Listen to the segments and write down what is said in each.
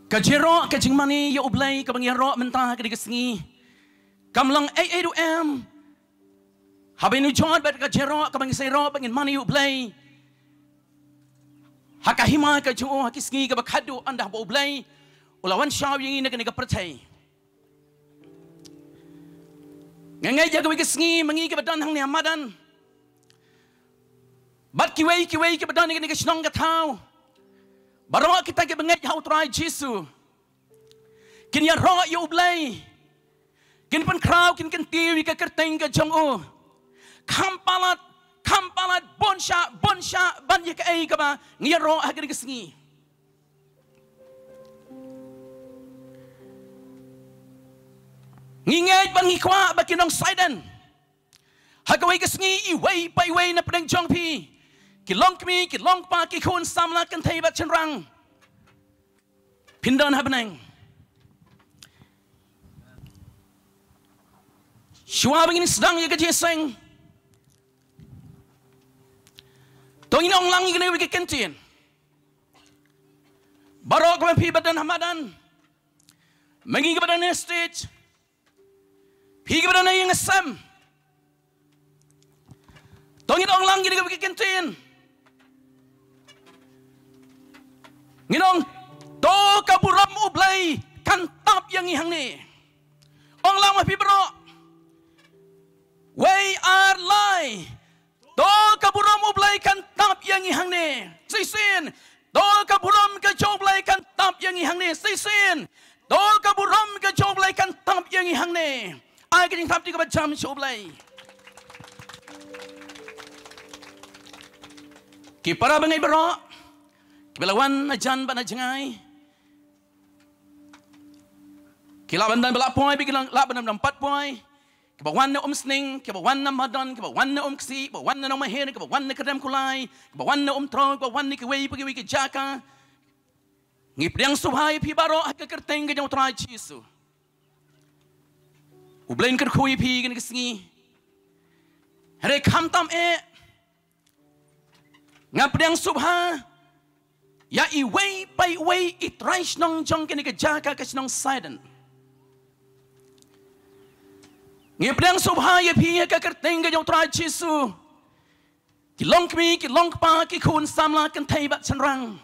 Kajero kajing mani ya ublay kabang yaro mentah kadi kesengi. Kamlang am. Habinu jod bat kajero kabang isayro bangin mani ublay. Hakahima kajoo hakisengi kabang kadu andah ba ublay. Ulawan syaw yang ini kani kapercay. Ngangai jaga kesengi mangi kebadan hang ni amadan. Bat kiway kebadan kani kesenong katau. Baru kita ke bengai hau try Jesu. Kin ya ro ya ublay. Kin pan kraw kin tiwi ke kerteng ke jong Kampalat bonsha ban ya ke ai ka ba ngia ro ha ke sengi. Ngingay ban ngikwa ba kinong Sidon. Ha ka wai ke sengi i wai pai wai na pedang jong pi. Kilong kami, kilong pa, kikun samla kan tay bat cenrang. Pindan habeneng. Shua begini sedang ya kejeseng. Tong inong lang igene wiki kentin. Barok kami pi badan hamadan. Mengi ke badan estate. Pi ke badan yang asam. Tong inong lang igene wiki kentin. Nginong to kaburam ublay kantap yang ihang ni. Ong lama pi bro. Way are lie. To kaburam ublay kantap yang ihang ni. Sisin. To kaburam ke joblay kantap yang ihang ni. Sisin. To kaburam ke joblay kantap yang ihang ni. Ay kajing tap di ka jam joblay. Ki para bangay bro. Kibalawan na jan ba na jangay. Kilaban dan balapoy, bigilang laban na 4 poy. Kibawan na sning, kibawan na madan, kibawan na ksi, kibawan na mahir, kibawan na kadam kulay, kibawan na tro, kibawan na kiway pagiwi kijaka. Ngipdang subhay pi baro at kakerteng ganyang utray Jesu. Ublain kerkuy pi gani kasingi. Hare kamtam ngapdang subha. Ya iway pai way itraish nong jong kini kejaka kasnong Sidon. Ngipdang subha ya piya ka kerteng ganyong utray Jesu. Kilong kmi kilong pa kikun samla kan taybat sanrang.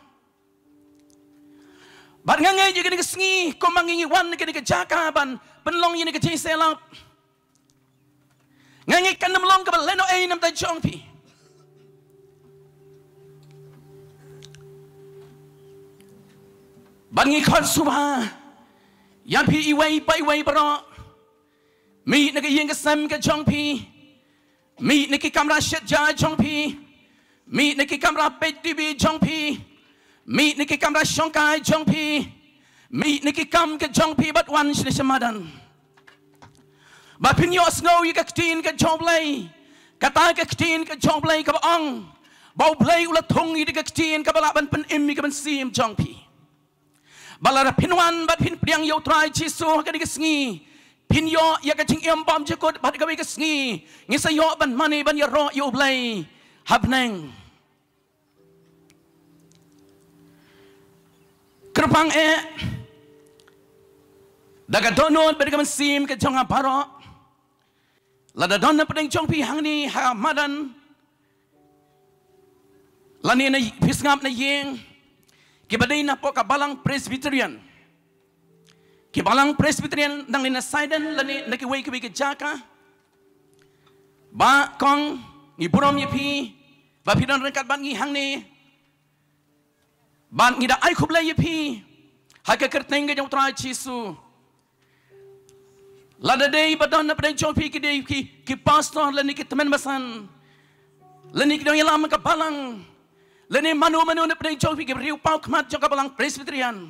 Bat ngangay ya kini kesengi ko mangingiwan kini kejaka ban penlong yini kejiselap. Ngangay kan namlong ka baleno ay nam tay jong pi. Bangi khot subha yan pi iway pa iway baro mi nagayeng kasam ka jong pi mi nakikamera shet ja jong pi mi nakikamera pet tv jong pi mi nakikamera shongkai jong pi mi nakikam ka jong pi bat wan shne samadan ba pinyo snow yi ka ktin ka joblay kata ka ktin ka joblay ka baong bau blay ulat thong yi ka ktin ka balaban pen immi ka ban sim jong pi balara pinwan bat pin priang yo try Jesu kadi kesengi pinyo ya kacing bom jekot bat gawe kesengi ngisa yo ban mani ban ya ro yo blay habneng kerpang daga donot bat gaman sim ke jong aparo lada donna pedeng jong pi hang ni ha madan lani na pisngap na yeng Kibaday na po kabalang Presbyterian. Kibalang Presbyterian nang lina Sidon lani nakiway kiwi kejaka. Ba kong iburom yipi ba pidan rekat ban ngihang ni. Ban ngida ay kublay yipi. Haka kerteng ga jong utray Jesu. Lada day badon na pedang jopi ki pastor lani ki teman basan. Lani ki dong yalam kabalang. Lene manu na pedang jopi ke riu pau kmat jong kabalang Presbyterian.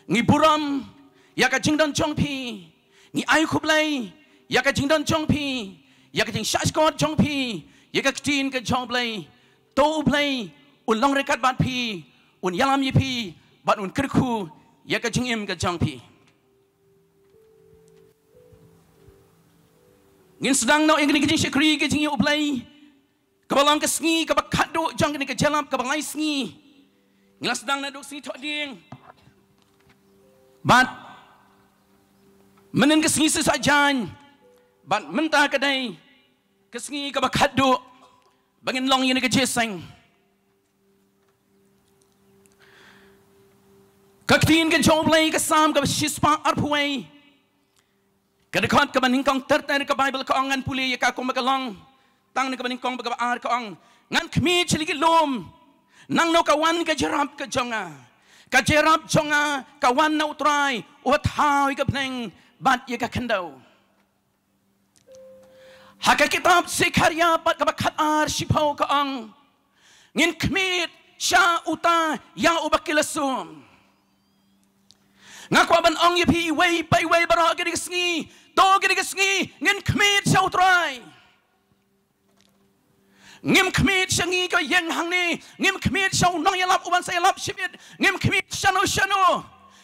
Ngi buram ya ka jingdan jongpi. Ngi ay kublay ya ka jingdan jongpi. Ya ka jing shashkot jongpi. Ya ka ktin ka jongblay. To ublay ulong rekat bat pi. Un yalam yipi bat un kerku ya ka jingim ka jongpi. Ngin sedang no ingin ke jing syakri ke jing ublay. Kabalang kesengi kabakado jang kini kejalap kabalai sengi. Ngilas sedang na duk sengi tok ding. bat menen kesengi sesajan bat mentah kedai kesengi ke bakadu bangin long ini ke jeseng kaktiin ke joblay ke sam ke shispa arpuai ke dekat ke baningkong terter ke Bible ke angan puli ya ka ko magalong tang ni ke baningkong ke ar ke ang ngan khmi chili ke lom nang no kawan ke jerap ke jonga ka jerap jonga kawan na utrai wat hau ke pneng bat ya ka kendau haka kitab Zekaria pat ka bakhat ar shipau ka ang ngin khmit sha uta ya ubakilasum ngakwa ban ong yepi wei pai wei bara ke disengi to ke disengi ngin khmit sha utrai ngim khmit shangi ko yeng hang ni ngim khmit shaw nong yalap uban sa yalap shibit ngim khmit shano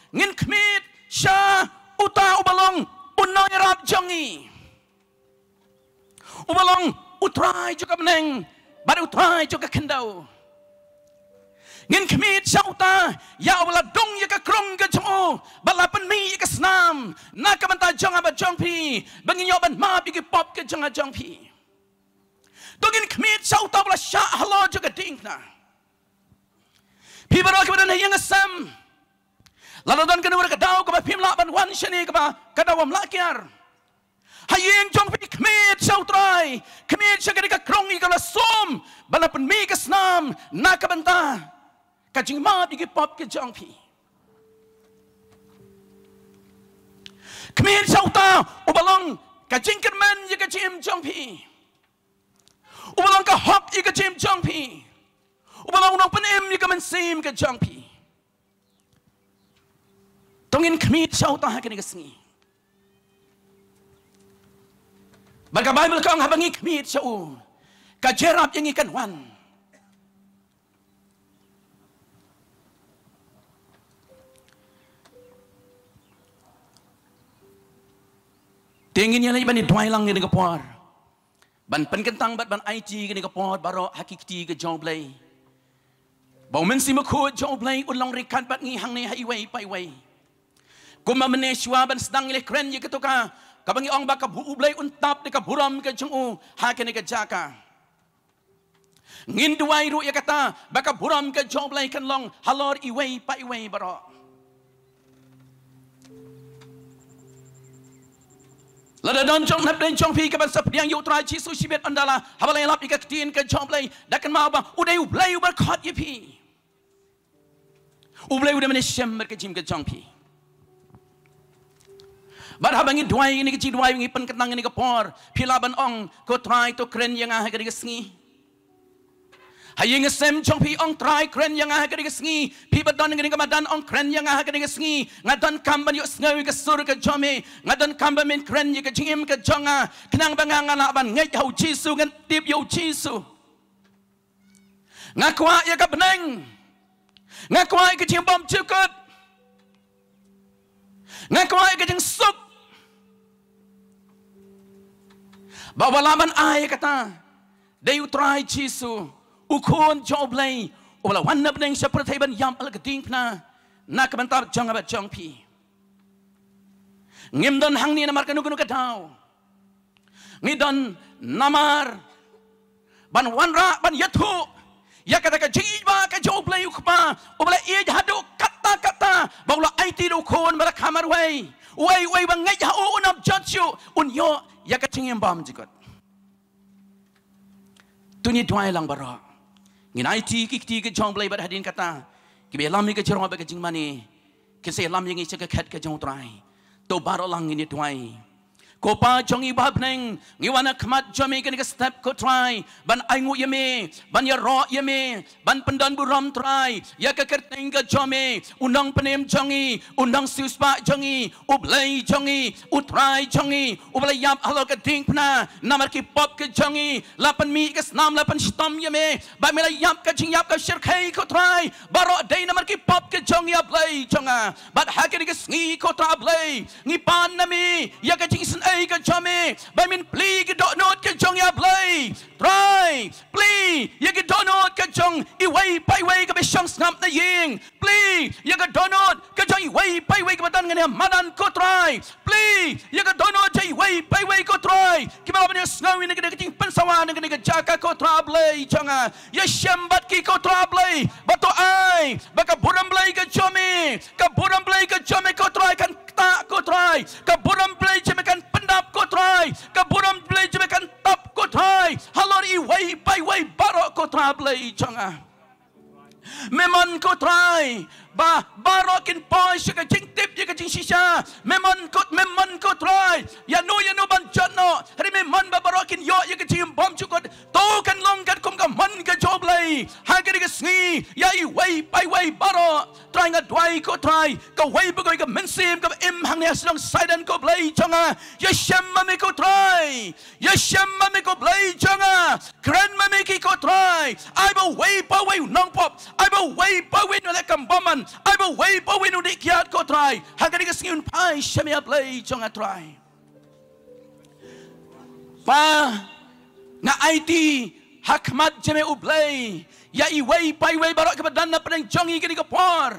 ngin khmit sha uta ubalong uno yarap jongi ubalong utrai juga meneng baru utrai juga kendau ngin khmit sha uta ya ubala dong ya ka krong ka jongo bala penmi ya ka snam na ka manta jonga ba jongpi bangin yoban ma bi ki pop ka jonga jongpi Tungin khmit sau ta bla sha halo juga dingna. Pibara ke badan yang asam. Lalu dan kena berkadau ke pimla ban wan shani ke kadawam lakyar. Hayeng jong pi khmit sau trai. Khmit sha ke krongi ke som. Bala pen mi ke snam na ka banta. Ka jing ma di ke pop ke jong pi. Khmit sau ta ubalong ka jing ken men ye ka jim jong pi. Ubalang ka hop ika jim jongpi. Ubalang unang panim ika mansim ka jongpi. Tongin khmit shaw ta hakani ka sengi. Baga Bible ka ang habangi khmit shaw. Ka jerap yang ikan wan. Tingin niya na iba ni duay lang ni kapor. Ban penkentang bat ban IT ke pot baro hakikti ke joblay. Bau mensi makut joblay ulang rikat bat ngi hang ni highway paiway. Kuma meneshwa ban sedang ile kren ye ketuka kabangi ong baka buublay untap de ka buram ke jongu hakene ke jaka. Ngin duai ru ye kata baka buram ke joblay kan long halor iway paiway baro. Lada don jong nap den jong pi ke ban sap yang yu trai chi su shibet andala habalai lap ika tin ke jong play dakan ma ba udai ublai ubar khat ye pi ublai udah mene shem ke jim ke jong pi bar habangi duai ini ke ji duai ngi pen ketang ini ke por pilaban ong ko trai to kren yang ah ke sngi hayeng sem jong pi ong trai kren yang ah ke sngi pi badon ngi kamadan ong kren yang ah ke sngi ngadan kamban yu sngawi ke sur ke jome ngadan kamban men kren ye ke jingim ke jonga kenang bangang anak ban ngai hau jisu ngan tip yu jisu ngakwa ye ka beneng ngakwa ye ke jing bom cukut ngakwa ye ke jing sup bawa laman ai kata dayu trai jisu ukun joblay ola wanna beneng seperti ban yam al geding pna na kebentar jong abat jong pi ngim don hang ni namar kanu kanu kadau ngidon namar ban wanra ban yathu ya kata ka jiba ka joblay ukpa ola ie hadu kata kata baula IT do kon mara kamar way bang ngai ha unam judge unyo ya ka chingem bam jikot tuni tuai lang bara ngin IT kikti ke jong play bat hadin kata ki be lam ke jong ba ke jing mani ke se lam yang ke khat ke jong trai to baro lang ini tuai ko pa jong i bab neng ngi wana khmat jome ke step ko trai ban aingu yeme ban ya ro yeme ban pendan buram trai ya ke kerteng ke jome undang penem jongi undang suspa jongi ublai jongi utrai jongi ublai yap halo ke ding pna namar ki pop ke jongi lapan mi ke snam lapan stom yeme ba mela yap ke jing yap ke shirkai ko trai baro dei namar ki pop ke jongi ablai jonga bat hakeri ke sngi ko tra ablai ngi pan nami ya ke jing ai ke jome ba min pli ke do not ke jong ya play try pli ye ke do not ke chong i wei pai wei ka be shong snap na ying pli ya ka donot ka chong i wei pai wei ka badan ngane manan ko try pli ya ka donot chai wei pai wei ko try ki ba ne snawi ne ka ting pensawan ne ka jaka ko trablei chonga ya shambat ki ko trablei bato ai baka buram blei ka chomi ko try kan ta ko try ka buram blei cheme kan pendap ko try ka buram blei cheme kan tap ko try halor i wei pai wei barok ko trablei chonga memon ko try ba barokin poi shika jing tip ya ka jing shisha memon ko try ya no ban jano hari memon ba barokin yo ya ka jing bom chukot to kan long kan kum ka man ka joblei ha ka ka sngi ya i wei pai wei baro try nga dwai ko try ka wei ba ka mensim ka im hang ne slong silent ko blei changa ya shamma me ko try ya shamma me ko blei changa kran ma me ki ko try I ba wei pa wei nong pop I ba wei pa wei no le kam boman I ba wei pa wei no dik yat ko try ha ka ka sngi un pai shame up blei changa try pa na IT hakmat jeme ublei ya i wei pai wei barok ke badan na pedang jongi ke ka por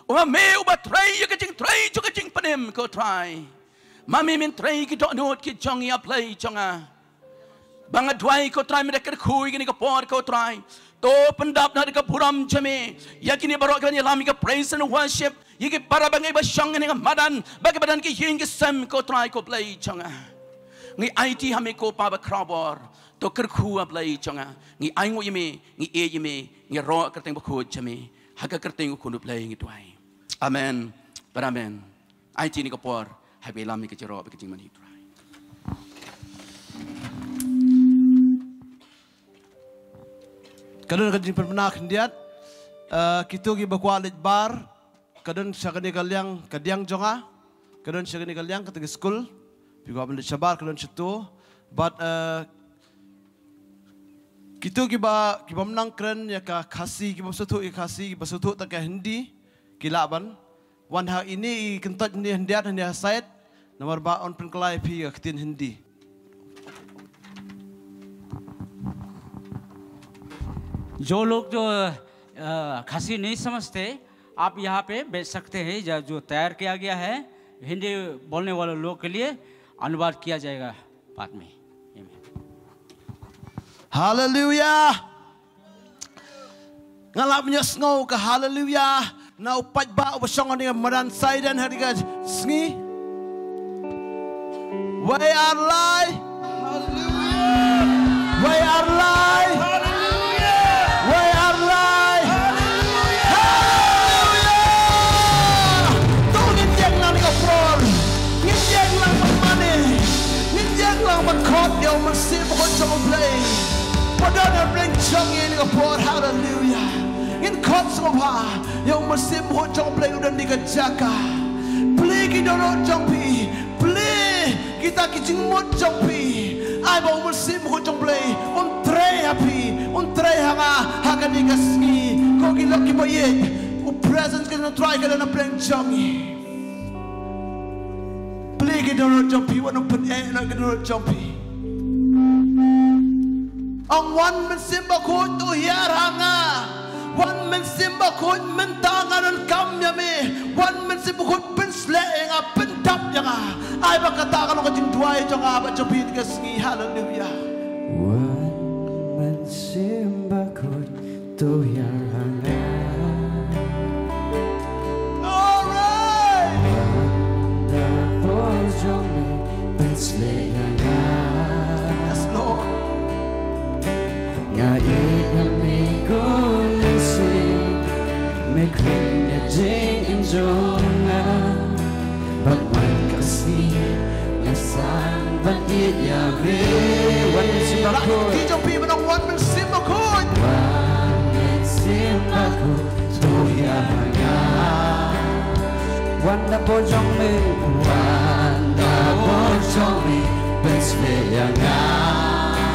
uma me uba trai ya ke jing trai jo ke jing panem ko try mami min trai ki dok not ki jongi aplei jonga banga dwai ko try me ke khui ke ka por ko try to pendap na ka buram jeme ya kini barok ke ni lami ka praise and worship yiki para bangai ba shong ni madan ba ke badan ki yin ke sam ko try ko plei jonga ngi IT hame ko pa ba krabor to kerku aplai chonga ngi aingo yime ngi e yime ngi ro kerteng bakho chame haga kerteng ko nu play ngi tuai amen but amen IT ni ko por hai be lam ni ke jero be ke jing mani tuai kadon ka jing permenak ndiat kitu gi bakwa lej bar kadon sagani kalyang kadyang jonga kadon sagani kalyang kateng school bigo amle shabar kadon chitu but Kita kiba menang keren ya ka kasih kiba sutu i kasih kiba sutu tak Hindi kilaban wan ha ini kentot ni hendiat hendia sait nomor ba on penkelai pi ketin Hindi जो लोग जो खासी नहीं समझते आप यहाँ पे बैठ सकते हैं जो तैयार किया गया है हिंदी बोलने वाले लोग के लिए अनुवाद किया जाएगा बाद में Hallelujah. Ngalap nya snow ke hallelujah. Na upat ba ubasong ni maran saidan hariga sngi. We are live. Hallelujah. We are live. Hallelujah. We are live. Hallelujah. Hallelujah. Tungin jeng lang ni aprol. Ngin jeng lang mani. Ngin jeng lang makot yo masip ko chong play. Padahal bring chong ini kapor hallelujah. In konsol ha, yang masih mohon chong play udah dikejaga. Play kita non chongpi, play kita kicing mohon chongpi. Ay bau masih mohon chong play, tray happy, tray hanga hagan dikasih. Kau gila kibaye, presence kita try kita nak play chongi. Play kita non chongpi, wan open nak kita non chongpi. Ang wan mensimba kut tu hiaranga, wan mensimba kut mentangan dan kamyame, wan mensimba kut pensleeng a pentap yang a, ay bakatakan ko jing duai jong a ba jopin kasngi hallelujah. Wan mensimba kut tu hiaranga, alright. wan dapur jome pensleeng a. Yes Lord. Ngait amigo nasi Mekring jing injonga Bagwan kasih Ngasan banit yabe Wan simbakut Di jopi menang wan mensimba kut. Wan simbakut Tuyanga Wan pojong me Wan pojong me Pensleanga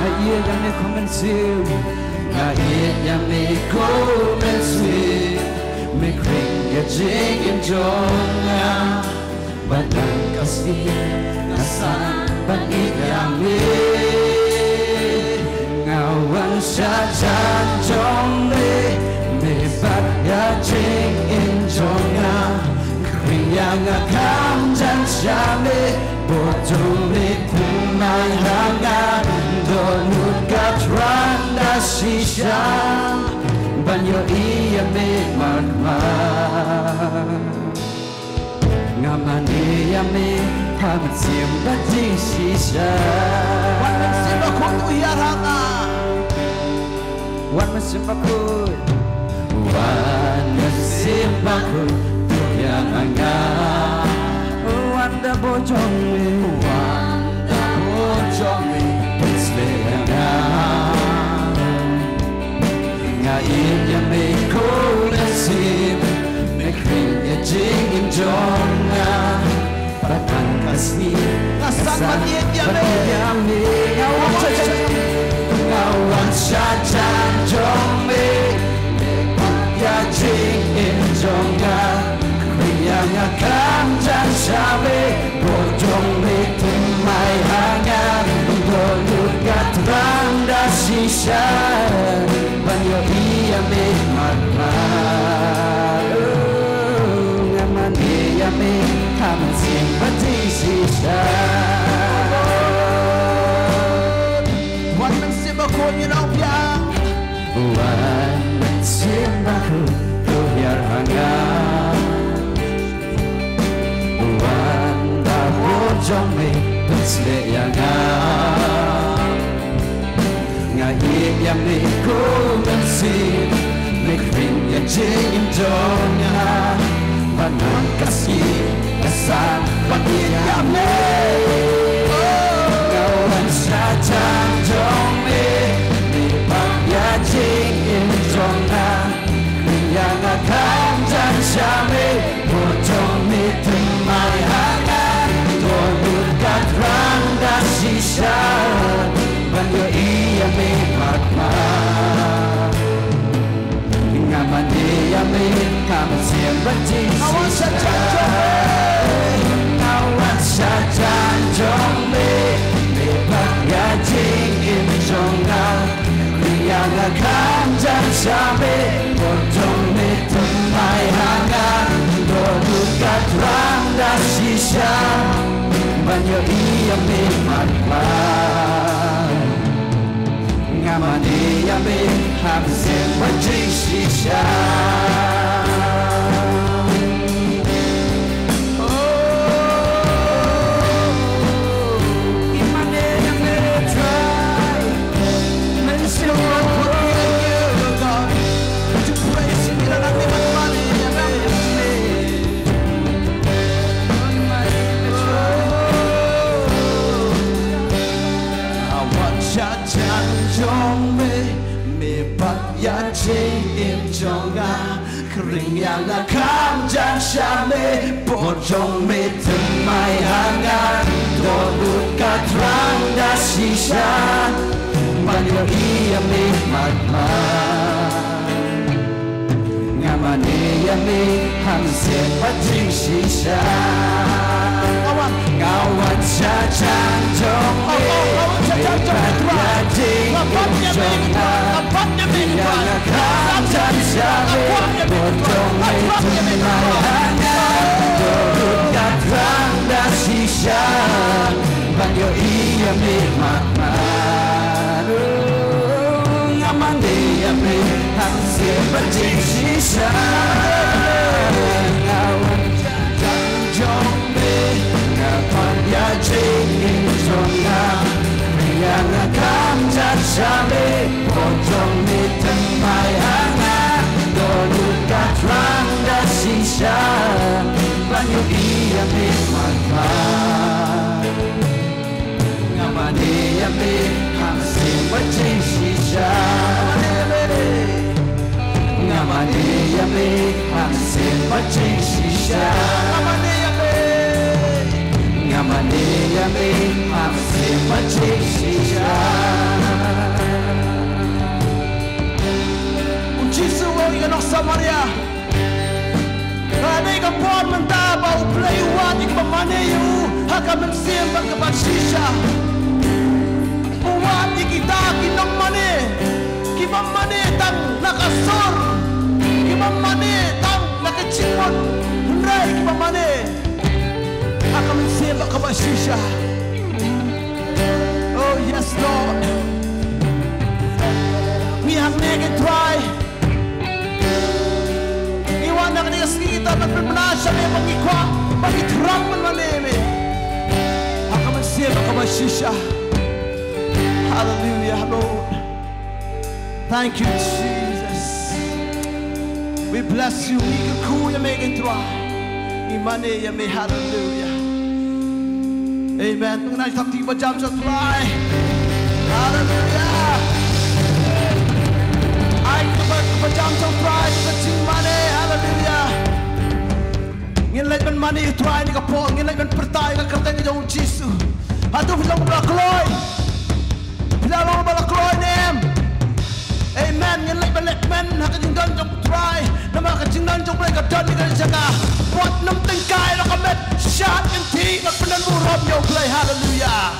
Ngait yang me komensil Ngait yang me komensil Mekring jing injonga Bagwan kasih Ngasan banit yabe Ngawan sajan jongme mebat ya jing in jonga kring yang akan jan syame bojome kumai hangan donut katran da shisha banyo iya me magma ngamane ya me hamsim bati shisha wan simba kun uyaranga wan masimbakut wan masimbakut yang anga wanda bojome Pesle anga ngain ya me ko nasib me kring ya jing in jonga Bahkan kasih Ngasan Yame Ngawan sajan jongme Ya jing in jonga Yang akan jan syame Bojong me tumai hangat Dolut gatrang da shisha Banyo iya me magmar Ngaman iya me Haman simpati shisha wan simba kun yunong piang Wan simbaku Tuhyar hangat Wan da bojong me Pesle yanga Ngahik yang me ko mensip Me kring yang jing jonga Panan kasih kesan bagi kami Ngawan sajan jongme Lipat ya jing in jonga Yang akan jan syame Bojong me temai hangat Dolut katrang da shisha Banyo iya me magma Ngaman iya me kaman siembat Ngawan sajan Ngawan sajan jongme Lepak ya jing in jonga Yang akan jan syame Bojong me temai hangat Dolut katrang da shisha Banyo iya me magma Ngaman iya me hamsin bajing shisha Kering yang akan jan syame Bojong me temai hangat Dolut katrang da shisha Banyo iya me magma Ngaman iya me hamsin bajing shisha Ngawan sajan jongme Lepat ya jing in jonga Yang akan jan syame Bojong me temai hangat Dolut katrang da shisha Banyo iya me magma Ngaman iya me hamsin bajing shisha Ngawan sajan jongme Ngapan ya jing in jonga Yang akan jan syame Bojong me temai hangat Dolut katrang da shisha Banyo iya me magma Ngaman iya me hamsin bajing shisha Ngaman iya me hamsin bajing shisha Ngaman iya me hamsin bajing shisha Jesus will you know Samaria Kani ka pon mentaba u play one ik mamane you haka mensim bang ka shisha Uwan ikita kinong mane Imamane tang nakasur, imamane tang nakacimon, Henry imamane. Akan sembah kabasisha. Oh yes Lord, we have make it try. Iwan nak dia kita berpenasya mengikwa, bagi terang menaleme. Akan sembah kabasisha. Hallelujah, Lord. Thank you, Jesus. We bless you. We can cool you make it try. Imane ya me hallelujah. Amen. Mengenai taktik berjam setelah. Hallelujah. I berjam setelah kecil mana. Hallelujah. Ngin lagi ben mana itu try ni kapol. Ngin lagi ben pertai kereta ni jauh Yesus. Atu bilang belakloy. Bilang belakloy nem. Amen. Ngin lagi ben lekmen. Hak jingdan jauh try. Nama kejingdan jauh mereka dan ni kan jaga. Buat nam tengkai nak amet. Syahat inti nak penan murab jauh play. Hallelujah.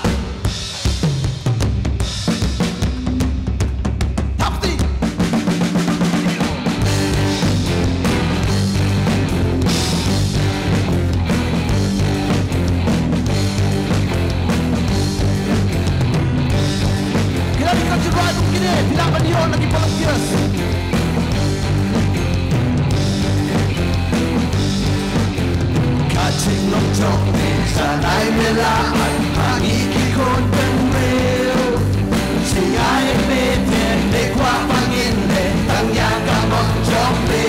Tapti. Kita dikasih juga begini. Bilang beliau lagi volunteers. Kacing lomcok sanai melaan pagi kikon penreo singai meten lekwa pangin le tangya kamok jombe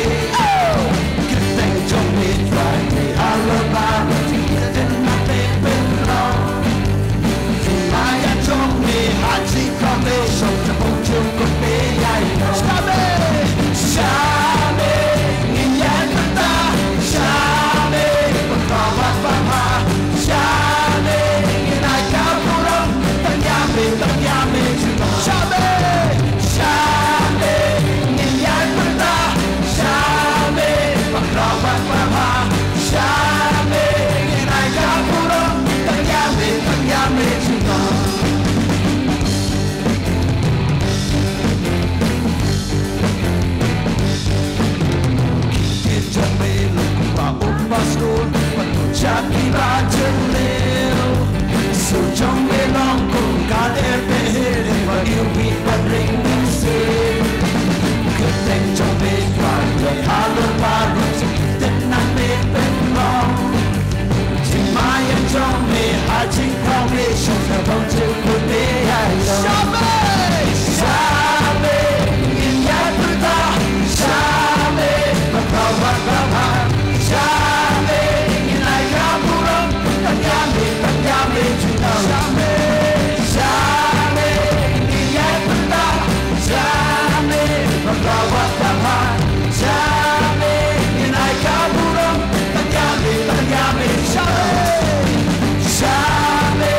keteng jombe try me alaba ten na pepen lo sinaya jombe haji kame so tapong jumko pe yai shabe shabe ngiyan kata shabe Kawat papa, shabe, inai kapurang, tangyame, shabe, shabe, niyay perta, shabe, kawat papa, shabe, inai kapurang, tangyame, Chaki bajen leo, so jong me long kung kader behele, wadiu bit badring nase. Keteng jong me fly, halor baru, tenang me penlong. Jimaya jong me haji kau me, shona bong jengku me ayo. Shabe, shabe, inya perta, shabe, bakawat bakawat, shabe. Tangyame, shame, shame, iyay perta, shame, magawat dahan, shame, inay kaburang, tangyame, shame, shame,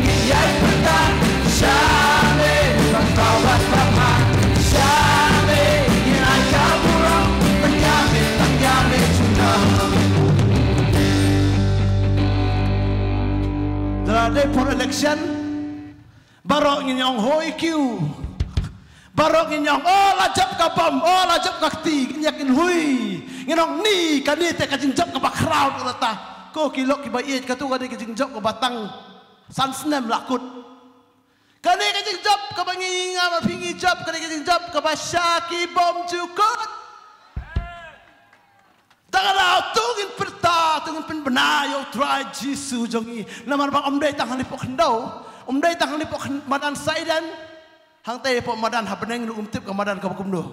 iyay perta, shame, magawat dahan, shame, inay kaburang, tangyame, Day for election, barok nginyong hoi kiu, barok nginyong lajap kapam, lajap kakti, nyakin hui, nginong ni kanite kajingjap ke background kata, ko kilok kibayit katu kade kajingjap ke batang sansnem lakut, kade kajingjap ke banginga mapingi jap, kade kajingjap ke basyaki bom cukut. Tangan tungin perta, tungin penbenar yo try Jisu jongi. Naman bang omday tangan lipok hendau, omday tangan lipok madan saidan, hang tay pok madan habeneng lu umtip ke madan kabukum do.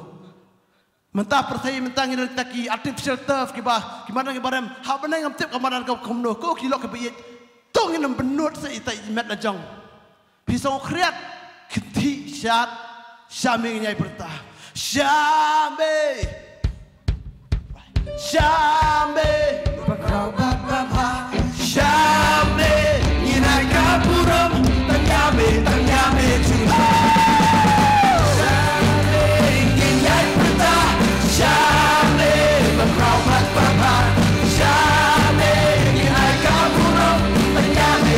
Mentah pertai mentang ini taki artificial turf kibah, kimadan kibarem habeneng umtip ke madan kabukum do. Ko kilo kebiyit, tungin benut seitai met lajang. Pisau kriat, kenti syat, syami nyai perta, syami. Shame, shame, inay kapuram, tangyame, chuma. Shame, inay perta, shame, magrawat papa, shame, inay kapuram, tangyame,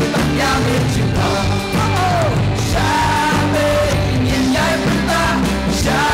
chuma. Shame, inay perta, shame.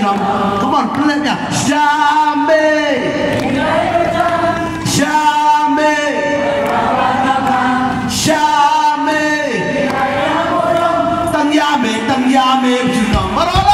Come on, play it now. Shame. Shame. Shame. Tanyame, tanyame, Juno. Marolo.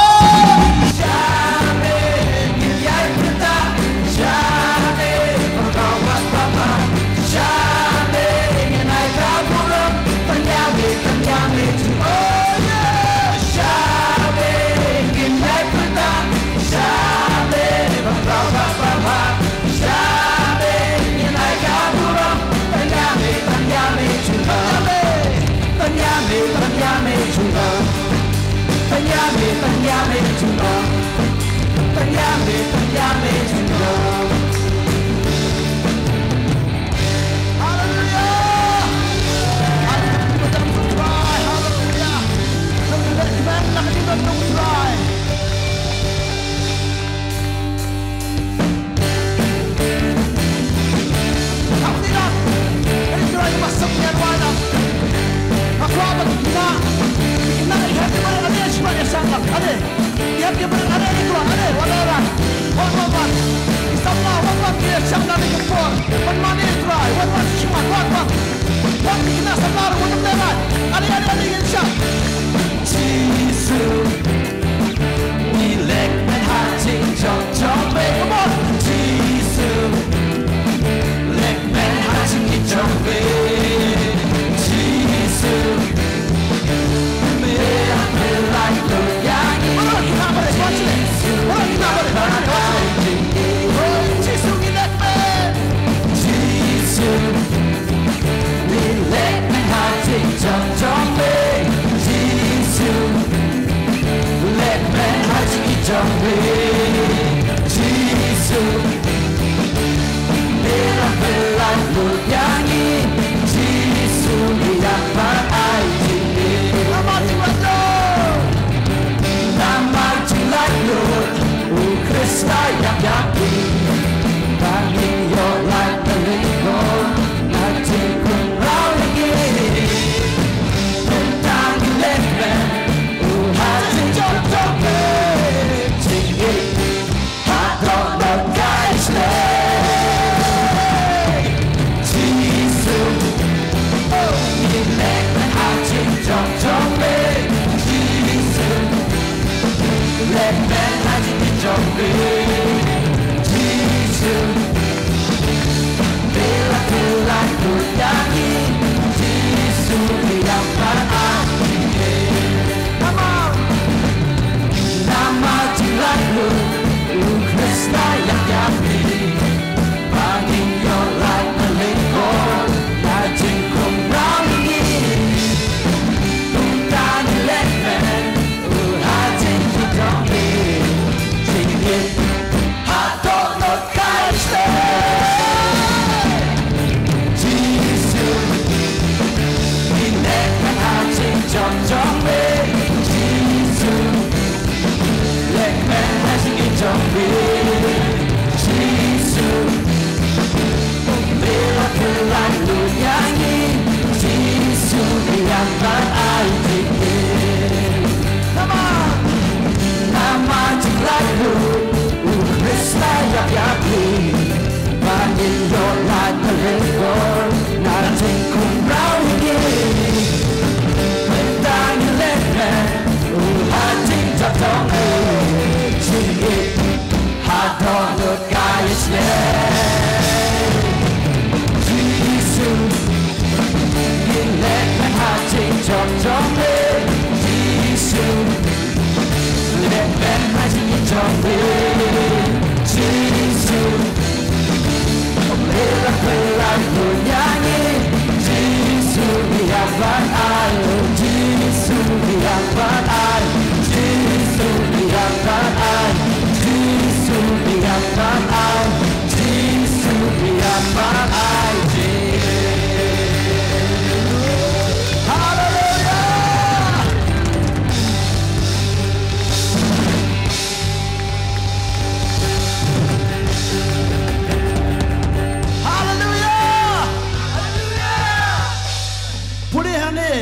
hane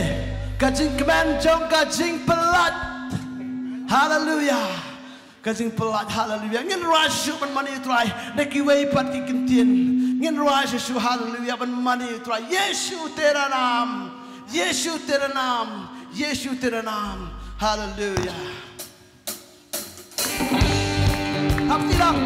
kajing kemen jong kajing pelat. Hallelujah. Kajing pelat, hallelujah. Ngin rasyu ban mani try. Neki wei pat ki kintin. Ngin rasyu, hallelujah ban mani try. Yesu tera naam. Yesu tera naam. Yesu tera naam. Hallelujah. Hapti lang.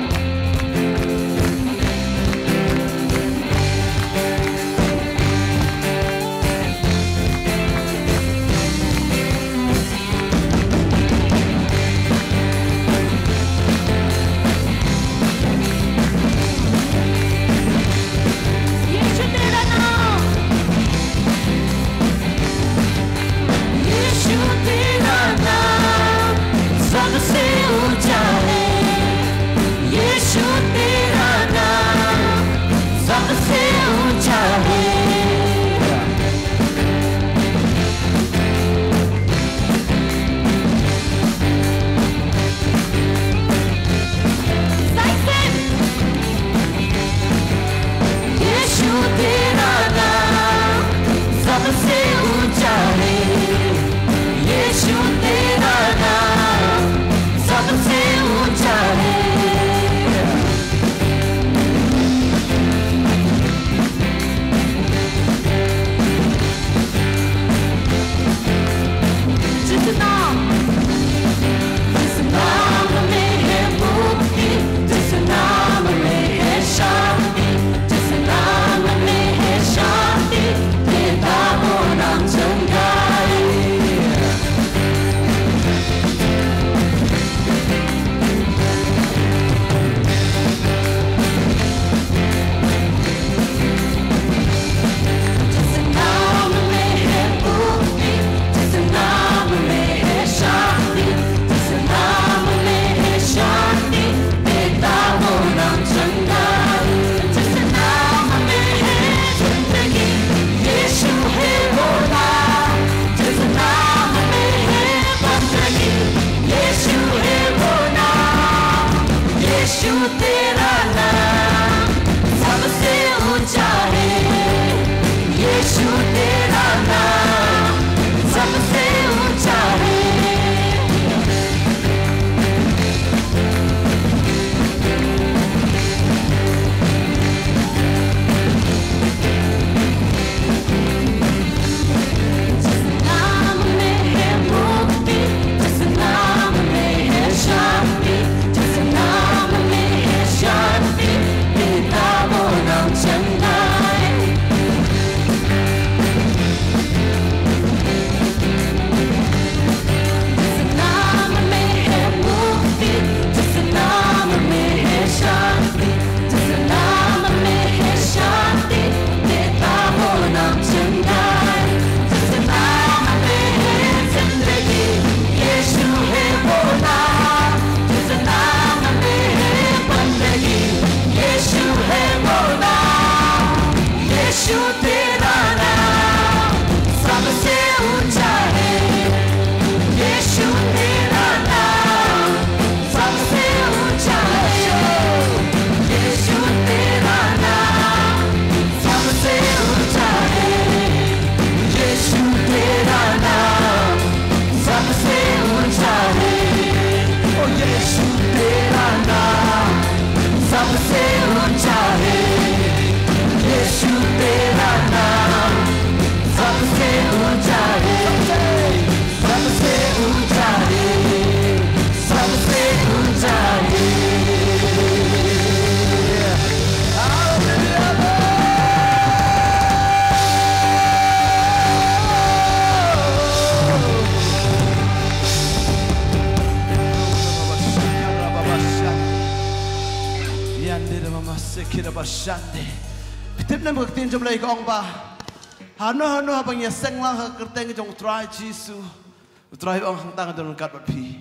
Tiếp nên một tin trong lời của ông bà. Hano habang ya seng lang ha kerteng trong try Jesu. Try ông hang tang don kat bat pi.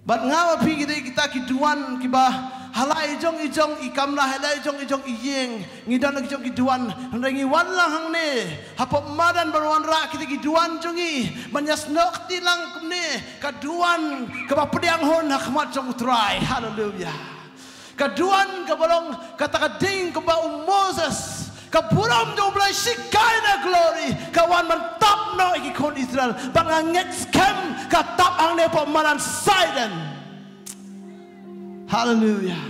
Bat ngawa pi kita kiduan kiba halai ijong ikamla halai ijong iyeng ngidan ijong kiduan ndangi wan lang hang ne hapop madan barwan ra kita kiduan jongi manyas nok tilang kumne kaduan kaba pediang hon hakmat jong try. Hallelujah. Kaduan kabalong kata kading kaba Moses Kaburam jong play sikai na glory. Kawan mentap no iki kon Israel. Banganget scam katap ang ne pemanan Sidon. Hallelujah.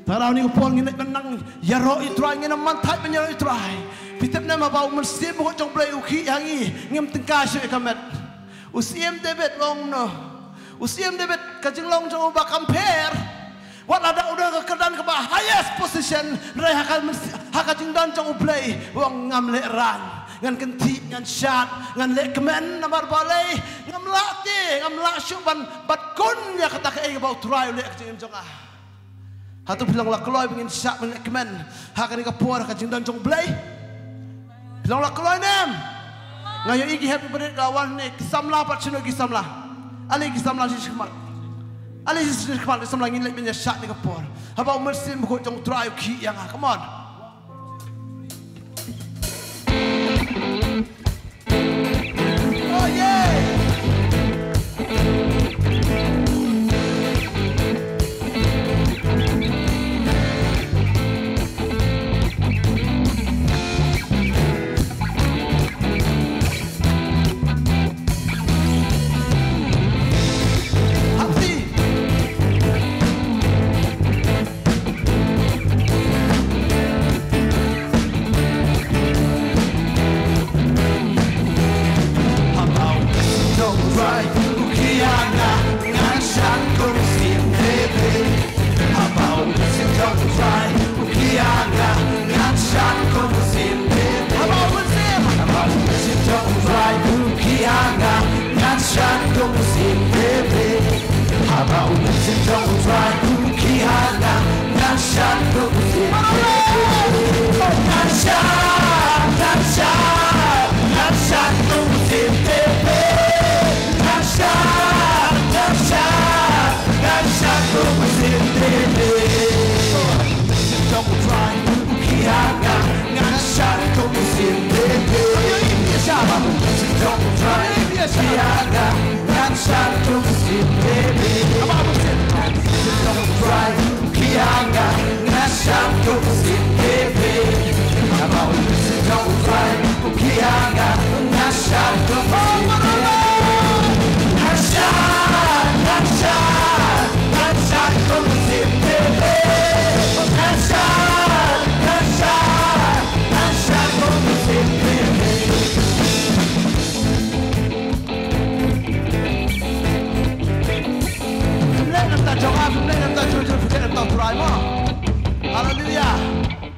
Tarau ni upon nginek menang yaro itrai ngina mantai penyaro itrai. Pitep nama bau mesti bukan jong play uki yangi ngem tengkasyo ekamet. Usiem David long no. Usiem David kajeng long jong ubah compare. Wat ada udah kekedan ke highest position rai hakajing dan jong play wong ngam le ran ngan kenti ngan syat ngan le kemen namar balai ngam lati ngam la syuban bat kun ya kata ke bau try le kajing jong ah hatu bilang la kloy pengin syat ngan kemen hakani ka por kajing dan jong play bilang la kloy nem ngayo igi happy birthday kawan ne samla pat sino gi samla ali gi samla si khmat Ali sini kepala semua lagi lagi menyesat ni kapor. Apa mesti mukut jong try ki yang ah, come on. Oh yeah. Hallelujah.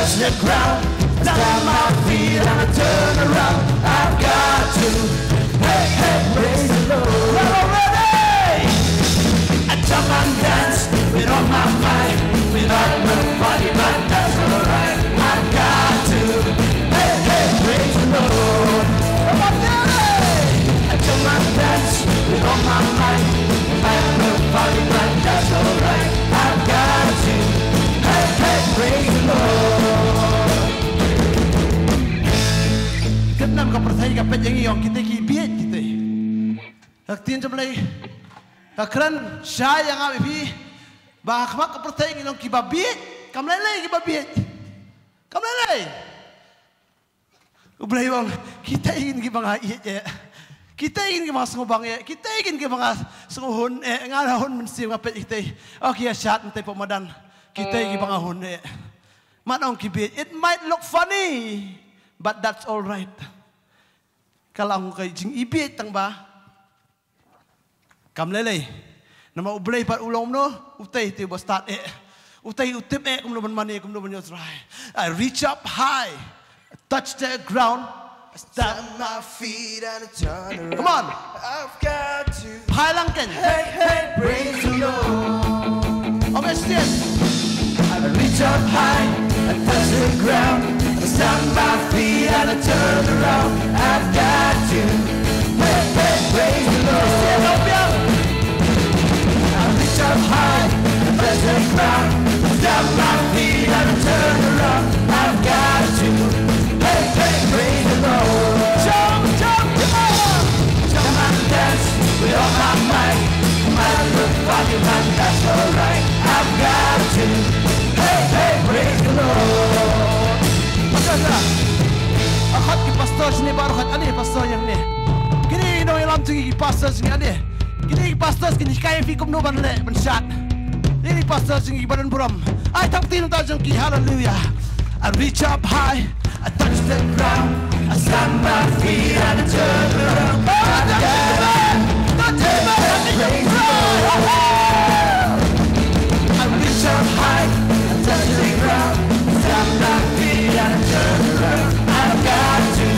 touch the ground. Stand my feet and I turn around. I've got to, hey, hey, praise the Lord. Well, already, I jump and dance with all my might, without nobody, but that's alright. I've got to, hey, hey, praise the Lord. Come on, daddy. I jump and dance with all my might, without nobody, but that's alright. I've got to, hey, hey, praise the Lord. Kenapa kau percaya kapet yang kita kibiat kita? Haktiin jam lagi. Hakran saya yang abi pi. Bahkan kau percaya yang kibabiat. Kamu lagi kibabiat. Kamu lagi. Ublay bang, kita ingin kibang ayat ya. Kita ingin kibang sengubang ya. Kita ingin kibang senguhun ngarahun mensib kapet kita. Okay, syat nanti pemadan. Kita ingin kibang ahun ya. Mana orang kibiat? It might look funny. But that's all right. Kalau aku kay jing ibit tang ba, kamlelay. Nama ublay par ulong no, utay ti bastat utay utip kumno ban mani kumno ban yotray. I reach up high, touch the ground, stand my feet and I turn around. Come on, I've got to. High lang ken. Hey hey, praise the Lord. Okay, stand. I reach up high and touch the ground. Stand my feet and I turn around. I've got to, hey, hey, praise the Lord. Stand up, young. I reach up high and touch the ground. Stand my feet and I turn around. I've got to, hey, hey, praise the Lord. Jump, jump, jump. Jump and dance with all my might. Might look funny, but that's alright. I've got to, hey, hey, praise the Lord. Akhat ki pastor sini baru khat ani pastor yang ni. Kini no ilam tungi ki pastor sini ani. Kini ki pastor kini kaya fi kum no ban le ban shat. Ini pastor sini badan buram. I tak tin ta jong ki hallelujah. I reach up high, I touch the ground, I stand my feet and I turn around. I reach up high, I touch the ground, stand my feet and I turn around. I've got to,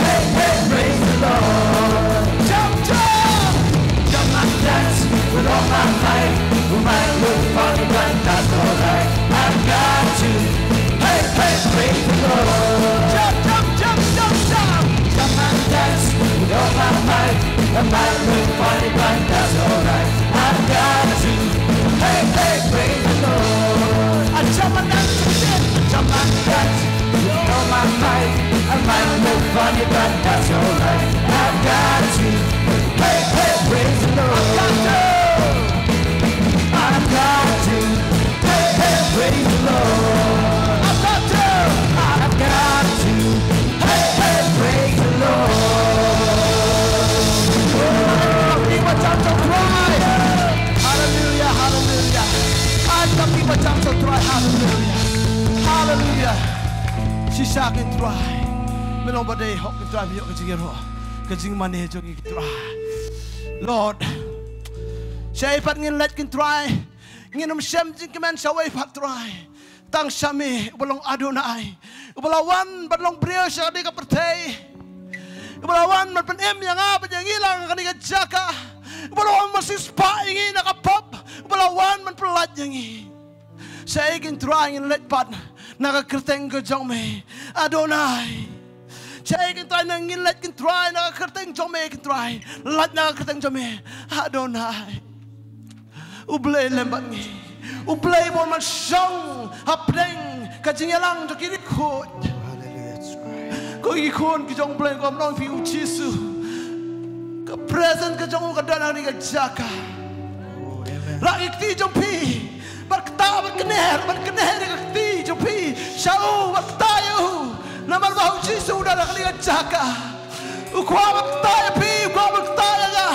hey, hey, praise the Lord. Jump, jump, jump and dance with all my might. Who might look funny, but that's alright. I've got to, hey, hey, praise the Lord. Jump, jump, jump, jump, jump, jump and dance with all my might. I might look funny, but that's alright. I've got to, hey, hey, praise the Lord. I jump and dance again, jump and dance. All my might, I might look funny, but that's alright. I've got to, hey, hey, praise the Lord. I've got to, hey, hey, praise the Lord. I've got to, hey, hey, praise the Lord. Oh, people jump so cry, hallelujah, hallelujah. Some people jump so cry, hallelujah, hallelujah. Sisa kin try, melong badai hok kin try biok kecing ro, kecing mana jongi kin try. Lord, saya ipat ngin let kin try, ngin sem jing kemen sawai ipat try. Tang sami belong Adonai, belawan belong brio syadi ka pertai, belawan man pen yang apa yang hilang kan ikat jaka, belawan masih spa ingin nak pop, belawan man pelat yang ini. Saya ingin try ngin let pat. Nakakerteng ke jong me Adonai. Saya ingin try nangin let kin try nakakerteng jong me kin try. Lat nakakerteng jong me Adonai. Ublay lembat ngi. Ublay bon man syong hapdeng kajingelang to kiri khot. Ko ikon ki jong bleng kom nong pi uchisu. Ka present ke jong ka dana ni ka jaka. Ra ikti jong pi. Berkata berkener ikti jong pi. Syau berkatayu. Nama bahu Yesus dah nak lihat jaka. Ukwa berkataya pi, ukwa berkataya ga.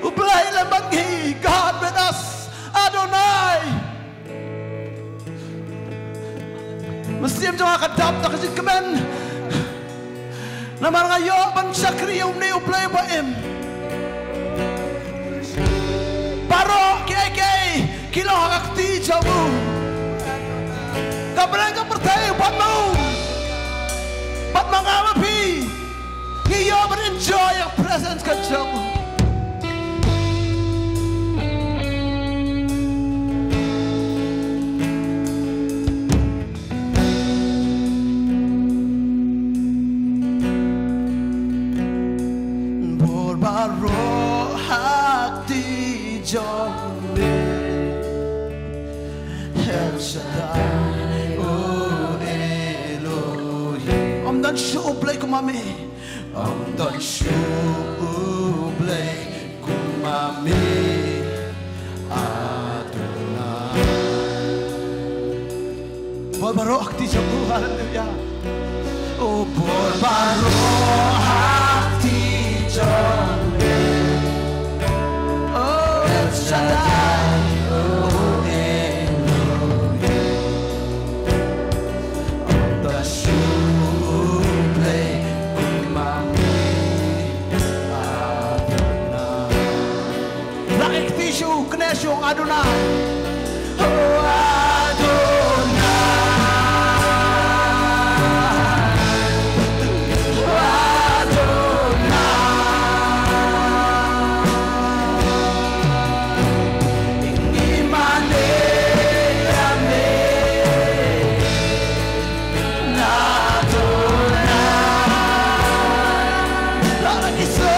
Ublay lembangi, God with us, Adonai. Mesim jong akadap tak kasi kemen. Nama ngayo ban syakri umni ublay baim. Paro kiai kilo hakti jamu. Kabarang pertay patmong api. Iyo enjoy your presence kacang. Borbaro hati jombe El Shaddai O Elohim. Om dan shublay kumami. Om dan shublay kumami. Adonai. Borbaro hati jombe. Hallelujah. Oh borbaro hati jombe. Oh El Shaddai. Knesyo Adonai. Oh Adonai. Oh Adonai. Ingimane ame Adonai. Lara iso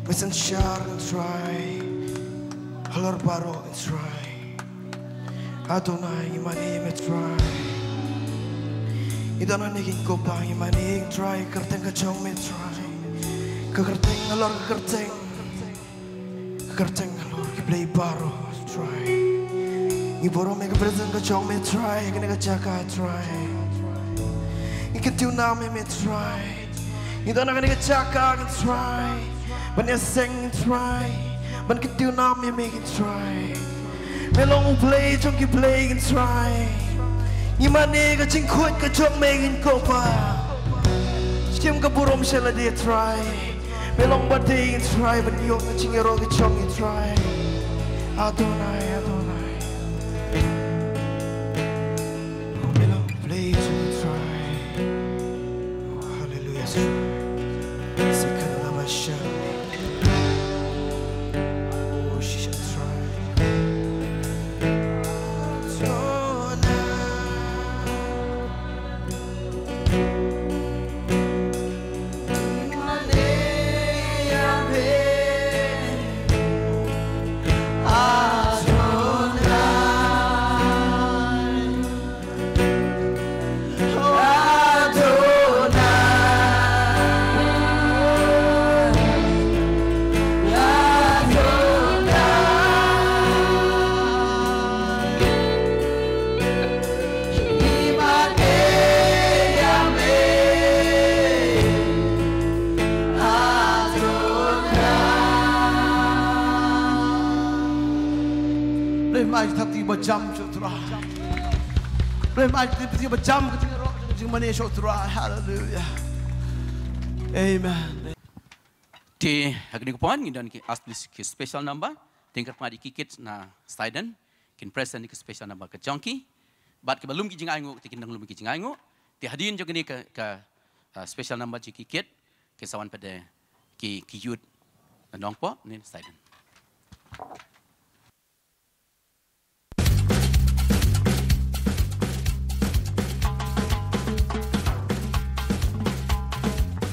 Listen, shout and try. Halor baro and try. Adonai imani me try. Idana niging ko pa imani try. Kerteng kacang me try. Kekerteng halor kekerteng. Kekerteng halor play baro try. Iboro me kepresent kacang me try. Kene kacaka try. Ikentiu name me try. Idana kene kacaka and try. When you sing try. When ketiu name make it try. Melong play, chong ki play and try. Imane ka ching khut ka chong make it go pa. Skim ka burom shela dia try. Melong bade and try, but yok ka ching ero ka chong and try. Adonai, Adonai. Oh, melong play, chong and try. Oh, hallelujah. Sikana lama shela. Mai thati bajam shotra. Mai thati bajam ketika roh ketika mana shotra. Hallelujah. Amen. Ti agni kupon ngidan ki aslis ki special number tingkat madi kikit na Steiden kin present ki special number ke jonki bat ke belum ki jingangu ti kindang belum ki jingangu ti hadin jo gini ke special number ji kikit ke sawan pada ki yud nongpo ni Steiden.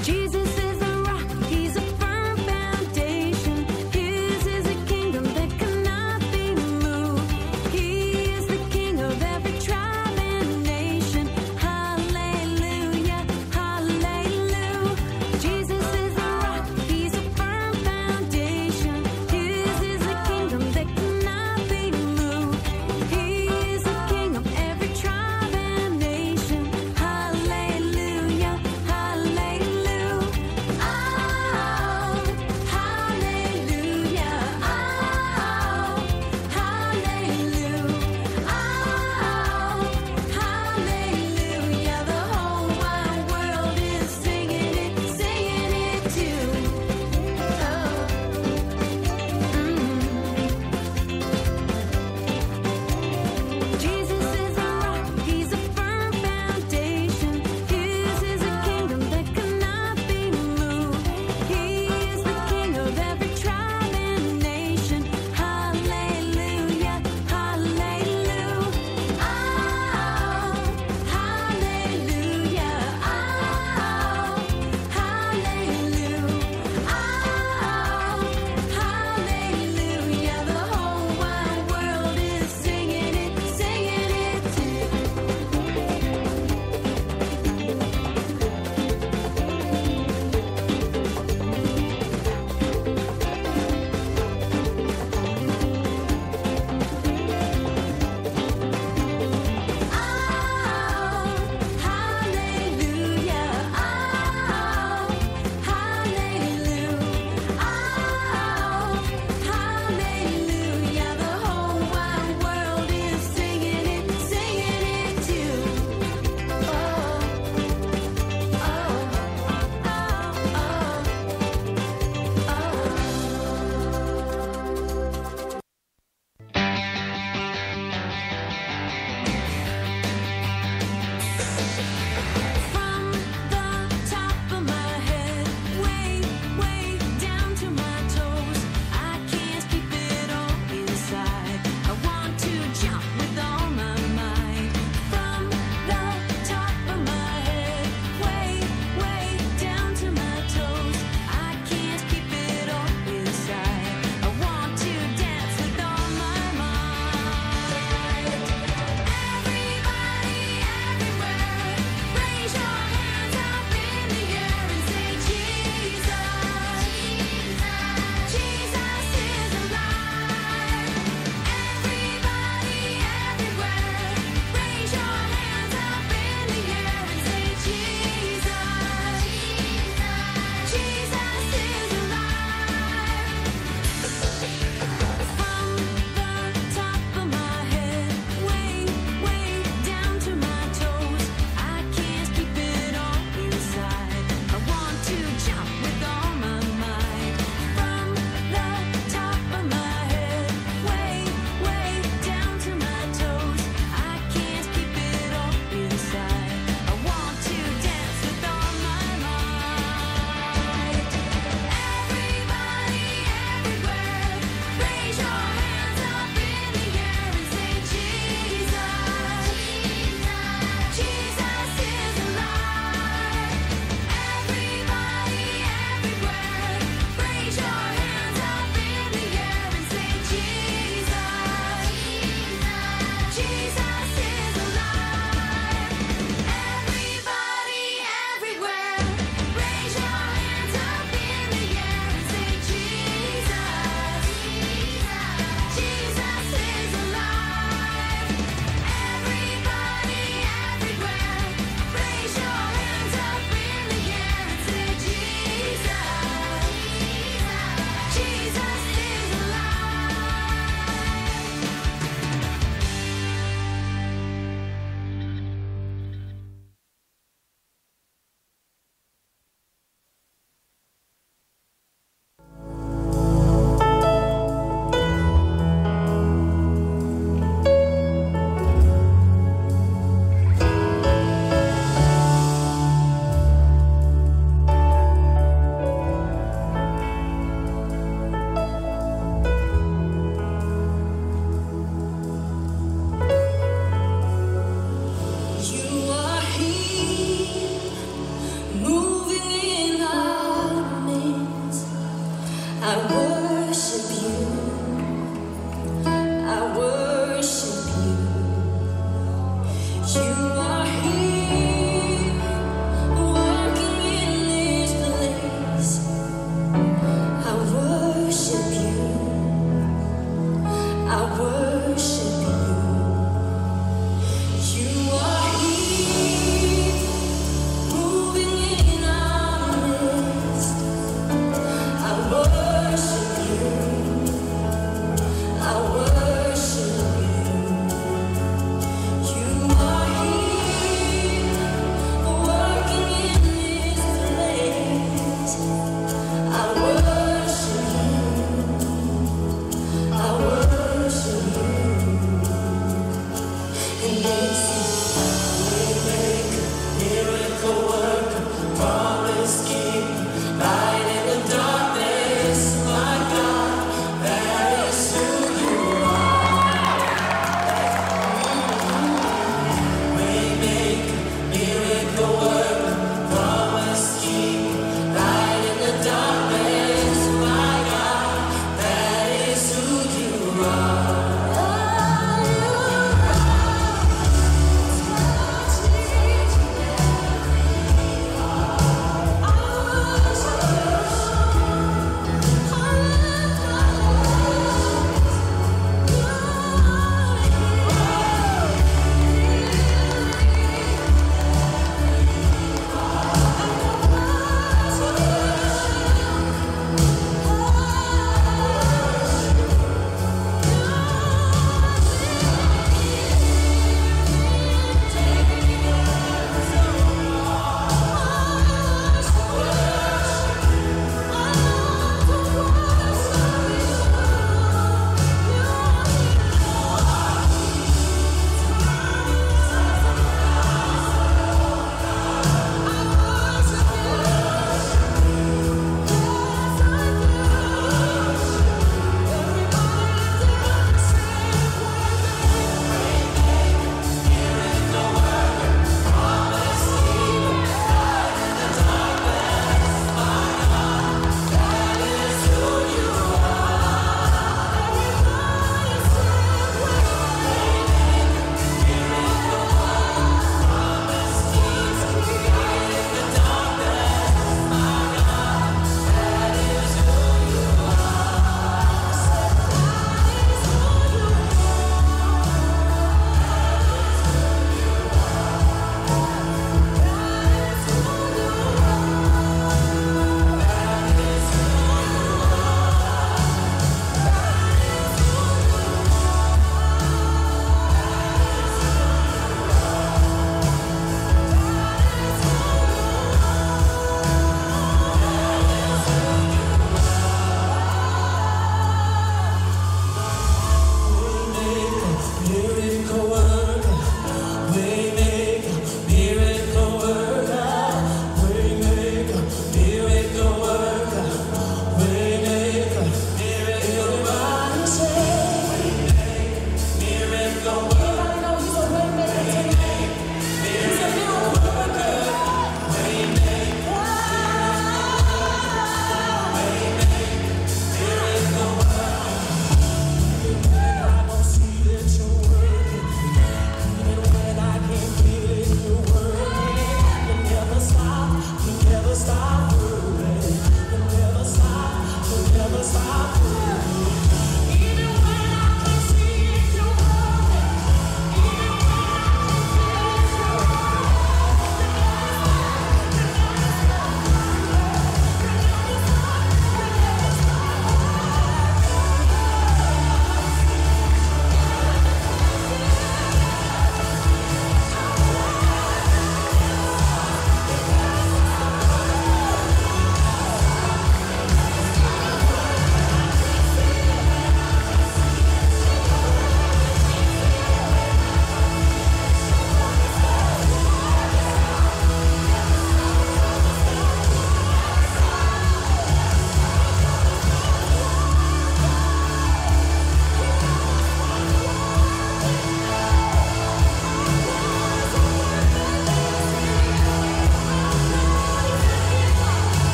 Jesus is a rock, he's a firm foundation. His is a kingdom that cannot be moved. He is the king of every tribe and nation. Hallelujah, hallelujah. Jesus is a rock, he's a firm foundation. His is a kingdom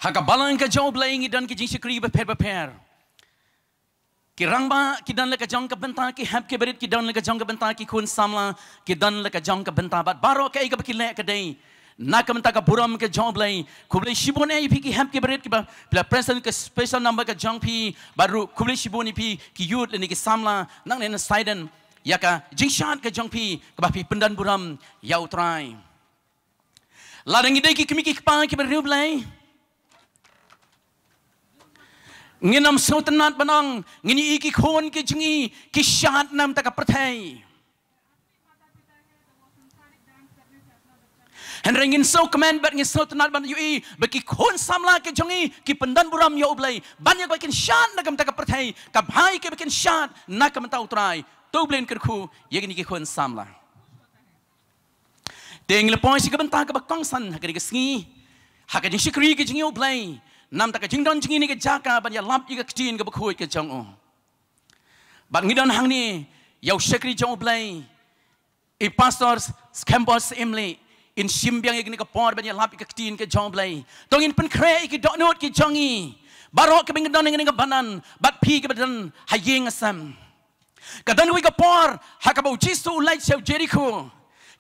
Haka balang ka jauh belayang dan ki jing sikri beper. Ki rangba ki dan leka jang ka benta ki hap ki berit ki dan leka jang ka benta ki kun samla ki dan leka jang ka benta bat baro ka iga bakile ka dei nak benta ka buram ka jauh belay kublai shibon ai pi ki hap ki berit ki ba present ka special number ka jang pi baru kublai shibon pi ki yut ni ki samla nang nen saiden ya ka jing shat ka jang pi ka ba pi pendan buram ya utrai ladang idai ki kimi ki pa ki beru belay nginam sautanat banang ngini iki khon ki jingi ki shat nam taka prathai henrengin so command bat ngin sautanat ban ui baki khon samla ki jingi ki pendan buram yo ublai banyak bakin shat nakam taka prathai ka bhai ki bakin shat nakam ta utrai to blen kerku yegini ki khon samla teng le point si ka banta ka bakong san hakari ka sngi hakari shikri ki jingi ublai nam tak jing don jing ni ke jaka ban ya lap i ka tin ka bakhui ke jong o ban ngidon hang ni yau shekri jong blai I pastors campus imli in simbiang ni ka por ban ya lap i ka tin ke jong blai tong in pen kre ki dot not ki jongi barok ke bing don ni ka banan bat pi ke badan hayeng asam ka dan wi ka por ha ka bo jisu lai cheu jericho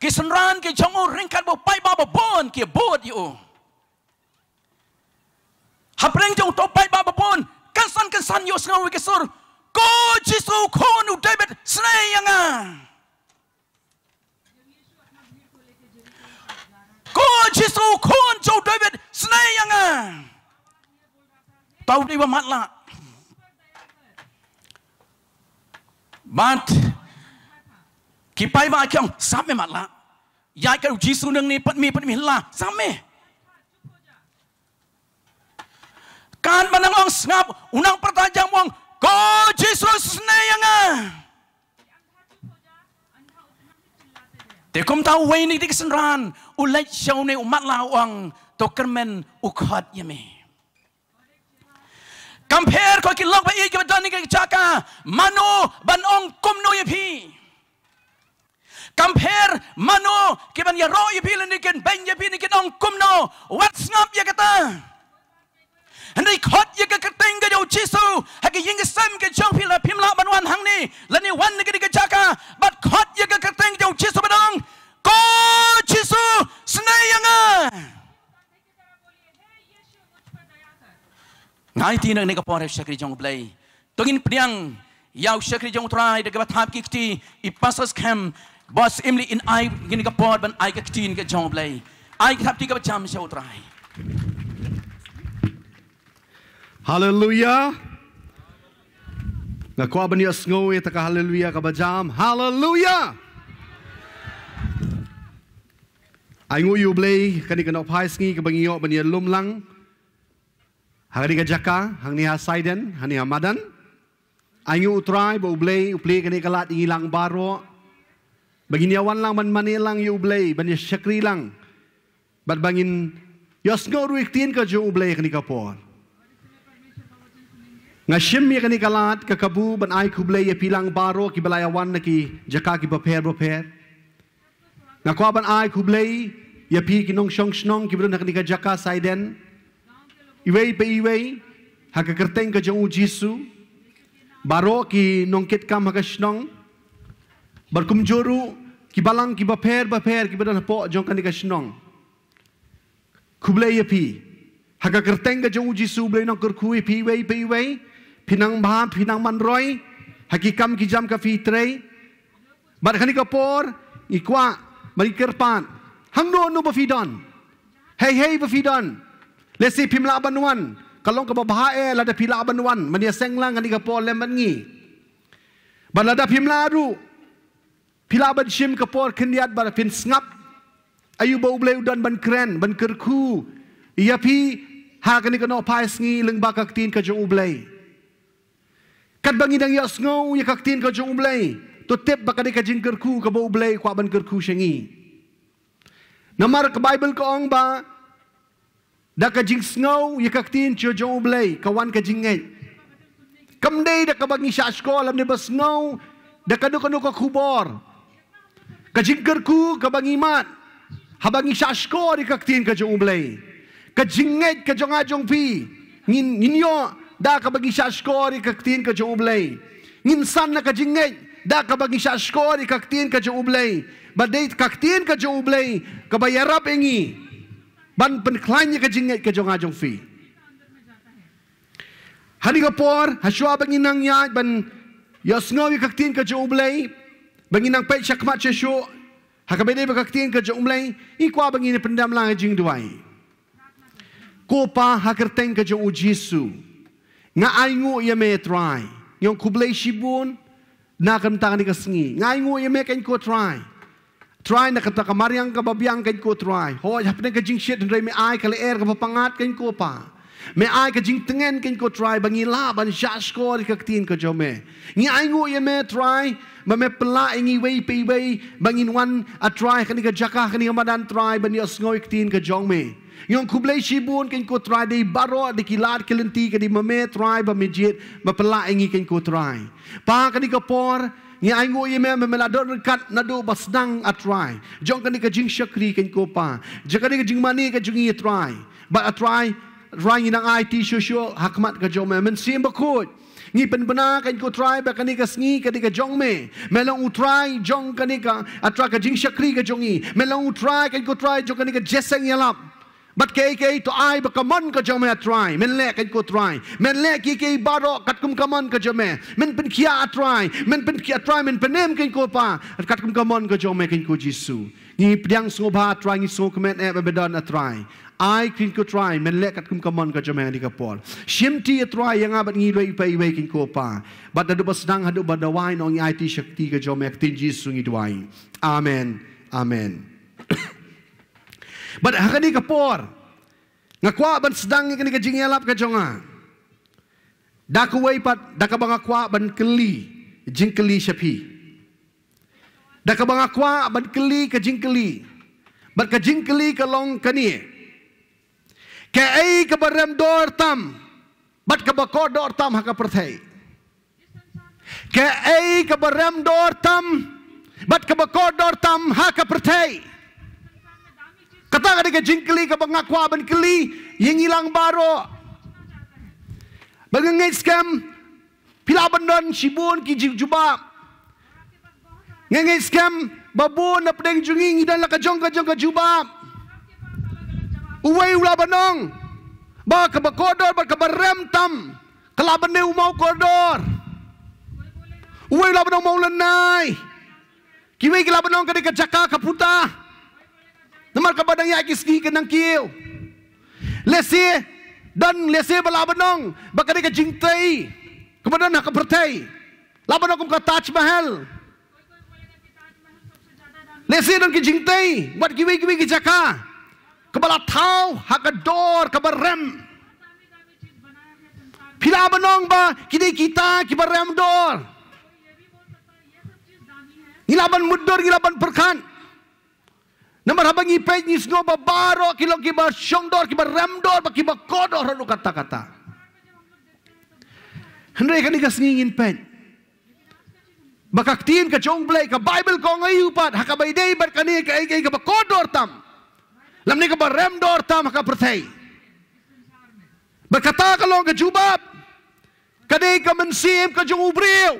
ki sanran ke jong o ringkat bo pai ba bon ki bod yo Hapreng jong topai baba pun kansan yo sengau kesur ko jisu konu David snayanga ko jisu kon jo David snayanga tau di matla bat kipai ba kyong same matla yai ka jisu nang ni pat mi la same kan manang ngap unang pertajam wong ko Jesus nayanga te kum tau wei ni diksenran ulai show ne umat lawang to kermen ukhat yame compare ko ki lok ba i ki badani ki chaka mano banong kumno yapi compare mano ki ban ya ro yapi len ken ben yapi ni ken ong kumno what's ngap ya kata Henry khot ye ka ting ka jo Jisu ha ka ying sam ka jong pila pimla banwan hang ni lani wan ni ka jaka but khot ye ka ting jo Jisu badang ko Jisu snayanga ngai ti nang ni ka por shakri jong blai tongin priang yau shakri jong trai de ka thap ki ti I pastors camp boss imli in ai ni ka por ban ai ka tin ka jong blai ai thap ti ka cham shau trai Hallelujah. Ngakwa ba niya sngoy taka hallelujah ka bajam. Hallelujah. Ay nguyu blay kani kanok phai sngi ka bangiyo ba niya lumlang. Hagani ka jaka, hang niya saiden, hani madan. Ay ngu utray ba ublay, uplay kani kalat ilang baro. Baginiawan lang man manilang yu ublay, ba niya syakri lang. Bat bangin yasngo ruik tin ka jo ublay kani kapor. Ngashim ya kani kalat kakabu ban ai kublay ya pilang baro ki balayawan na ki jaka ki baper. Ngakwa ban ai kublay ya pi ki nong snong ki bron na kani ka jaka saiden. Iway pa iway hakakerteng ka jong Jisu. Baro ki nong kit kam hakasnong. Barkumjuru ki balang ki baper ki bron po jong kani ka snong. Kublay ya pi hakakerteng ka jong Jisu blay nong kerkui pi iway pa iway. Pinang bahan, pinang manroy, hakikam kijam ka fitrey. Bar kani kapor, ikwa, marikerpan. Hang no ba fidon? Hey ba fidon? Let's say pimla banuan. Kalong ka babae, lada pila banuan. Mania seng lang kani kapor lemban ngi. Bar lada pimla ru. Pila ban shim kapor kendiat bar pin ngap. Ayu ba ublay udan ban kren, ban kerku. Iya pi, ha kani kano pais ngi leng bakak tin ka jong ublay. Kat bangin ang yasngaw yakaktin ka jong ublay. To tip baka di ka jing kerku ka ba ublay kwa ban kerku syengi. Namar ka Bible ko ong ba da ka jing sngaw yakaktin ka jong ublay kawan ka jing ngay. Kamday da ka bangi sa askol am ni ba sngaw da ka do ka kubor. Ka jing kerku ka bangi mat. Habangi sa askol yakaktin ka jong ublay. Kajinget ka jong ajong pi. Ngin yo da ka bagi sa skori kaktin ka jong ublay. Ngin san na kajinget da ka bagi sa skori kaktin ka jong ublay. Badai kaktin ka jong ublay kabayarap engi. Ban penklanya kajinget ka jong ajong fi. Hari kapor haswa banginang ya ban yasngawi kaktin ka jong ublay. Banginang pet syakmat syasyo. Hakabede bakaktin ka jong ublay. Ikwa bangin pendam lang jing duai. Kopa hakerteng ka jong ujisu. Nga aingu ya me try. Yung kublay shibun na kamta ni kasngi. Nga aingu ya me kain ko try. Try na kata kamaryang kababiyang kain ko try. Ho hapne ka jing shit ndray me ai kale er ka papangat kain ko pa. Me ai ka jing tengen kain ko try bangi la ban shasko ri kaktin ka jong me. Nga aingu ya me try. Ma me pela ingi wei pe wei bangin wan a try kani ka jaka kani madan try ban yos ngoy kaktin ka jong me. Yung kublay shibun kan ko try di baro di kilat kelenti ka di mame try ba mijit mapela ingi kan ko try. Pa kani ka por ni aingo ye me melador kat nado basdang a try. Jong kani ka jing shakri kan ko pa. Jakani ka jing mani ka jing try. But a try nang IT shosho hakmat ka jong me men sim bakut. Ngi penbena kan ko try ba kani ka sngi kani ka jong me. Melong utry jong kani ka atra ka jing shakri ka jongi. Melong utry kan ko try jong kani ka jeseng yalap. But kay to ay bakamon ka jome try. Men le kan ko try. Men le kay baro kat kum kamon ka jome. Men pen kia try. Men pen kia try men penem kan ko pa. Kat kum kamon ka jome kan ko Jisu. Ni pdiang so ba try ni so kemet e bedon a try. Ay kan ko try men le kat kum kamon ka jome ni ka pol. Shimti a try yang abat ngi loi pa iwe kan ko pa. But dadu basdang hadu badawai no ngi IT shakti ka jome tin Jisu ngi duai. Amen. Amen. But hakani kapor ngakwa ban sedang kani ka jingelap ka jonga dakuway pat dakabang akwa ban keli jingkeli syapi dakabang akwa ban keli ka jingkeli bat ka jingkeli ka long kani ka ai ka barem dor tam bat ka bakor dor tam haka perthai ka ai ka barem dor tam bat ka bakor dor tam haka perthai. Kata ka jingkeli ka bangakwa ban keli yang hilang baro. Bangangay scam pilaban don shibun ki juba. Ngangay scam babon na pedeng junging idan la ka jong ka juba. Uway ulabanong. Ba ka bakodor ba ka barem tam. Kalaban ne umau kodor. Uway ulabanong mau lenay. Kiway kalabanong ka di ka jaka ka puta. Namar ka badang ya kiski ka nang kiyo. Lesi dan lesi balabanong baka di ka jingtay. Kemudian nak pertai. Labanong kum ka Taj Mahal. Lesi dan ki jingtay buat kiwi ki jaka. Kebala tau hakador kabarem. Pilabanong ba kini kita kibarem dor. Ngilaban mudor ngilaban perkan. Namar habang ipay ni snow babaro kilo kiba syongdor kiba remdor ba kiba kodor hanu kata-kata. Hendai kan ikas ngingin pen. Bakaktin ka jong blay ka Bible ko ngayupat hakabay day bat kani ka ay ka ba kodor tam. Lam ni ka ba remdor tam haka pertay. Berkata kalau ka jubab kadai ka mensim ka jong ubriw.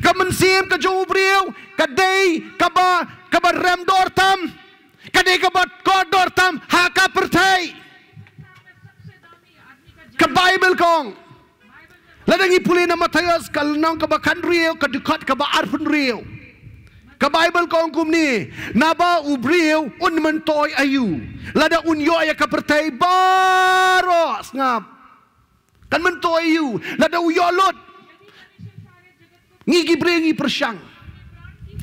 Ka mensim ka jong ubriw kadai ka ba rem dor tam kadai ka ba kodor tam haka pertai ka Bible kong ladang ipuli na Matayos kalnong ka ba kanriyo ka dukat ka ba arpun riyo ka Bible kong kumni naba ubriyo un mentoy ayu lada unyo ay ka pertai baros ngap kan mentoy ayu lada uyolot ngigi bringi persyang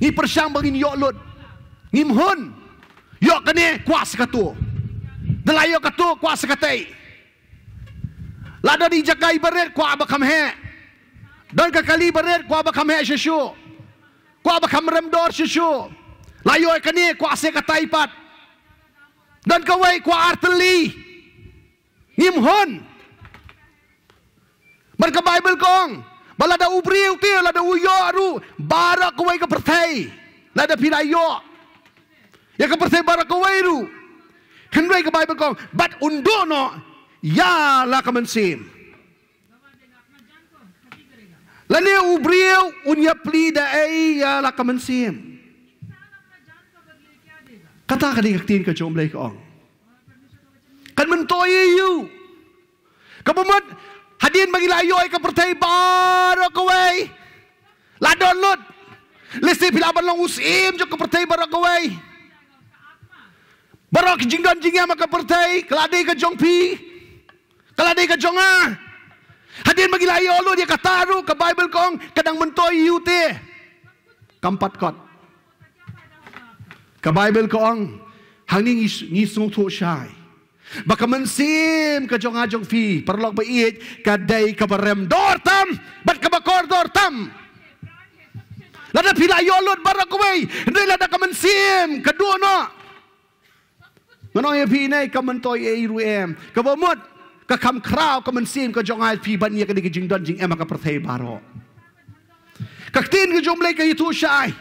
ngi persyang bangin yolot ngimhon yo kene kuas katu delayo katu kuas katai lada di jakai beret kwa bakam he dan kakali beret kwa bakam he shushu kwa bakam remdor shushu layo kene kuas katai pat dan kawai kwa arteli ngimhon mereka Bible kong balada ubriu ti lada uyo aru bara kawai ka pertai lada pirayo ya ka pertai bara kawai ru Henry ke Bible kong, but undo no, ya la kamansim. Lani ubriu unya pli da ya la kamansim. Kata kadi kaktin ka jom lay kong. Kan mentoy you. Kapamat hadin magilayoy ka pertay baro kaway. Ladon lot. Lesti pilaban long usim jo ka pertay baro kaway. Baro ki jingdon jingya maka pertay kalade ka jong pi. Kalade ka jonga. Hadin magilayo lo dia kataru ka Bible kong kadang mentoy you te. Kampat kot. Ka Bible kong hanging ngisong to shy. Baka mensim ka jong ajong fi perlok bait kadai ka barem dortam bat ka bakor dortam lada pilayo lot barakaway ndai lada ka mensim kedua no manong fi nai ka mentoy e ruem ka bomot ka kam kraw ka mensim ka jong ai fi ban ye ka di jing don jing em ka perthai baro ka tin ka jom lay ka itu syai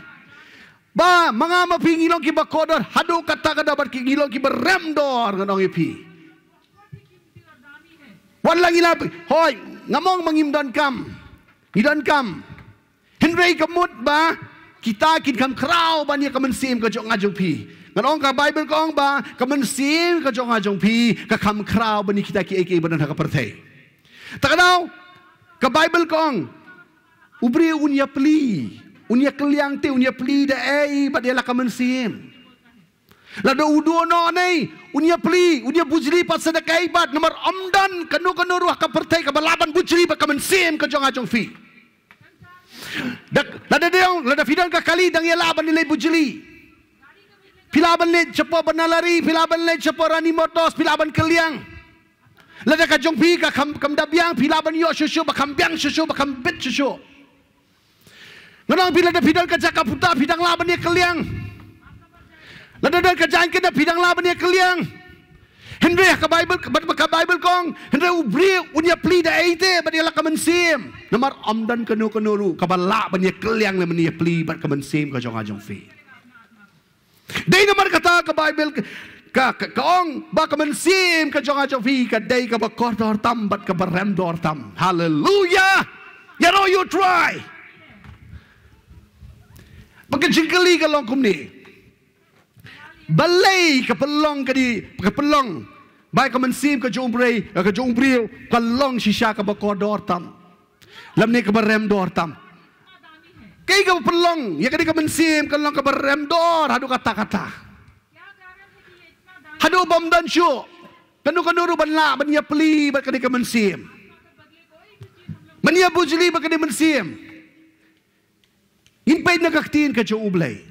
ba mga mapingilong ki bakodor hadu kata kada bar ki ngilong ki beremdor nganong ipi wan lang ila hoy ngamong mangimdon kam Henry kamut ba kita kin kam kraw ba niya kamansim ka jong ajong pi nganong ka Bible kong ba kamansim ka jong ajong pi ka kam kraw ba ni kita ki eke banan ka perthai takanaw ka Bible kong ubri unya pli unya keliang te unya pli da bat dia la kamansim la do udo no nei unya pli unya bujri pat sedekah bat nomor amdan kanu ruah ka pertai ka balaban bujri ba kamansim ka jong ajong fi dak la da fidan ka kali dang ya laban nilai bujri pilaban le cepo banalari pilaban le cepo rani motos pilaban keliang la da ka jong fi ka kam dabyang pilaban yo susu ba kam byang susu ba kam bit susu nganong bila da pidang ka jaka puta pidang laban dia keliang. Lada ka jan ka pidang laban dia keliang. Henry ka Bible kong Henry ubri unya pli da eite ba dia la kamansim. Namar amdan kanu ru ka bala ban dia keliang le meni pli bat kamansim ka jong ajong fi. Dei namar kata ka Bible ka ong ba kamansim ka jong ajong fi ka dei ka ba kordor tam bat ka barem dor tam. Hallelujah. You know you try. Pagkajingkali ka long kumni. Balay ka pelong Bay ka mansim ka jong brio ka long shisha ka bakor dortam. Lam ni ka barem dortam. Kay ka pelong ya ka di ka mansim ka long ka barem dor hadu kata. Hadu bamdan syu. Kanu ru banla banya pli bat ka di ka mansim. Banya bujli bat ka di mansim. Impay nakaktiin ka jong ublay.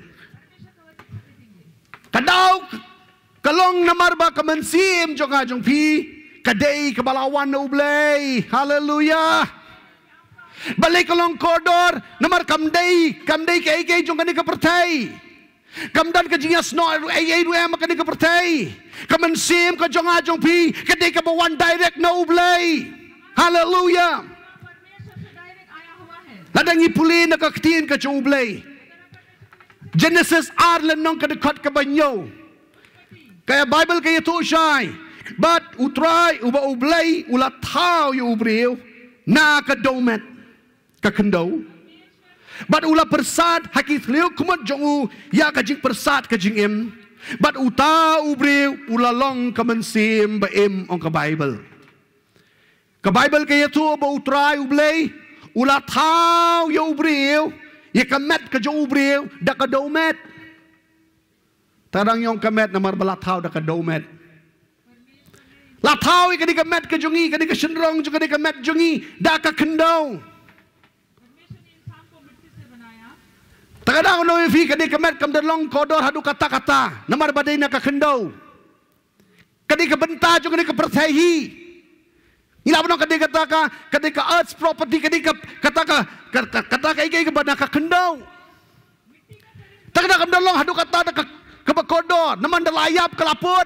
Kadaw kalong namarba ka mansim jong ajong pi kadai kabalawan na ublay. Hallelujah. Balay kalong kodor namar kamday kay jong kani ka pertay. Kamdan ka jingas no ay ruem kani ka pertay. Kamansim ka jong ajong pi kadai ka bawan direct na ublay. Hallelujah. Ladang ipuli nakaktiin ka jong ublay. Genesis arlan nong kadekot ka banyo. Kaya Bible kaya to siyay. But utray uba ublay ulathaw yu ubriw na kadomet kakendaw. But ula persad hakit liu kumat jong u ya kajing persad kajing im. But uta ubriw ulalong kamansim ba im ong ka Bible. Ka Bible kaya to uba utray ublay ulat thao yo ubriu ye kamet ka jo ubriu da ka domet tarang yong kamet namar balat thao da ka domet la thao ka di kamet ka jongi ka di ka shenrong jo ka di kamet jongi da ka kendau tagadang no fi ka di kamet kam dalong kodor hadu kata namar badai na ka kendau ka di ka benta jo ka di ka perthai. Ila pun kadika earth property kadika kata ikai ke bana ka kendau. Tak kam dalong hadu kata ka bakodor naman dalayap kalapot.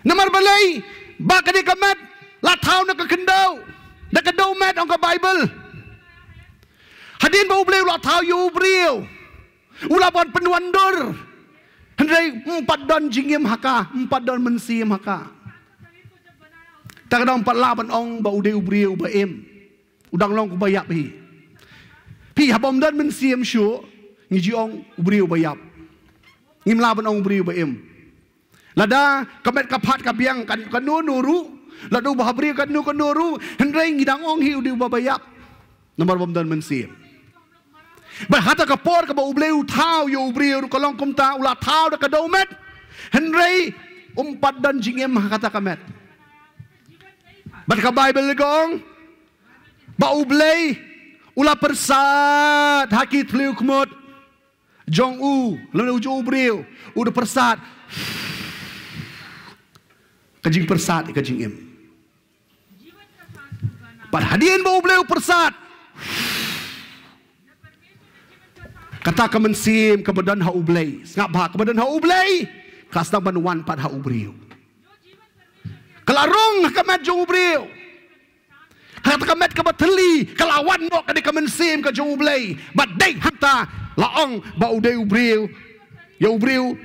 Namar balay ba kadika met lathaw na ka kendau. Da ka daw met ang ka Bible. Hadin ba ublay lathaw yu ubriw. Ula pon penwandor. Hendrai 4 don jingim haka, 4 don mensim haka. Tak ada 4 laban ong ba ude ubriu ba em. Udang long ku bayap hi. Pi habom don mensim syu, ngiji ong ubriu bayap. Ngim laban ong ubriu ba em. Lada kamet kapat kabiang kan nuru, ladu bahabriu kan nuru, hendrai ngidang ong hi ude ba bayap. Nomor bom don mensim. Bahata kapor ka ba ubleu tau yo ubriu kalong kumta ula tau da kadomet. Hendrai 4 don jingim kata kamet. Bat ka Bible gong ba ublei ula persat hakit fliu kmut jong u lalu uju ubriu udah persat kajing persat kajing im. Bat hadien ba ubleu persat kata kemensim kebadan ha ublei ngap ba kebadan ha ublei kasna banwan pat ha ubriu kelarong kamet jong ubriu kata kamet kabateli kelawan no kadi kemensim ka jong ublei bat dei hata laong ba udei ubriu ya ubriu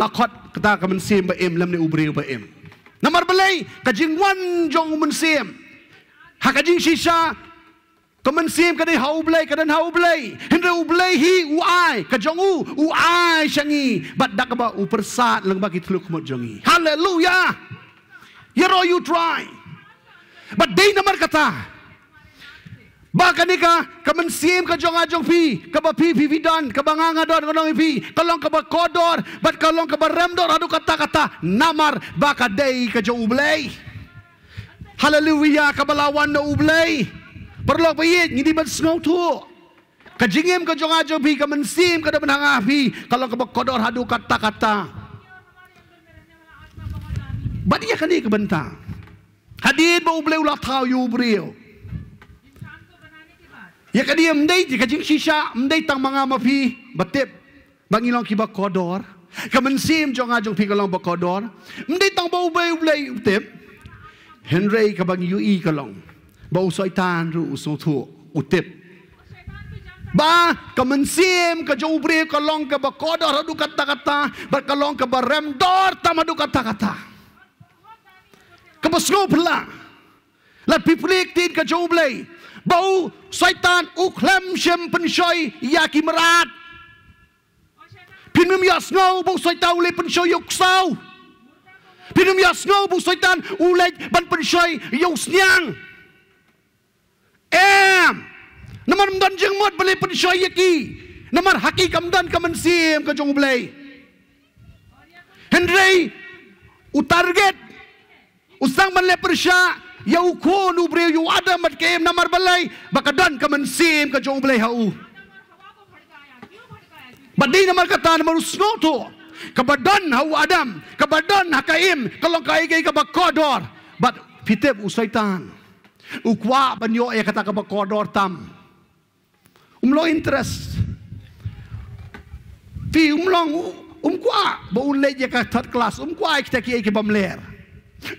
lakot kata kemensim ba em lam ni ubriu ba em namar belai kajing wan jong mensim ha kajing sisa kemensim kadai hau blai kadan hau blai hendra ublai hi uai kajong uai syangi bat dak ba upersat lang bagi teluk mot jongi. Hallelujah. Yero you try. But day namar kata baka nika kemensim kajong ajong pi kaba pi vidan kabanganga don kanong pi kalong kaba kodor bat kalong kaba remdor adu kata-kata namar baka day kajong ublai. Hallelujah kabalawan na ublai. Perlu bayit, hindi ba snow tu? Kajingim ka jong ajo bi kemensim ka daman hanga bi kalau ka kodor hadu kata-kata. Badiya kani ka benta. Hadin ba ublay ulah tau yu brio. Ya kani mdai di kajing sisa mdai tang mga mapi batip bangilong ki ba kodor. Kemensim jong ajo bi kalong ba kodor. Mdai tang ba ublay utip. Henry ka bang ui kalong. Bau syaitan ru usutu utip ba kemensim ka jong ubriu kalong ka ba kodor hadu kata-kata ba kalong ka ba remdor tamadu kata-kata ka ba snopla lat piplik tin ka jong ublay bau syaitan uklem syem penshoy yaki merat pinum yasngau bau syaitan ule penshoy yuksau pinum yasngau bau syaitan ule ban penshoy yusnyang namar mdan jeng mot beli penshoy yaki namar haki kamdan kemensim ka jong ublay Henry utarget usang manle persya ya ukon ubriu yu ada mat kem namar balai bakadan kemensim ka jong ublay hau badi namar kata namar usnoto kabadan hau adam kabadan hakaim kalong kai kai kabakodor bat pitep usaitan ukwa banyo ya kata kabakodor tam umlo interest fi umlong kwa ba ulej ya ka third class kwa kita ki bamler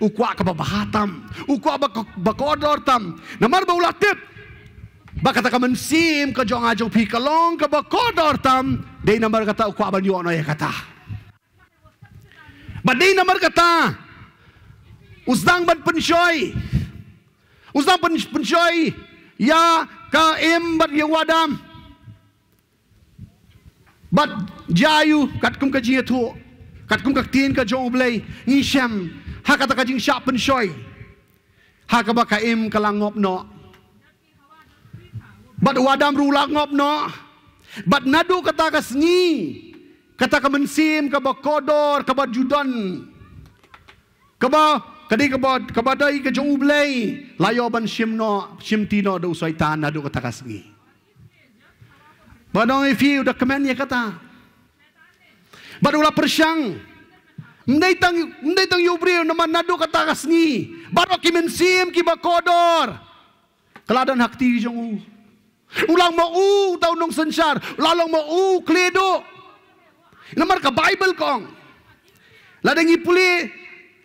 ukwa ka bahatam ukwa bakodor tam namar ba ulatip ba kata kemensim ka jong ajong pi kalong ka bakodor tam dei namar kata ukwa banyo no ya kata ba dei namar kata usdang ban penshoy usang penshoy ya ka em bat ya wadam bat jayu kat kum ka jia tu kat kum ka tin ka jong ublay ni syam ha kata ka jing sya penshoy ha ka ba ka em ka langop no bat wadam rula ngop no bat nadu kata ka sngi kata ka mensim ka ba kodor ka ba judan ka ba kadi kabadai ke jong ublay layoban shimno shimtino do syaitan adu kata kasngi badong ifi udah kemen ya kata badula persyang mdai tang yubriu naman nadu kata kasngi baro kimensim ki bakodor keladan hakti jong ulang mo tau nong sensar lalong mo kledo namar ka Bible kong ladang ipuli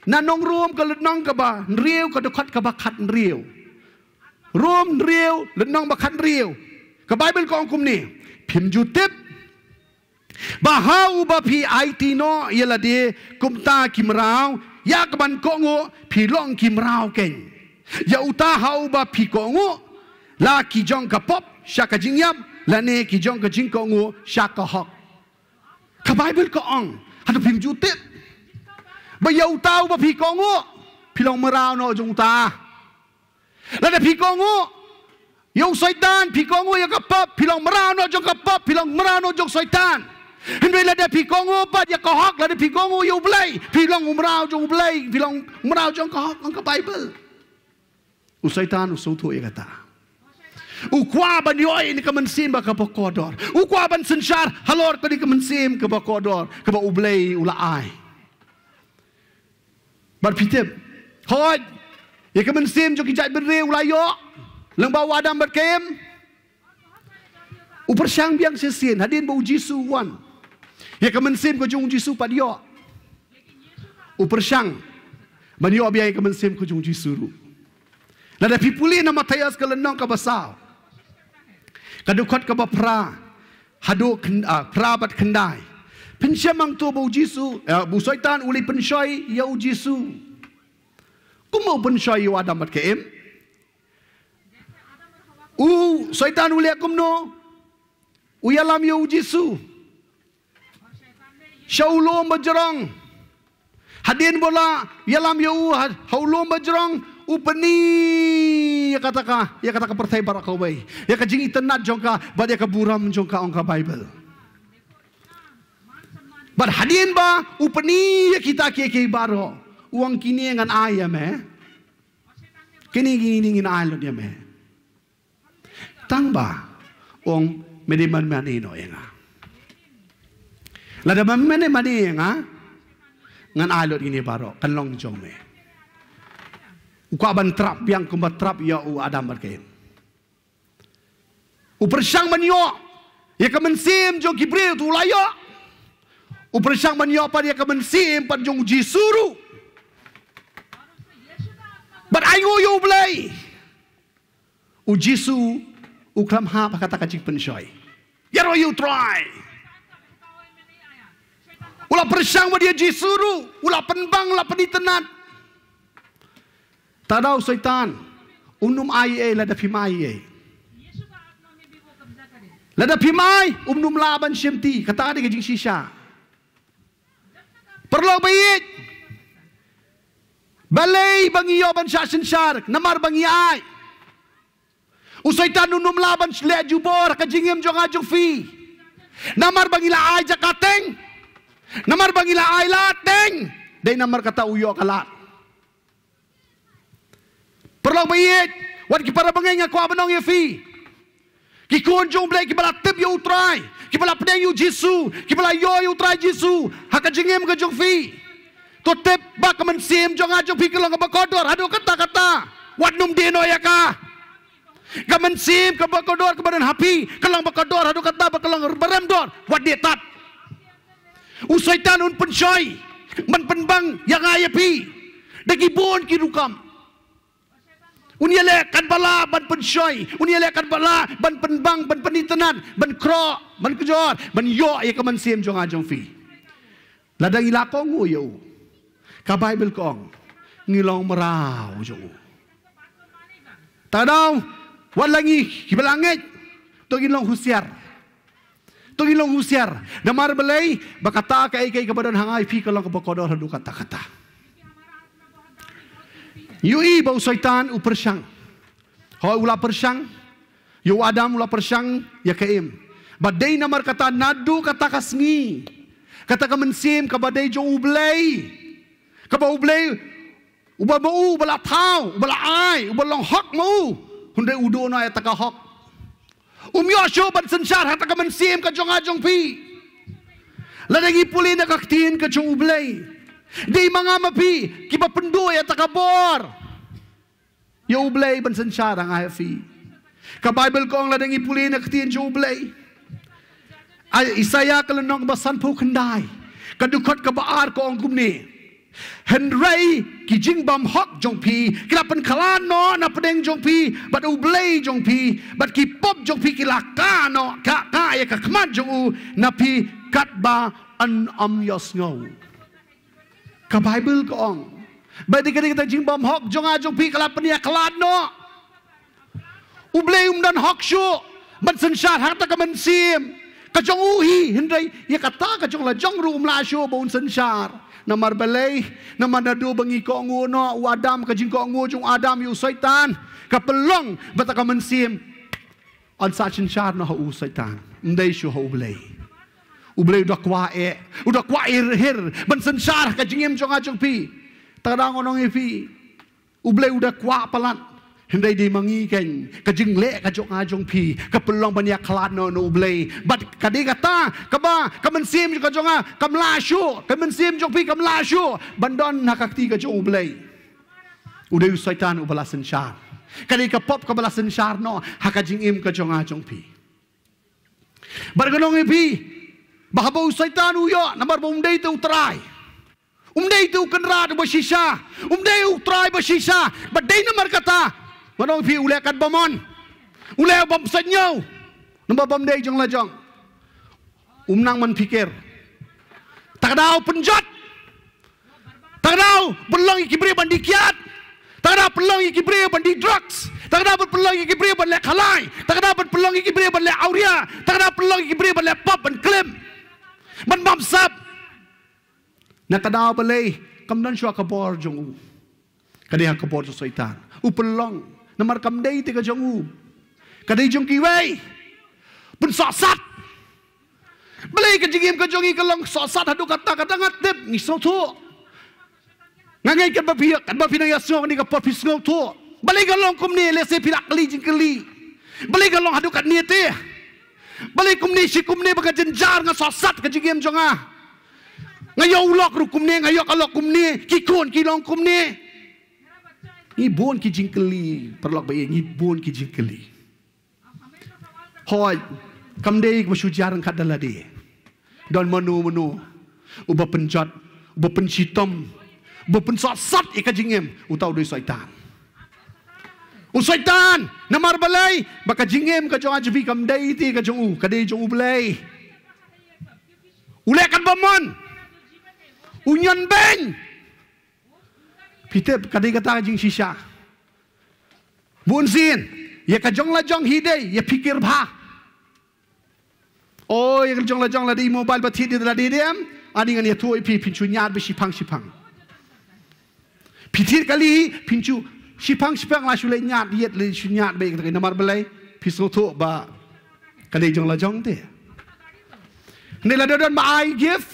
nanong room ka lenong ka ba nriu ka dekat ka bakat nriu room nriu lenong bakat nriu ka Bible ko angkum ni pim jutip Bahau ba pi IT no yela de kumta kimrao ya kaban kongo pi long kimrao ken. Ya uta hau ba pi kongo la ki jong ka pop shaka jingyam la ne ki jong ka jing kongo shaka hok. Ka Bible ko ong hadu pim jutit. Ba ya uta ba pi kongo pi long merao no jong ta. La de pi kongo yung syaitan pi kongo ya ka pop pi long merao no jong ka pop pi long merao no jong syaitan. Hindi la de pi kongo pa ya ka hok la de pi kongo yu blay pi long merao jong blay pi long merao jong ka hok ang ka Bible. U syaitan u so tu ya kata. U kwa ban yoy ni ka mansim ba ka pakodor. U kwa ban sensyar halor ka di ka mansim ka pakodor ka ba u blay u laay. Bar pitip hoj ya ka mansim jong ki jai ben re u layo lang ba wadam bat kem. U persyang biang sesien hadin ba u Jisu wan. Ya ka mansim ko jong Jisu pa dio. U persyang ban yo biang ka mansim ko jong Jisu ru. Nada pipuli na Matias ka lenong ka basaw. Kadukot ka ba pra. Hadu pra bat kendai. Pensyamang tu ba u Jisu. Bu syaitan uli pensyoy ya u Jisu. Kumo pensyoy yu Adam bat kem. U syaitan uli akum no. Uyalam yu Jisu. Shaulom bajrong. Hadin bola yalam yu haulom bajrong upani ya kata ka pertai barak kawai. Ya ka jing itanat jongka bad ya ka buram jongka ongka Bible. Bad hadin ba upani ya kita ke baro. Uang kini ngan ayam Kini ngin ayam dia Tang ba ong mediman manino nga. Lada man mani nga ngan alot ini baro kanlong jong Ukwa ban trap yang kumbat trap ya u Adam berkem. U persyang manyo ya ka mensim jong Gibril tu layo. U persyang manyo pa ya ka mensim pan jong Jisuru. But ayo yo blay. U Jisu u klam ha pa kata kajik pensyoy. Yaro you try. Ula persyang ba dia Jisuru, ula penbang la penitenat. Tadaw syaitan umnum ai lada pimai lada pimai umnum laban syemti kata ada gajing shisha perlu baik balai bangi yo ban syar namar bangi ai u syaitan umnum laban le jubor kajingem jong ajung fi namar bangi la ai jakateng namar bangi la ai lateng dai namar kata uyo kalat. Perlu baik, wat ki para bangay nga kwa banong ya fi. Ki konjong blay ki bala tip yo utray, ki bala pedeng yo Jisu, ki bala yo utray Jisu, haka jingem ka jong fi. To tip ba ka mansim jong ajong fi kelang ka bakodor, hado kata, wat num dino ya ka. Ka mansim ka bakodor ka badan hapi, kelang bakodor, hado kata ba kelang baremdor, wat detat. Usaitan un pensyoy, man penbang yang ayapi, dagi bon ki rukam. Unyale kan bala ban pensyoy, unyale kan bala ban penbang, ban penitenan, ban kro, ban kejor, ban yo ya ka mansim jong ajong fi. Ladang ilakong uyo. Ka Bible kong ngilong merau jong. Tadaw walangi kibalangit to gilong husyar. To gilong husyar. Namar balay bakata kay kabadan hangay fi kalong ka bakodor hadu kata-kata. Yui bau syaitan u persyang. Ho ula persyang. Yu Adam ula persyang ya kaim. Badai namar kata nadu kata kasngi. Kata ka mensim ka badai jong ublay. Ka ba ublay uba mau bala tau, bala ai, uba long hok mau. Hundai udo na ya taka hok. Yosho ban sensyar hata ka mensim ka jong ajong pi. Ladangi puli na kaktiin ka jong ublay. Di mga mapi, kiba pendoy at takabor. Yung ublay ban sensyara ang ayafi. Ka Bible ko ang ladang ipuli na katiin yung ublay. Ay Isaya kalanong basan po kanday. Kadukot kabaar ko ang kumni. Henry kijing bam hok jong pi kelapan kalan no na pedeng jong pi bat ublei jong pi bat ki pop jong pi kilaka no ka ya ka kman jong u na pi kat ba an yos ngau ka Bible ko ong ba di kita jing bam hok jong a jong pi kelapan ya kalan no ublei dan hok shu ban sensyat harta ka man sim ka jong u hi Henry ya kata ka jong la jong ru la shu bon sensyat namar balay namar nadu bangi ko ngono u Adam ka jing ko ngo jong Adam yu Satan ka pelong bata ka mensim on sachin char no u Satan ndai shu ho blay u blay udah kwa her ban sensar ka jingem jong a jong pi tadang onong epi u blay udah kwa palat Hindai di mangi kan kajing le kajong ajong pi kapelong banyak kelat no blay but kadi kata kaba kamensim kajong a kamlashu kamensim jong pi kamlashu bandon nakakti kajong blay udah Satan ubalasan syar kadi kapop kabalasan syar no hakajing im kajong ajong pi barganong pi bahabo Satan uyo namar umdai tu utrai umdai tu kenra bashisha umdai utrai bashisha badai namar kata manong pi ule kat bomon ule bom sanyo namba bom dei jong lajong umnang man pikir takdau penjat takdau pelong ikibri bandi kiat takdau pelong ikibri bandi drugs takdau pelong ikibri bandi khalai takdau pelong ikibri bandi auria takdau pelong ikibri bandi pop ban klem ban bom sap na takdau balai kamdan shwa kabor jong u kadiha kabor so Satan u pelong namar kam dei te ka jong u kadai jong ki wei pun sat balai ka jingim ka jong i ka long sat hadu kata kata ngatep ni so thu ngangai kan ba pi na yaso ni ka por pis ngau thu balai ka long kum ni le se pilak li jing kali balai ka long hadu kat ni te balai kum ni si kum ni ba ka jenjar nga sat ka jingim jong a ngayo ulok ru kum ni ngayo kalok kum ni ki kon ki long kum ni ni bon ki jingkeli perlok bayi ni bon ki jingkeli hoi kam dei ma sujar kat dalade don manu uba penjat uba pencitom uba pensat ika jingem utau doi Satan Satan namar balai baka jingem ka jong ajbi kam dei ti ka jong u ka dei jong u balai ule kan bomon unyan beng Pitep kadai kata jing shisha. Bunsin, ya kajong la jong hidei, ya pikir bah. Oh, ya kajong la jong la di mobile batit di la di dem, ani ngan ya tuai pi pincu nyat be sipang. Pitir kali pincu sipang la shule nyat yet le nyat be kata namar belai piso tu ba kadai jong la jong te. Ni la don ba ai gift.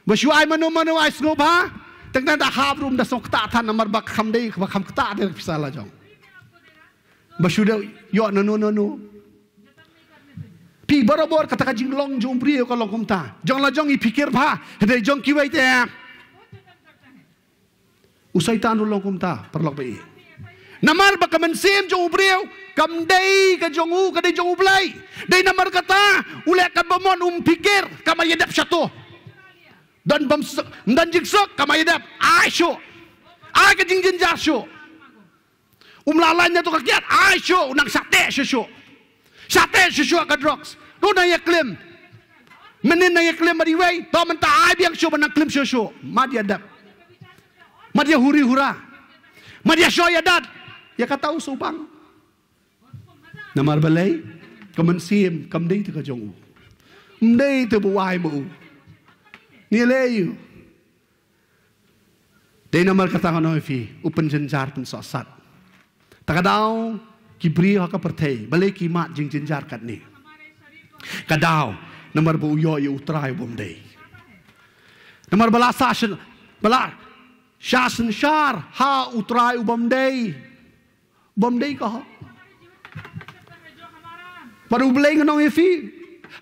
Ba shu ai manu ai sngo ba. Tengah dah habrum dah sok tak tan namar bak kham dei bak kham tak ada pisala jong. Basuda yo no. Pi barabor kata ka jinglong jong pri ko long kum ta. Jong la jong i pikir pha, de jong ki wai te. Usai tan long kum ta perlok be. Namar bak men sim jong pri kam dei ka jong u ka dei jong u blai. Dei namar kata ule kan bomon pikir kam yedap satu. Dan jigsok kamay dap aisyo ay ka jingjin jasyo umlalanya to kakiat aisyo unang sate syo ka drugs no na yaklim menin na yaklim madiway to man ta ay biang syo man klim syo madia dap madia huri hura madia syo yadat ya katau subang namar balay kamansim kamdei te ka jong umdei te buwai mo ni leyu dei namar kata ngono fi upen jenjar pen sosat takadau kibri ha ka perthei balai ki mat jing jenjar kat ni kadau namar bu yo yu utrai bom dei namar bala sashin bala shasin shar ha utrai bom dei ka ha baru belai ngono fi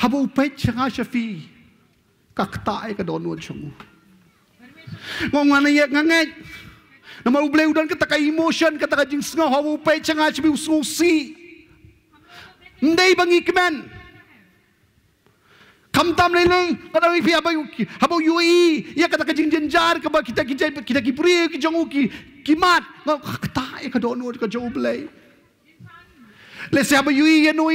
habu pech nga shafi kaktai ka don won chung ngong ana yek nganget nama ubleu dan kata ka emotion kata ka jing sngo hawu pe changa chibi ususi ndei bangi kemen Kam tam leleng kada wi pia haba UI ya kata kajing jenjar ka kita ki pri ki jongu ki mat kata ka do nu ka jo blai le se haba UI ya no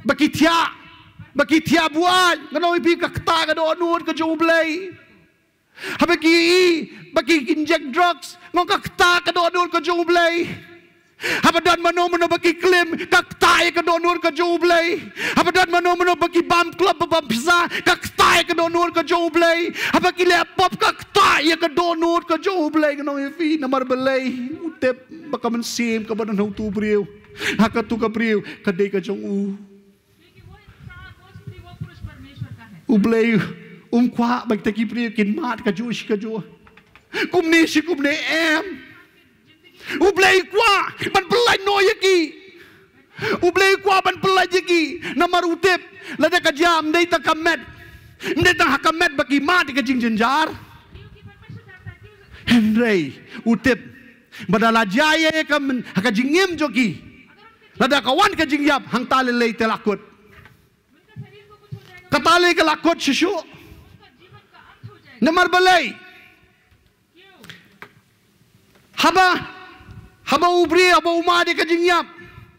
baki tia buat kada wi pi ka kata ka do nu ka jo blai haba ki baki inject drugs ngok ka kata ka do nu ka jo blai Habadan mano bagi klaim kak tai ke donor ke jublay. Habadan mano bagi bam club bam pizza kak tai ke donor ke jublay. Habaki laptop kak tai ke donor ke jublay ke nong fi namar belay. Utep baka mensim ke badan tu brio. Haka tu ke brio ke de ke jong u. Ublay kwa bagi taki brio kin mat ke juish ke jo. Kumne em. Ublay kwa ban pelai noyaki ublay kwa ban pelai jeki namar utep lada ka jam dei ta kamet ndei ta hakamet bagi mat ke jing jenjar Henry utep badala jaya ka haka jingim joki lada kawan ka jingyap hang tale lei telakut katale ka lakut shishu namar balai Haba ubri, haba umah di kajingyap.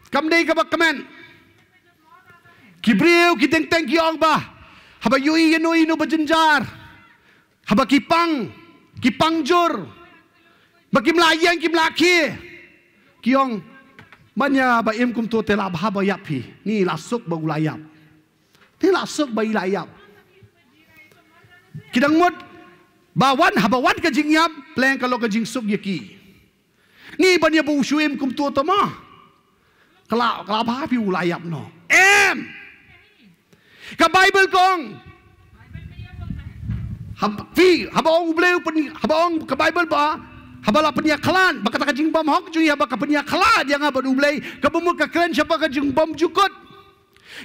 Kam day ka bakamen. Kibriw, kiteng-teng kiyong ba. Haba yui ino bajenjar. Haba kipangjur. Bagi melayang, kimlaki. Kiyong, manya ba im kum tu telab haba yapi. Ni lasuk ba ulayap. Ni lasuk ba ilayap. Kidang mud, bawan, haba wan kajingyap. Pleng kalau kajing suk yaki. Ni banya bu syuim kum tu tama. Kalau apa pi ulayap no. Ka Bible kong. Haba ong bleu haba ong ka Bible ba. Haba la penia klan ba kata kajing bom hok ju ya ba ka penia klan yang ba dublei ka bumur ka klan siapa kajing bom jukut.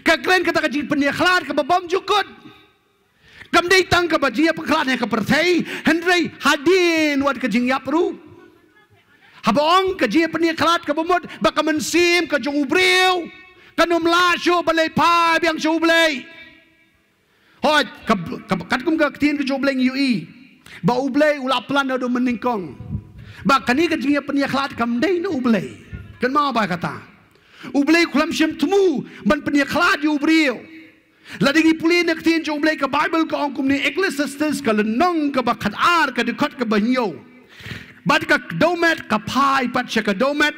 Ka klan kata kajing penia klan ka bom jukut. Kam dei tang ka ba jia pa klan ka perthei Henry hadin wat kajing yapru. Habong kajia penia kelat ke bumut baka mensim ke jong ubriu kanum lasyo balai pa biang jublei hot kat kum ka tin ke jublei UI ba ublei ula plan do meningkong ba kani kajia penia kelat kam dei no ublei kan mau ba kata ublei kulam syem temu ban penia kelat yu ubriu ladingi pulin ke tin jublei ke Bible ke ongkum ni Ecclesiastes ke lenong ke bakat ar ke dekat ke banyo bat ka domet ka pai pat ka domet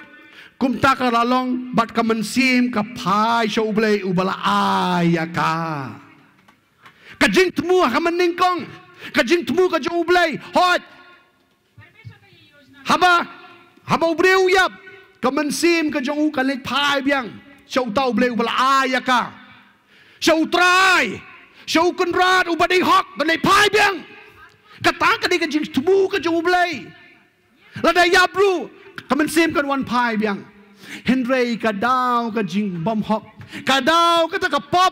kum ta ka lalong bat ka mensim ka pai shoublei ubala ayaka ka jing temu ka meningkong ka jing temu ka joublei hot haba ubreu yap ka mensim ka jong ka le pai biang shou tau blei ubala ayaka shou trai shou kunrat ubadai hok ka le pai biang ka ta ka di ka jing temu ka joublei Lada yabru kamen sim kan wan pai biang Henry kadau ka jing bom hok kadau kata ka pop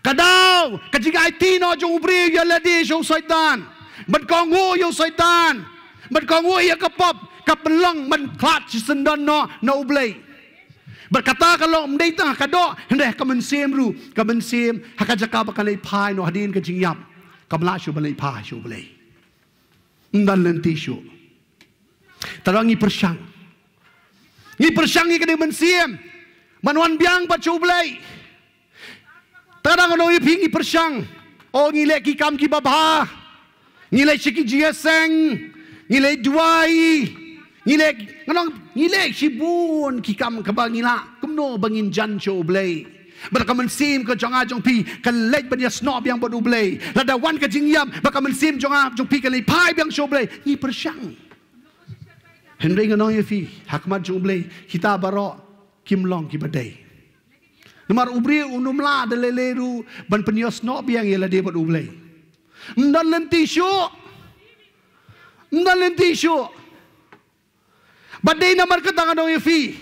kadau ka jing IT no jong ubri ya ladi show saitan ban kongu yo saitan ban kongu ya ka pop ka pelong man klat sendon no ublei berkata kalau mdei tang ka do Henry kamen sim ru kamen sim hakajaka bakalai pai no hadin ka jing yap kamla shu balai pai shu ublei ndan lenti shu Tarang ngi persang ngi kene mensiem manwan biang pa chublai tarang no i pingi persang o ngi le ki kam ki baba ngi le chiki jiaseng ngi le duai ngi le shibun ki kam ka bangila kumno bangin jan chublai baka mensim ke jonga jong pi ka lej banya snob yang bodu blai lada wan ka jingyam baka mensim jonga jong pi ka le pai biang chublai ngi persang Henry ngano yefi hakmat jublei kita baro kimlong ki badai nomor ubri unumla de leleru ban penios no biang yela de bad ublei ndan lenti shu badai nomor ka tangano yefi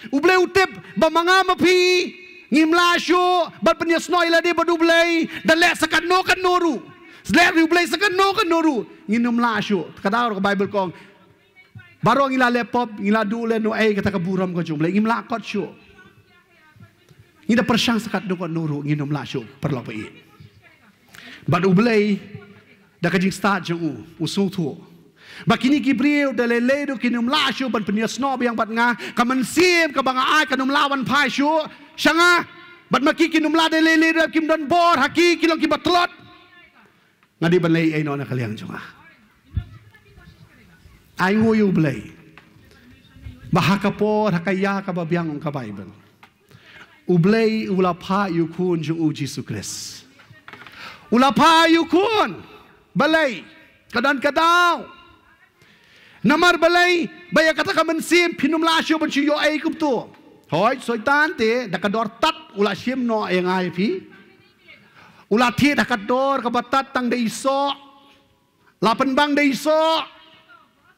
ublei utep ba manga mapi ngimla shu ban penios no yela de bad ublei dan le sakan no kan noru Selek ublei sakan no kan noru nginumla shu kadang Bible kong Barong ila laptop, ila dule no ay kata kaburam ko jumla, imla kot syo. Ngida persang sekat dukot nuru nginum lasyo perlo pai. Bad ublay da kajing start jong usu tu. Bakini Gibril da lele do kinum lasyo ban penia snob yang bat nga kaman sim ka banga ai kanum lawan pai syo shanga bat maki kinum la da lele do kim don bor haki kilong ki batlot. Ngadi ban lay ai no na kaliang jong ai nguyu ublay. Bahakapor hakaya ka babiang ka Bible. Ublay ulapa yukun jung Jesus Christ. Ulapa yukun balay kadang-kadang namar balay baya kata ka mensim pinum lasyo ban siyo ay kupto. Hoy soitan te dakador tat ula sim no ay ngai pi. Ula ti dakador ka batat tang de iso. Lapan bang de iso.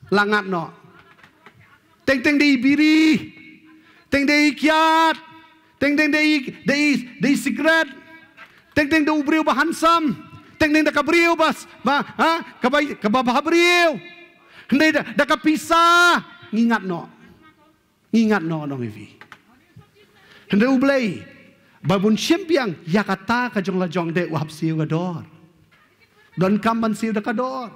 Langat no. Teng di biri, teng di kiat, teng di secret, teng di ubriu bahansam, teng di kabriu bas, kababriu, hendai dah kapisah, ngingat no nong ivi. Hendai ublay, babun siempiang ya kata kajong lajong de wahab siu kador, don kamban siu kador,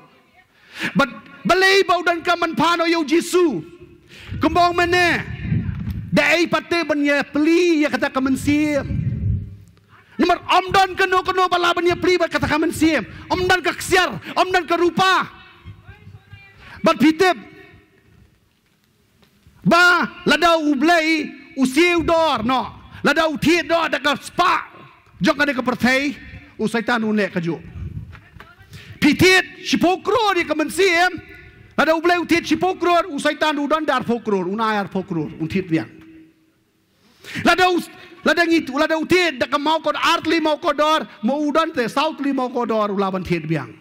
but balay bau dan kaman pano yo Jisu. Kembang mana? Dai pate banya peli ya kata kamen sim. Nomor omdan keno bala banya peli kata kamen sim. Omdan ka ksiar, omdan ka rupa. Bat pitep. Ba lada ublay usiu dor no. Lada utit dor da ka spa. Jok ada ka pertai usaitan unle ka jo. Pitit sipokro di kamen sim. Ada ublay utit sipokror usaitan udan dar pokror unayar pokror untit biang. Lada ngitu lada utit dak mau kod artli mau kodor mau udan te southli mau kodor ulaban tit biang.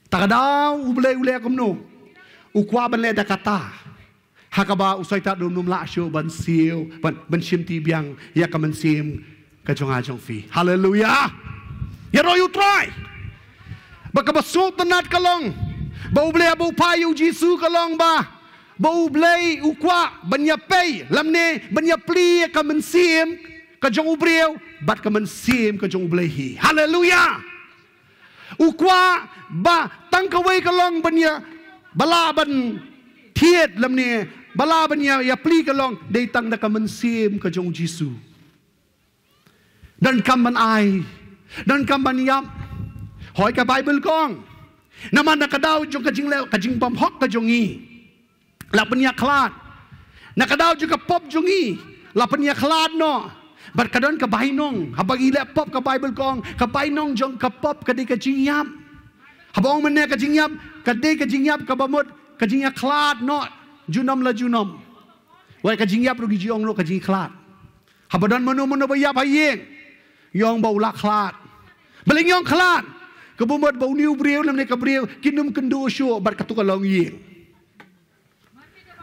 Takadau ublay komno ukwa ban le dakata hakaba usaitan num la syo ban siu ban sim ti biang ya kamen sim kajonga jong fi. Hallelujah. Ya royu try. Bakabasot tanat kalong. Bau blay bau payu Jisu kalong ba. Bau blay ukwa banyapay lamne banyapli ka mensim ka jong ubriu bat ka mensim ka jong ublay hi. Hallelujah. Ukwa ba tangkaway kalong banya balaban tiet lamne balaban ya pli kalong day tang na ka mensim ka jong Jisu. Dan kaman ay dan kaman yap hoy ka Bible kong naman nakadaw jong kajing pamhok ka jongi lapan niya klad nakadaw jong ka pop jongi lapan niya klad no bar kadon ka bahinong habang ile pop ka Bible kong ka bahinong jong ka pop kadi ka jingyap habang mene ka jingyap kadi ka jingyap ka bamot ka jingya klad no junom la junom wai ka jingyap rugi jiong lo ka jing klad habadon mano bayap hayeng yong bau la klad beling yong klad kebumot bau niu briu lam ne kabriu kinum kendu syo bar katu kalong yeng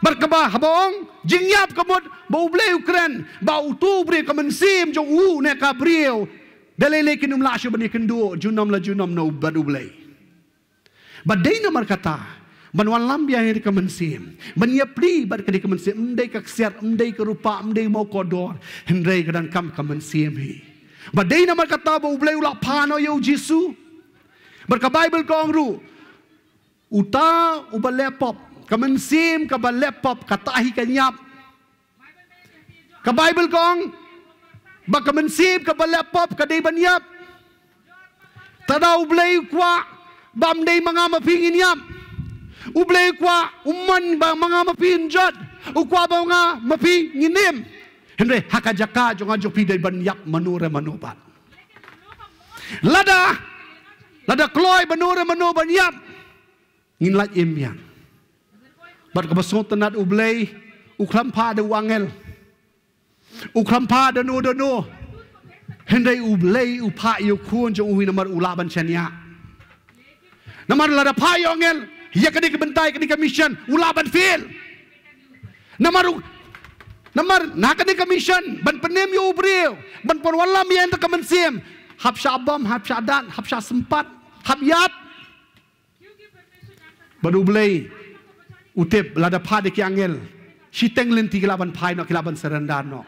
bar kaba habong jingyap kemot bau bleu kren bau tu briu kamen sim jong ne kabriu dalele kinum la syo bani kendu junom la junom no badu blei badai na mar kata banwan lam biang ri kamen sim banya pli bar kadi kamen sim ndai ka ksiar ndai ka rupa ndai mau kodor hendai kadan kam kamen sim hi badai na mar kata bau bleu la pano yo Jisu. Berka Bible kong ru uta uba laptop kamen sim ka ba laptop katahi kanyap ka Bible kong ba kamen sim ka ba laptop ka day banyap tadaw blay kwa bam day mga mapingin yap ublay kwa umman ba mga mapinjad ukwa ba mga mapinginim hindi hakajaka jong ajopi day banyap manure manubat lada kloy banura manu banyap nginlat imyang bat kabasot tanat ublay uklampa de wangel uklampa de no hendai ublay upa yukun jong uhi namar ulaban chanya namar lada pa yongel ya kadi kebentai kadi mission ulaban fil namar nakadi mission ban penem yu ubriu ban porwalam yang tak kemensim hab syabam, hab syadat, hab sempat, hab yat. Badu blay utip lada pada ki angel. Siteng lenti kilaban pai no kilaban serendar no.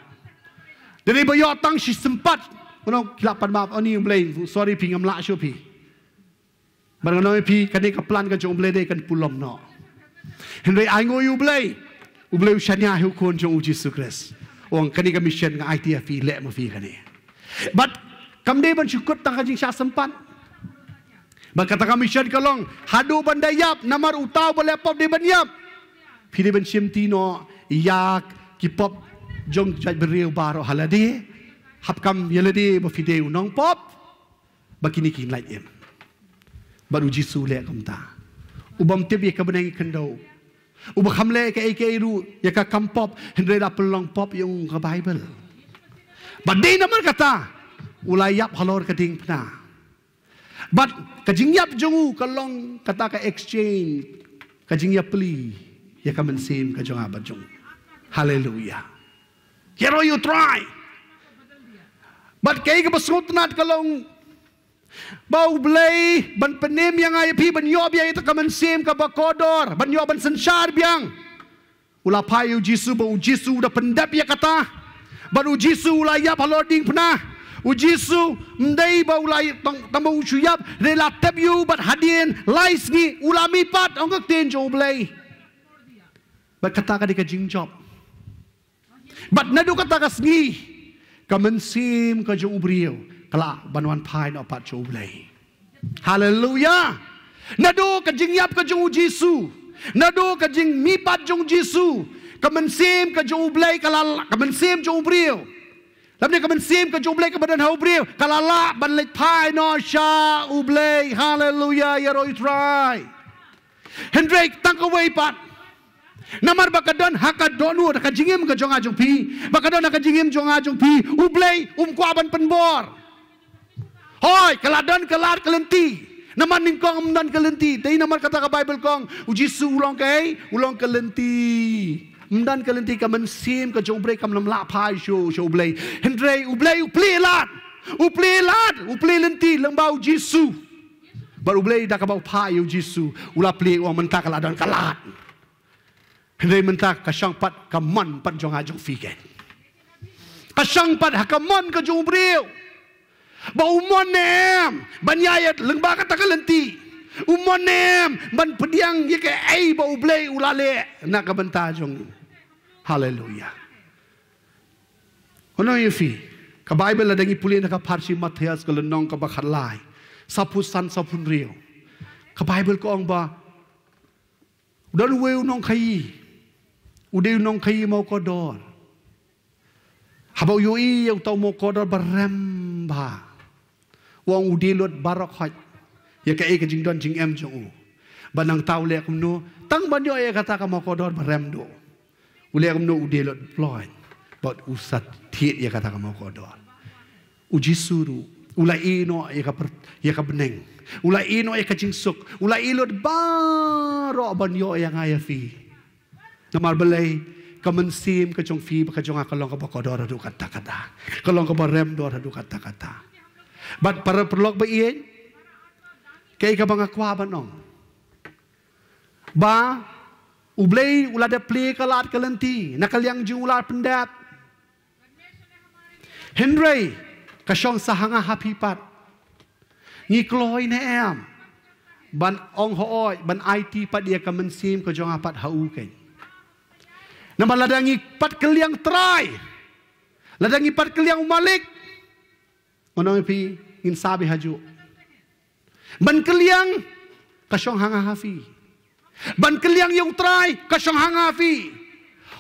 Dari bayar tang si sempat. Mana kilapan maaf ani blame. Sorry pi ngam la syo pi. Barang noi pi kan ka plan ka jong blade kan pulom no. Henry ai ngoi u blay. U blay shania hu kon jong Jesus Christ. Ong kan ka mission nga ITF pi le ma fi kan ni. But kam de ban syukut tang ka jing sya sempat. Ba kata ka mission ka long hadu bandayap namar utau boleh pop de ban yap. Pi de ban sim tino yak ki pop jong jaj beriu baro halade. Hap kam yelade ba fideu nong pop. Ba kini kin lai em. Baru Jisu le kam ta. Ubam tib ye ka benang kendo. Uba kamle ka ru ya ka kam pop hendre da pelong pop yung ka Bible. Badai naman kata ulayap halor ka ding pna. But kajingyap jongu kalong kata ka exchange kajingyap pli ya ka mensim ka jong abat jong. Hallelujah. Hero you try. But kay ka basngot nat kalong bau blay ban penem yang ay pi ban yob yang ita kaman sim ka bakodor ban yob ban sensar biang ula payu Jisu ba Jisu da pendap ya kata baru Jisu ula yap haloding pna u Jisu mdai ba ula tamu chuyap rela tep yu bat hadien lais ni ula mi pat ongak ten jo blay bat kata ka di ka jingjob bat nadu kata ka sngi kaman sim ka jo ubriyo kala banwan pai no pat jo blay. Hallelujah. Nado ka jing yap ka jong Jisu. Nado ka jing mi pat jong Jisu. Ka mensim ka jong blay kala ka mensim jong brio. Lamne ka mensim ka jong blay ka badan hau brio. Kala la ban let pai no sha u blay. Hallelujah. Ya roi try. Hendrik tang away pat. Namar bakadon hakadonu ka jingim ka jong ajong pi. Bakadon ka jingim jong ajong pi. U blay kwa ban penbor. Hoy, kaladan kelar kelenti. Naman ningkong amdan kelenti. Tapi naman kata ka Bible kong, Jisu ulong kay, ulong kelenti. Amdan kelenti ka mensim ka jobre kam lam la pai show blay. Hendrei ublay upli lat. Upli lenti lembau Jisu. Baru ublay da ka bau pai Jisu. Ula pli uang mentak kaladan kalat. Hendrei mentak ka syang pat ka man pat jong ajong figen. Ka syang pat hakamon ka jobre. Ba umonem banyayat lengba kata kalenti umonem ban pediang ye ke ai ba ublay ulale nak benta jong. Hallelujah. Ono yefi ka Bible la dangi pulin ka parsi Matias ka lenong ka bakhalai sapusan sapun rio ka Bible ko ang ba udan weu nong kai udeu nong kai mau kodor habau yoi yang tau mau kodor barem ba wong udilot barok haj ya ka e ka jing don jing em jong u banang tau le kum no tang ban yo e kata ka mo kodor barem do ule kum no udilot ploy but usat thiet ya kata ka mo kodor u Jisuru ula ino ya ka beneng ula ino e ka jing suk ula ilot barok ban yo yang aya fi namar belai ka mensim ka jong fi ka jong akalong ka kodor adu kata kalong ka barem do adu kata But para perlok ba iyan? Kaya ka bang akwa ba nong? Ba, ublay ulada play kalat kalenti, nakalyang jing ular pendat. Henry, kasyong sahanga hapipat. Ngikloy na em. Ban ong hooy, ban IT pat dia ka mensim ka jong apat hauken. Nama ladangi pat kaliang try. Ladangi pat kaliang umalik. Manong pi in sabi haju. Ban kaliang kasyong hanga hafi. Ban kaliang yung try kasyong hanga hafi.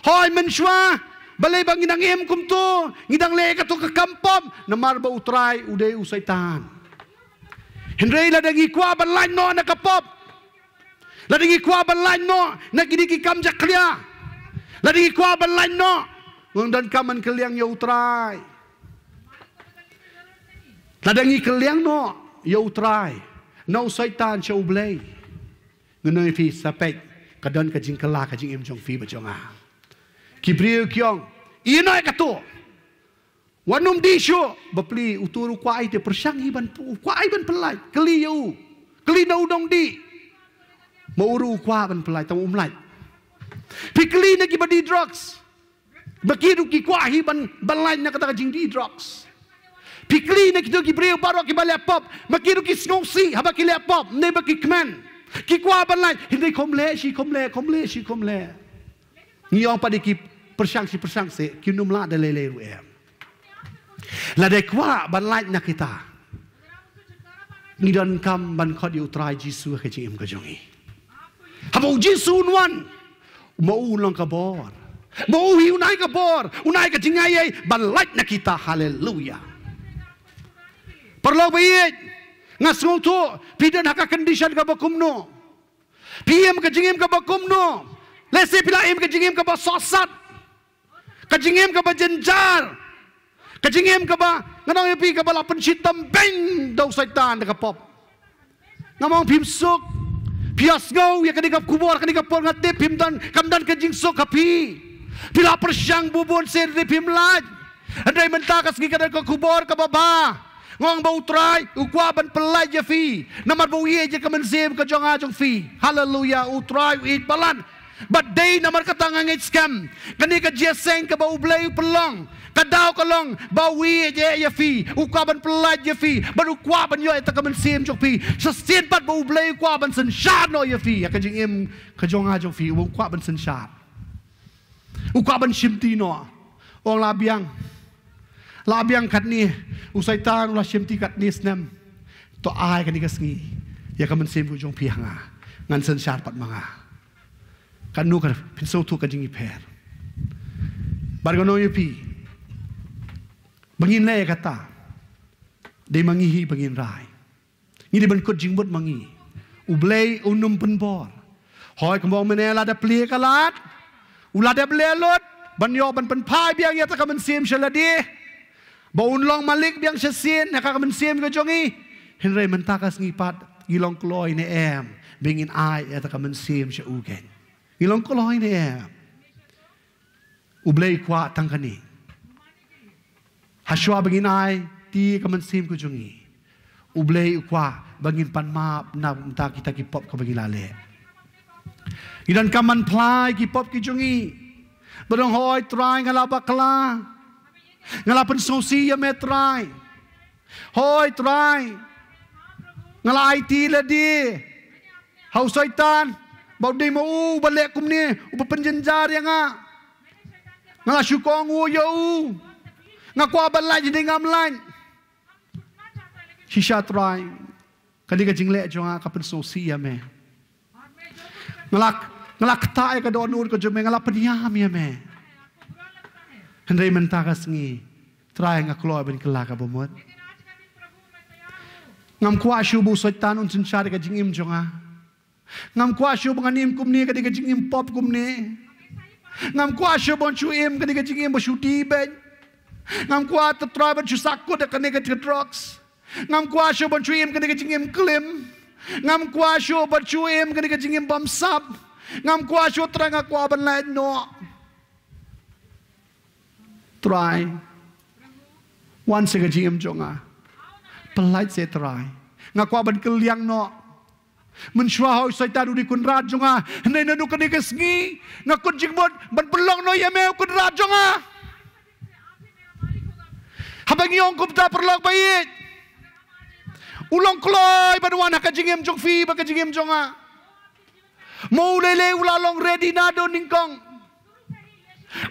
Hoy mensywa balay bang ngidang em kumto ngidang le ka to kakampom namar ba utray uday usaitan. Henry ladangi kwa ban lain no nakapop. Ladangi kwa ban lain no nagidiki kamjak klia. Ladangi kwa ban lain no ngdan kaman kaliang yung try. Ladangi kaliang no, yo try. No saitan siya ublay. Nganoy fi sapek, kadon ka jing kala ka jing im jong fi ba jong a. Kibriyo kyong, inoy kato. Wanum di syo, bapli uturu kwa ay te persyang iban pu, kwa ay ban pelay, keliyo. Kelinaw dong di. Mauru kwa ban pelay, tang umlay. Pikli na giba di drugs. Begitu kikwa hi ban lain na kata jing di drugs. Pikli na kitu kibreu baro ki balep pop. Begitu ki sngosi haba ki lep pop ne ba ki kmen. Kikwa ban lain hindi komle shi komle. Ni orang pada ki persang se ki numla de lele ru em. La de kwa ban lain na kita. Ni dan kam ban khod yu trai Jisu ke jim ka jongi. Haba Jisu nuan. Mau ulang ka bor. Mau hi unai ka bor, unai ka jingai ban lain na kita. Haleluya. Perlu baik ngasong tu pidan haka condition ka bakumno. PM ka jingim ka bakumno. Lese pila im ka jingim ka ba sosat. Ka jingim ka ba jenjar. Ka jingim ka ba nganong ipi ka ba lapan sitam beng daw saitan ka pop. Ngamong pimsuk pias ngau ya kadikap kubor kadikap por ngate pimdan kamdan ka jingsuk kapi. Pila persyang bubun ser di pimlaj. Andai mentakas gi kadar ka kubor ka baba. Ngong bau trai ukwa ban pelai je fi. Namar bau ye je ka menzem ka jong ajong fi. Haleluya utrai it balan. But day namar katang ngit scam. Kani ka jeseng ka bau blay pelong. Kadau kalong bau ye je ya fi. Ukwa ban pelai je fi. Ban ukwa ban yo ta ka menzem jong fi. Sa sien pat bau blay ukwa ban sen shat no ya fi. Ya ka jing em ka jong ajong fi. Ukwa ban sen shat. Ukwa ban shimti no. Ong labiang kat ni usaitan ulah shimti kat ni snem. To ai kan ikas ngi. Ya ka menzem ku jong pi hanga. Ngan sen shat pat manga. Kan nu ka pinso tu ka jingi per. Bargono yupi. Bangin le kata. De mangihi bangin rai. Ni de ban kut jingbut mangi. Ublei unum penbor. Hoi kembang menela da pli kalat. Ulah da blelot. Ban yo ban pen pai biang ya ta ka menzem shaladi. Baun long malik biang syasin ya ka menzem ka jongi. Henry mentakas ngipat gilong kloy ne em. Bingin ai ya ta ka menzem sya ugen. Ilong koloi ni ublei kwa tangkani. Haswa bangin ai ti kaman sim ku jungi. Ublei kwa bangin pan map na ta kita ki pop ka bagi lale. Idan kaman plai ki pop ki jungi. Badong hoi try ngala bakla. Ngala pensosi ya me try. Hoi try. Ngala IT ladi. Hau saitan. Bau di mau balik kum ni, upa penjenjar yang ngala syukong yo, ngakwa balai jadi ngamlan. Shisha try, kadi ka jingle jonga kapen sosi ya me. Ngalak tae ka donur ka jome ngalak peniam ya me. Hendai mentakas ngi, try ngakloy ben kelaka bomot. Ngam kwa syubu soitan unsun syari ka jingim jonga. Ngam kuasyo banganim kumni kadika jingim pop kumni. Ngam kuasyo bon chuim kadika jingim bashuti ben. Ngam kuat tetra ban chusakut kadika drugs. Ngam kuasyo bon chuim kadika jingim klim. Ngam kuasyo bon chuim kadika jingim bamsap. Ngam kuasyo terang akwa ban lain no. Try. Once ka jingim jonga. Pelait se try. Ngakwa ban keliang no. Mensyuah saitan udi kun rajonga hendai nanu kani kesngi ngakun jingbot ban pelong no yame kun rajonga habang yong kupta perlok baik ulong kloy ban wana ka jingem jong fi ba ka jingem jonga mau lele ulalong ready na do ningkong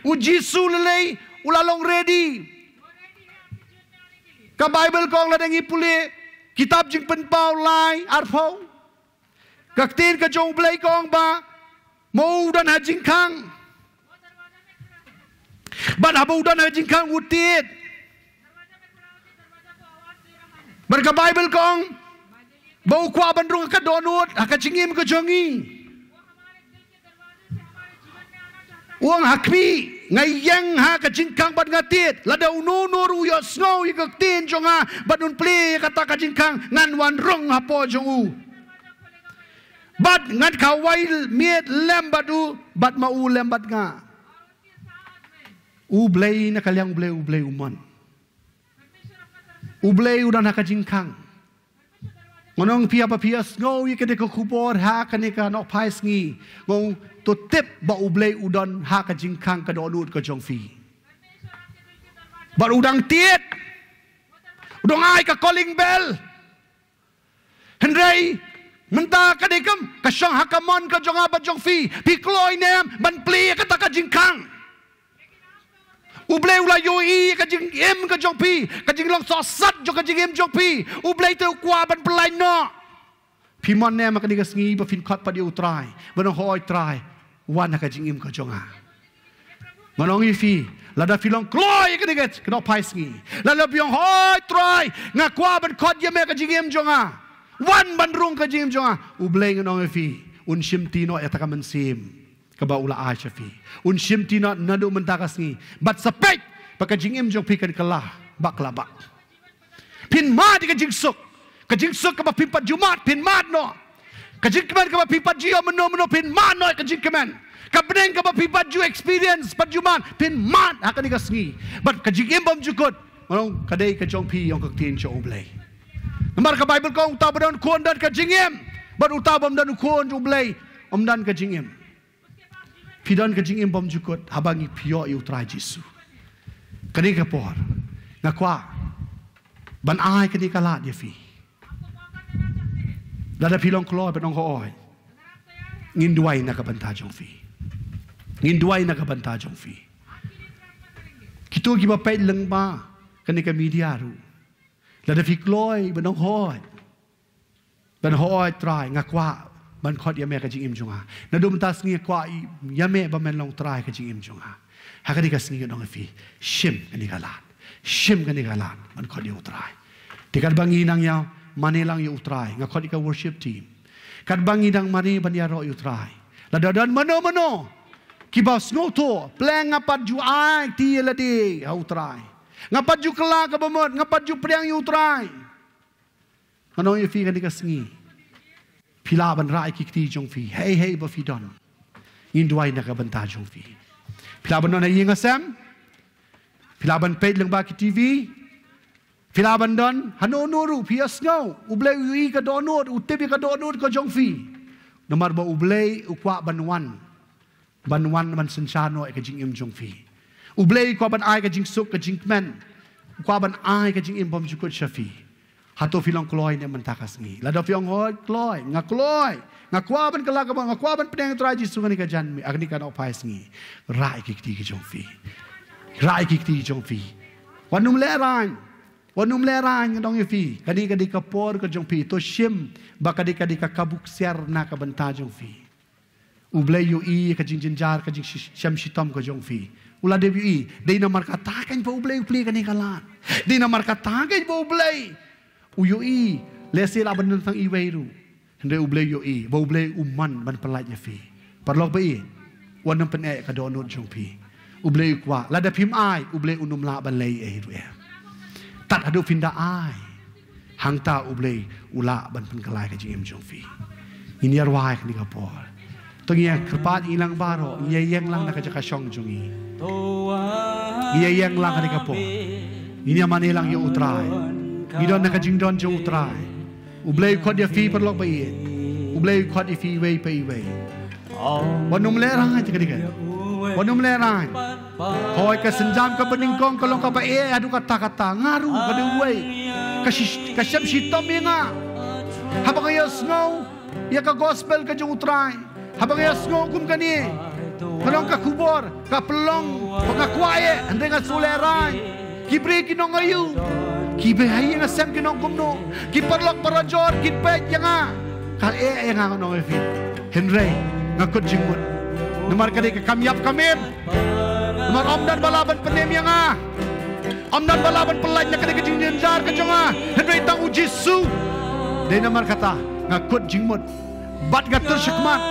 uji su lele ulalong ready ka bible kong ladangi puli kitab jing penpau lai arpau Kaktin ka jong blay kong ba mau dan hajing kang ban habau dan hajing kang utit berka bible kong bau kwa bandrung ka donut ka jingim ka jongi uang hakmi ngayang ha ka jingkang ban ngatit lada ununur uyo snow ikaktin jonga badun pli kata ka jingkang ngan wan rong hapo jongu Bat ngat kawai miet lembat u bat mau lembat nga. Ublay na kalyang ublay uman. Ublay udan nakajingkang. Ngonong pia papias ngo yikade ko kubor ha kanika nok pais ngi. Ngong to tip ba ublay udan ha kajingkang kadonut ka jongfi. But udang tiet. Udang ai ka calling bell. Henry menta ka dekam ka syang hakamon ka jonga ba jong fi. Pi kloi nem ban pli ka ta ka jingkang. Ublay ula yoi ka jing em ka jong pi. Ka jing long so sat jo ka jing em jong pi. Ublay tu kwa ban pelai no. Pi mon nem ka diga sngi ba fin khat pa di utrai. Banong hoi trai. Wan ka jing em ka jonga. Manong ifi lada filong kloi ka diga kno pai sngi. Lada biong hoi trai nga kwa ban khat ye me ka jing em jonga. Wan ban rung ka jing em jonga. Ublay ngonong ifi un shim tino ya ta ka man sim. Kaba ula ai shafi un shim tina nadu mentakas ni bat sapek paka jingim jong pikan kalah bakla bak pin ma di ka jingsuk kaba pimpat jumat pin mat no ka jingkeman kaba pimpat jio meno pin mat no ka jingkeman ka beneng kaba pimpat ju experience pat jumat pin mat akan digasngi bat ka jingim bom jukut malong kadai ka jong pi yong ka tin cho ublay namar ka bible ko uta badon kon dan ka jingim bat uta bom dan kon ublay om dan ka jingim Pidan ka jing imbom jukut habangi pio yu trai Jisu. Kani ka por. Ngakwa. Ban ai kani ka lat ye fi. Dada pilong kloy benong hooi. Ngin duai na ka banta jong fi. Ngin duai na ka banta jong fi. Kito gi ba pait leng ba kani ka media ru. Dada fi kloy benong hooi. Ben hooi trai ngakwa ban khot yame ka jing im junga na dum tas ngi kwa yame ba men long try ka jing im junga ha ka dikas ngi dong fi shim ani galan shim ani galan ban khot yu try tikar bangi nang ya mani lang yu try nga khot ka worship team kan bangi nang mani ban ya ro yu try la dadan mano ki ba sno to pleng ngapat ju ai ti la di au try ngapat ju kala ka bamot ngapat ju priang yu try ano yu fi ka dikas ngi Pila ban rai kikti jong fi. Hey ba fi don. Induai na ka banta jong fi. Pila ban don aying asam. Pila ban paid lang ba ki TV. Pila ban don hano nuru pias ngau. Ublay ui ka donut, utibi ka donut ka jong fi. Nomar ba ublay ukwa banwan. Banwan man sensano ka jing im jong fi. Ublay kwa ban ai ka jing suk ka jing men. Ukwa ban ai ka jing im bom jukut shafi. Hato filong kloy ne mentakas ni. Lada fiong hoi kloy, ngakwa ban kala ka ngakwa ban pedang trai Jisu ngani ka jan mi agni ka no pais ni. Rai kikti ki jong fi. Rai kikti jong fi. Wanum le ran dong fi. Kadi ka por ka jong fi to shim ba kadi ka kabuk ser na ka banta jong fi. Ublay yu i ka jing jar ka jing sham shitom ka jong fi. Ula dewi dei na marka takan pa ublay upli kani kalan. Dei na marka takan pa ublay. Uyoi lesi la ban tang iweiru hende ublay yoi ba ublay umman ban pelat ya fi parlok ba i wanam pen e ka donut jong pi ublay kwa la da phim ai ublay unum la ban lei e ru tat adu finda ai hang ta ublay ula ban pen kalai ka jim jong fi ini arwai ni ka por to ngia krepat ilang baro ye yang lang na ka jaka shong jong i ye yang lang ka por ini amane lang yo utrai Gidon na kajing don jo utrai. Ublay khot ya fi perlok ba i. Ublay khot i fi wei pa i wei. Wanum le rai tiga. Wanum le rai. Hoi ka senjam ka bening kong kalong ka ba e adu kata ngaru ka de wei. Ka syam shitom nga. Habang ya snow ya ka gospel ka jo utrai. Habang ya snow kum kani. Kalong ka kubor ka pelong pangakwaye ande nga sulerai. Kibre kinong ayu. Kibe hai nga sem kinong kumno kiparlok parajor kitpet yang kal yang no fi Henry ngakut jingmut nomor kadi kamyap kamim nomor omdan balaban penem yang omdan balaban pelaj na kadi kejingin jar kejonga Henry tang uji su de nomor kata ngakut jingmut bat gatur syakmat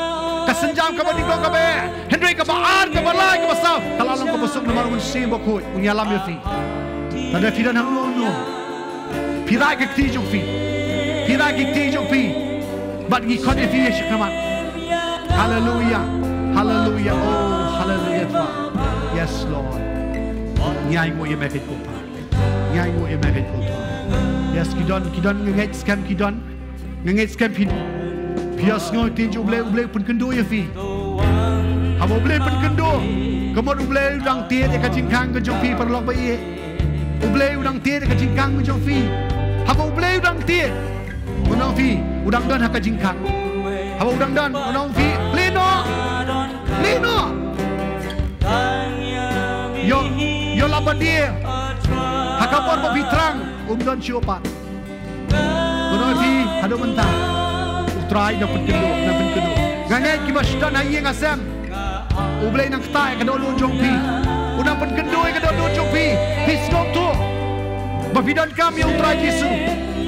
kasenjam ka bading ka be Henry ka baar ka balai ka basaw kalalong ka busuk nomor unsi bokut unyalam yo fi ada fidan hang no Pirai kikti jong fi. But gi khot fi shikamat. Hallelujah. Oh, hallelujah. Yes, Lord. Nyai mo ye mekit ko pa. Yes, kidon ngait scam kidon. Ngait scam pin. Pias ngoy tin uble pun kendo ye fi. Habo uble pun kendo. Kamot uble dang tie ka jingkang ka jong fi perlok ba ye. Ublay udang tiet ka jingkang jong fi. Haba ublay udang tiet. Unang fi udang don ka jingkang. Haba udang don unang fi lino. Lino. Yo labadia. Hakapor mo bitrang don siopat. Unang fi hado mentah. Utrai na penkedu na penkedu. Ganyan kibasta na iya ngasem. Ublay nang tay ka dolo jong fi. Unang penkedu ka dolo jong fi. Pisgok tu. Bafidan kami yang utrai Yesu.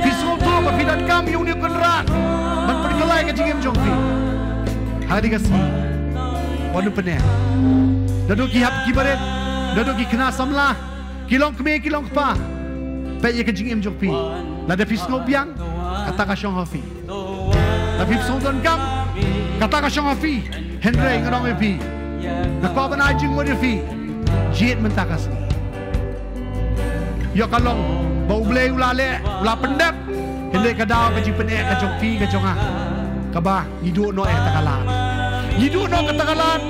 Pisgok tu bafidan kami yang ni kenran. Man pergelai ka jingem jong fi. Hari kasih. Wanu peneh. Dadu ki hap ki baret. Dadu ki kena samlah. Kilong keme kilong pa. Pe ye ka jingem jong fi. La de pisgok biang kata ka shong hafi. La pisgok don kam kata ka shong hafi. Henry ngrong fi. Na ko ban ajing mo fi. Jit mentakas. Yo kalong bau blay ulale ula pendep. Henry ka daw ka jing penek ka jong fi ka jong ah. Kaba hidup no takalan. Hidup no katakalan.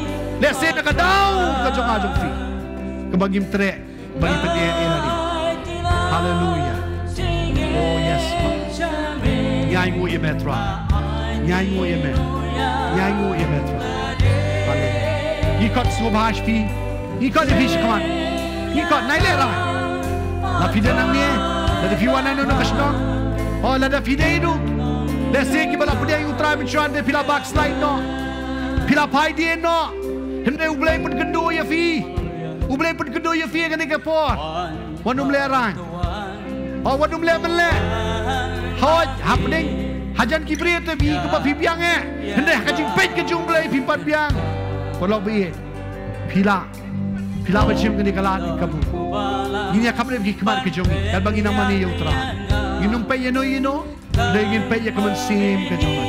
Lese na ka daw ka jong ah jong fi. Kabagim tre bagi penek eladi. Hallelujah. Oh yes. Nyai ngo ye metra. Nyai ngo ye met. Nyai ngo ye metra. Hallelujah. Ikot subhash fi. Ikot di fish kaman. Ikot naile ra. La fide nang ni. La de fiwana no kashnong. Oh la de fide idu. Lese ki bala pede utra bichuan de pila backslide no. Pila pai di no. Hende ublay pun kendo ye fi. Ublay pun kendo ye fi kan ke por. Wanum le ran. Oh wanum le mele. Hoj happening. Hajan kibri te bi ke bi biang hende ka jing pet ke jung blay pimpat biang. Kalau bi pila macam ni kalah ni kabu. Ini akan pergi kemar ke jongi. Dan bagi nama ni yang terang. Inum pe yeno yeno. Dan ingin pe ye kemen sim ke jongi.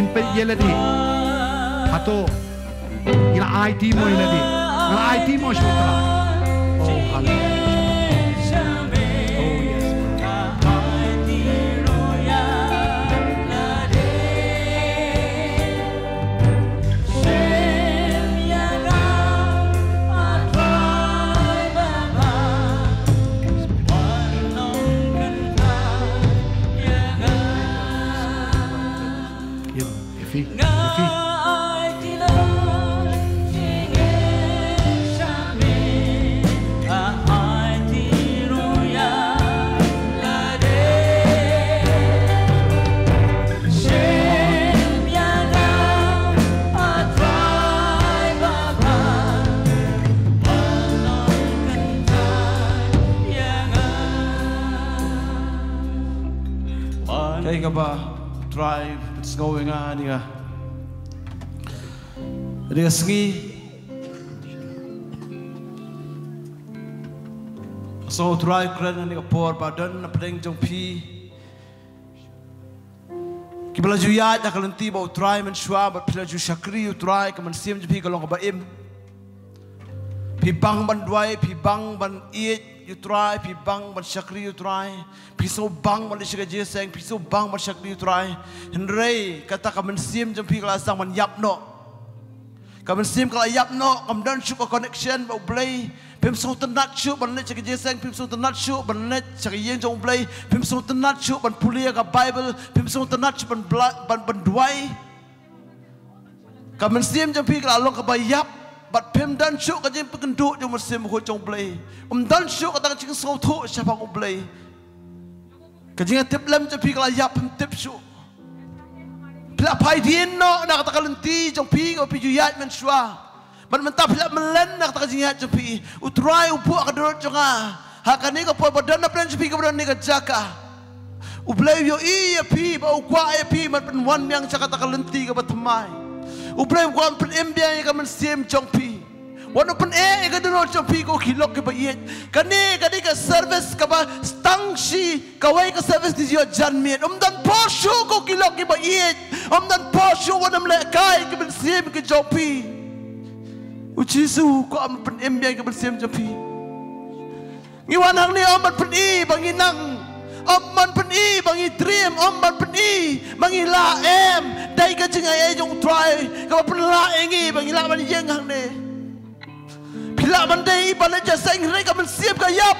In pe ye ladi. Atau ina IT mo ye ladi. Ina IT mo show terang. Oh hallelujah. Oh yes. Drive, what's going on here? Dia sengi. So drive keren ni kapor badan na pedeng jong pi. Kibala juyat na kalenti bau drive men shwa bat pila ju shakri u drive kaman sim jpi kalong ka baim. Pi bang ban dwai, pi bang ban iet. You try, pi bang ban shakri you try, pi so bang ban lisha jeseng, pi so bang ban shakri you try. Henry kata kamen sim jam pi kala sang man yap no, kamen sim kala yap no, kam dan shuk connection bau play, pim so tenat shuk ban lisha jeseng, pim so tenat shuk ban lisha yeng jong play, pim so tenat shuk ban pulia ka Bible, pim so tenat shuk ban duai. Kamen sim jam pi kala long ka bayap. But pim dan syuk kaji pengenduk jom mesim ko jong play. Dan syuk kata kaji so tu siapa ko play. Kaji tip lem je pi kala yap pim tip syuk. Pila pai dien no nak kata kalenti jong pi ko pi juyat men shwa. Man mentap pila melen nak kata kaji yat jong pi. Utrai upu akadorot jonga. Hakani ko po badan na plan jong pi ko badan ni ka jaka. Ublay yo iya pi ba ukwa iya pi man pen wan yang kata kalenti ka batamai. Ublay ko pen MBA ka man sim jong pi. Wano pen ka dono jong pi ko kilok ke ba iet. Kani ka service ka ba stang shi kawai ka service di yo janmiet. Dan posho ko kilok ke ba iet. Dan posho wanam le kai ka man sim ke jong pi. Ujisu ko am pen MBA ka man sim jong pi. Ngiwan hang ni man pen bangi nang. Man pen bangi dream, man pen bangi la dai ka jing ai jong try, ka pen la engi bangi la man yeng hang ne. Pila man dai ban ja sang re ka man siap ka yap.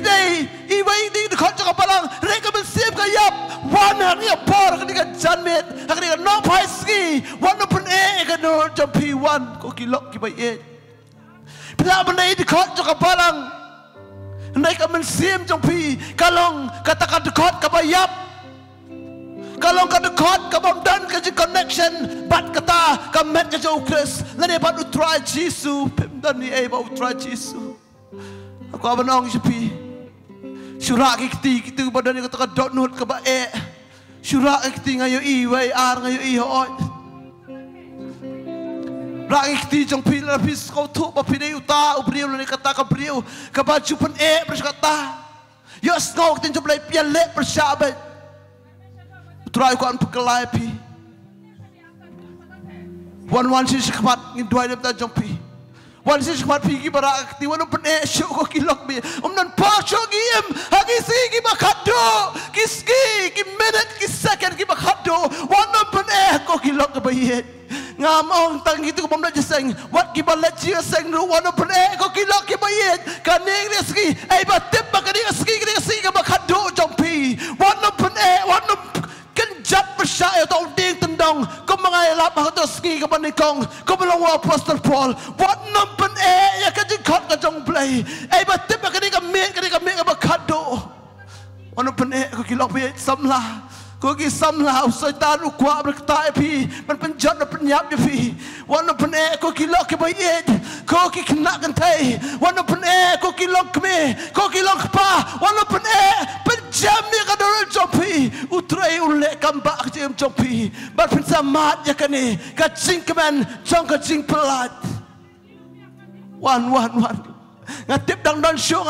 day iway ding de khot ka palang re ka ben sip ka yap wan hak ni por ka ni ka janmet hak ni ka no phai ski wan no pen ka no jam P1 ko ki lok ki bai e pla ben day de khot ka palang nay ka men sim jong P kalong kata ka de khot ka bai yap kalong ka de khot ka bom dan ka ji connection bat kata ka met ka jo Chris la ne bat utrai Jesus pem dan ni e ba utrai Jesus aku abanong sipi syura kiti kitu badan ni kata dot note ka ba e syura kiti ngayo iway ar ngayo i hoy ra kiti jong P la pis ko tu ba pidei uta ubriu ni kata ka briu ka ba chupan e pres kata yo snow tin jublai pian le persahabat try ko an pekelai pi wan si khmat ngin duai ta jong P wan si khmat pi ki barak ti wan pen shu ko kilok bi nan pa shu gi em hagi si ki bakado ki ski ki minute ki second ki bakado wan pen ko kilok ka bayet ngam ong tang gitu ko bom da jeseng wat ki balet ji seng ru wan pen ko kilok ki bayet kaning ni ski ai ba tip ba kaning ski ki ski ka bakado jong P wan pen wan jat percaya tau ding tendang ko mga ilap ha to ski ka panikong ko belong wa Apostle Paul what number ya ka jing khot ka jong play ai ba tip ka ni ka me ka bakado ono pen ko kilok bi samla ko ki samla usaitan ukwa berkata pi man penjat na penyap je pi ono pen ko kilok ki bayet ko ki kena kan tai ono pen ko kilok me ko kilok pa ono pen penjam ni ka dorol jopi utrai ule kamba jem jopi bar pensamat ya kani ka jing kemen jong ka jing pelat wan ngatip dang dan show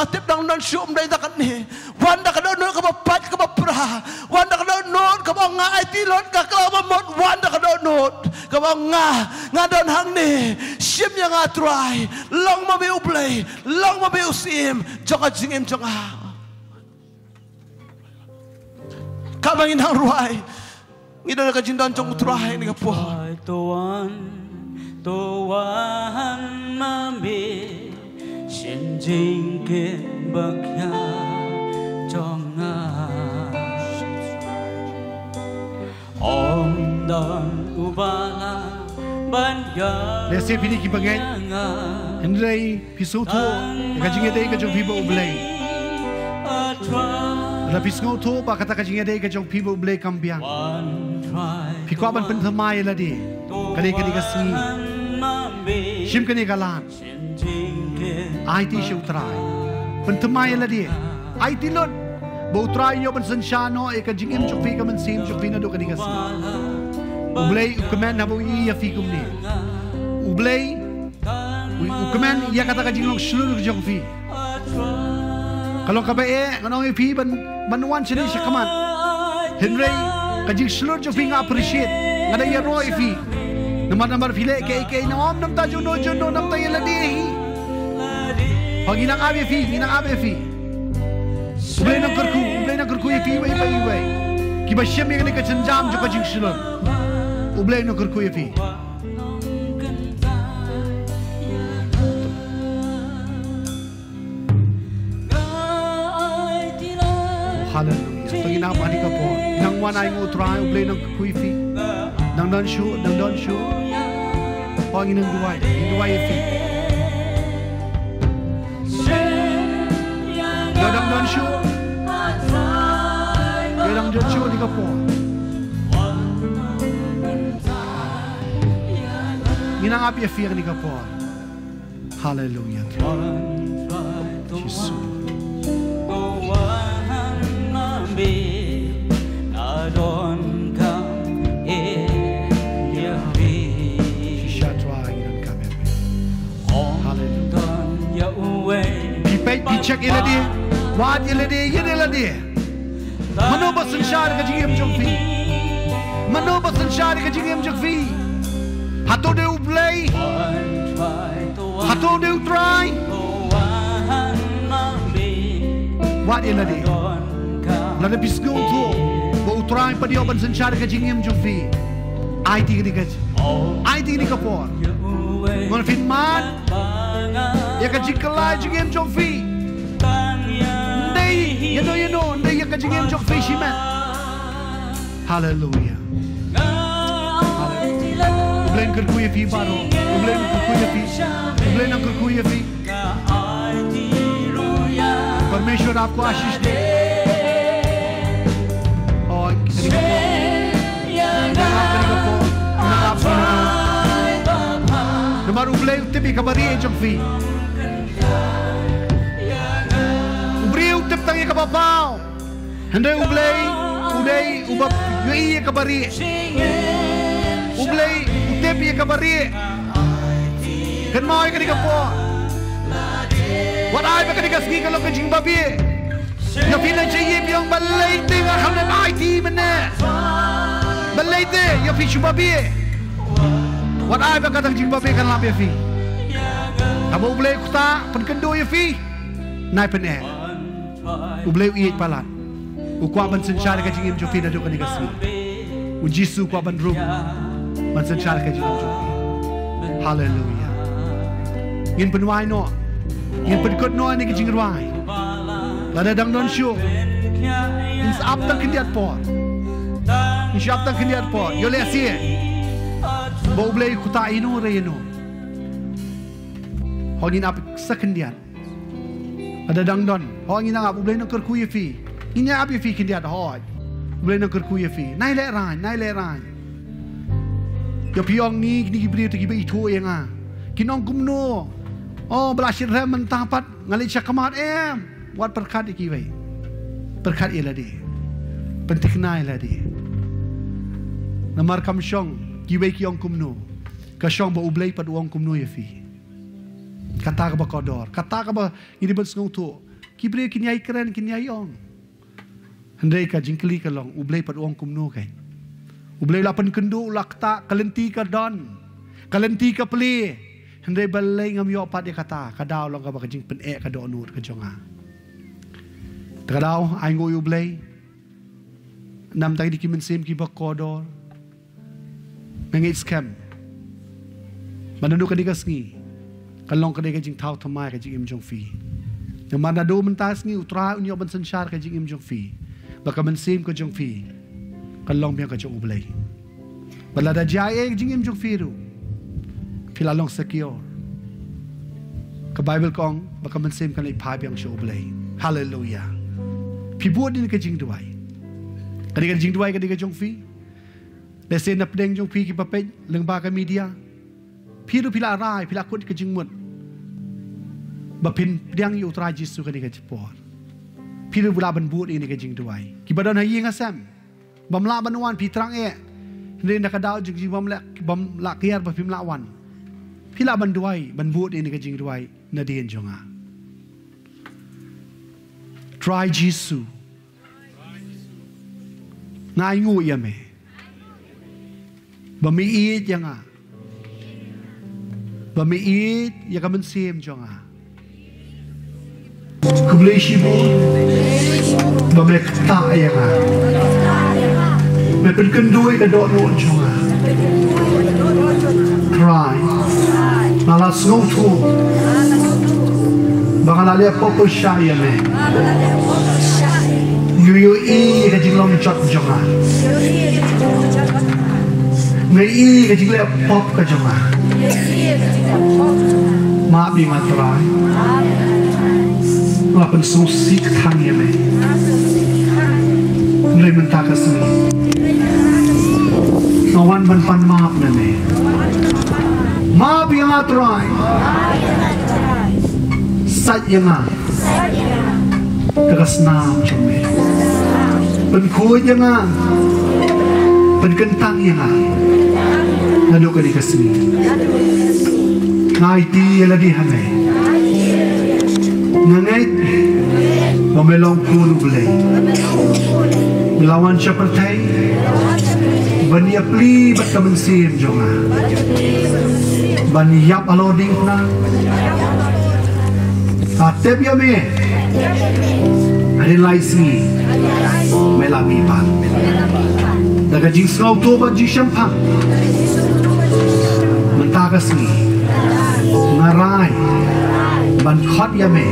mdai ta kan ni wan da ka don ka pat ka pra wan da ka don ka nga IT lot ka ka mod wan da ka don ka nga don hang ni sim yang atrai long ma be uplay long ma be usim jong ka jing em jong a ka bangin hang ruai ngidon ka jing dan jong utrai ni ka po Tuhan mami xin chính kiến bậc nhà trong ngài om dan ubala ban ya le se pini ki bangai enrei pisu tho ka jinge dei ka jong pibo ublei la pisngo tho pa kata ka jinge dei ka jong pibo ublei kambiang pikwa ban pen thamai la di kali ka si shim kani galan IT show try pentemai la dia IT lot bo try yo ban sanshano e ka jingim chokfi ka man sim chokfi na do ka digas ublay ukmen na bo i ya fi kumni ublay ukmen ya kata ka jingong shulul chokfi kalau ka ba e nganong fi ban wan chini shakaman henry ka jing shulul chokfi nga appreciate ngada ya ro fi namar file ke na om nam ta juno nam ta yela di pag inang abi fi ublay na kerku fi way kiba shem yang ni ka janjam jo ka jing shulul ublay na kerku fi hallelujah to ina pa ni ka po nang wanay ngo try ublay na kerku fi nang don show pag inang duway fi Gadang don show di kapo. Ginang api afir di kapo. Hallelujah. Jesus. Check iladi, wad iladi, yin iladi. Mano basan shari ka jingim jokfi. Mano basan shari ka jingim jokfi. Hato de ublay, hato de utray. Wad iladi. Lada bisgo tu, bo utray pa diyo basan shari ka jingim jokfi. Ay tingni ka, ay tingni ka por. Ngon fin man, ya ka jingkalay jingim jokfi. You know, they you can give your fish, man. Hallelujah. Ublain kerkuya fi baro. Ublain kerkuya fi. Ublain kerkuya fi. परमेश्वर आपको आशीष दे और nomor ublay utip ikabari ejong fi ubri utip tang ikabapao hande ublay ubap yui ikabari ublay utip ikabari kan mau ikani kapo what I bakal digasgi kalau kejing babi ya pina चाहिए biang balai te ngakal na IT mana balai te ya fichu babi what I bakal kejing babi kan lambe fi kamu boleh kuta penkendo ya fi nai pene boleh iet palat ukwa ban senchar kejing im jofi dadu kan digasgi ujisu kwa ban rum ban senchar kejing im jofi hallelujah ngin penwai no yang berikut noa ni kecing ruai, lada dang don show, insap tang kendiat por, insap tang kendiat por, yo le asie, bau blay kuta ino re ino, hongin ap sekendiat, lada dang don, hongin ap blay nak kerkuye fi, ini ap fi kendiat hoj, blay nak kerkuye fi, nai le ran, yo piong ni beri tu kibai itu yang ah, kinong kumno. Oh, belasir rem mentapat ngali cakamat buat perkat iki bae. Perkat ialah dia. Pentikna ialah dia. Namar kam syong kibai ki ong kumno. Ka syong ba ublay pad uang kumno ya fi. Kata ka ba kodor, kata ka ba ini ben sngong tu. Kibre kinyai keren kinyai ong. Handai ka jingkli ka long ublay pad uang kumno kai. Ublay lapan kendu lakta kalenti ka don. Kalenti ka peli. Hendai balai ngam yo pat dia kata kadau long ka ba kajing pen ka do nur ka jonga kadau ai ngoyu blai nam tai dikimen sim ki ba kodor nangit scam manadu ka digasngi kalong ka dai kajing thau thamai ka jing im jong fi yang mana do mentas ngi utra unyo ban sanshar ka jing im jong fi ba ka men sim ka jong fi kalong biang ka jong blai balada jae jing im jong fi ru Filalong secure. Ke Bible kong baka mensim kan ipai biang show blay. Hallelujah. Pibuat din ka jing duai. Kadi ka jing duai kadi ka jong fi. Lesen na pedeng jong fi ki papej leng ba ka media. Piru pila rai pila kut ka jing mut. Ba pin pedang yu tra Jesu kadi ka jipor. Piru bula ban buat ini ka jing duai. Ki badan hayi ngasam. Bamla banuan pi trang Hindi nakadaw jing bam la kiar ba pim lawan. Pila ban duai ban buat ini kajing duai na dian jonga. Try Jesu. Ngai ngu ya me. Bamiit yang bamiit ya kamen sim jonga. Kublai shibu. Bamek ta yang me pen kendui ka do no jonga. Try. Malas ngotu. Bakal ada apa syaya me. Yu i ka jinglong chot jonga. Me i ka jingle pop ka jonga. Ma bi matrai. Lapan susik thang ya me. Nilai mentaka sini. Nawan ban pan maaf na me. Maaf yang atrai, sat yang tegas nam cumi, penkuat yang penkentang yang lalu kali kesini, ngaiti lagi hamai, ngait, memelong kulu belai, melawan seperti, bania pli berteman sim jonga. Bani yap aloding na atep ya me adin laisi melami pan daga jing skau to ba ji shampang mentagas ni ngarai ban khot ya me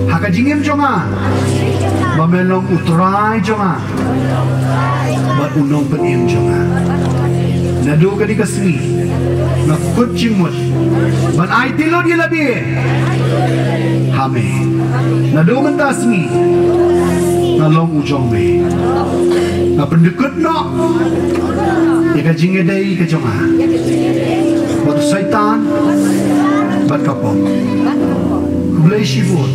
hak haka jingim jonga bamelong utrai jonga bat unong penim jonga nadu ka di kasmi na kucing mut ban ai tilo di labi hame nadu mentasmi na long ujong me na pendekut no ika jinge dai ka jonga bat syaitan bat kapok blai shibut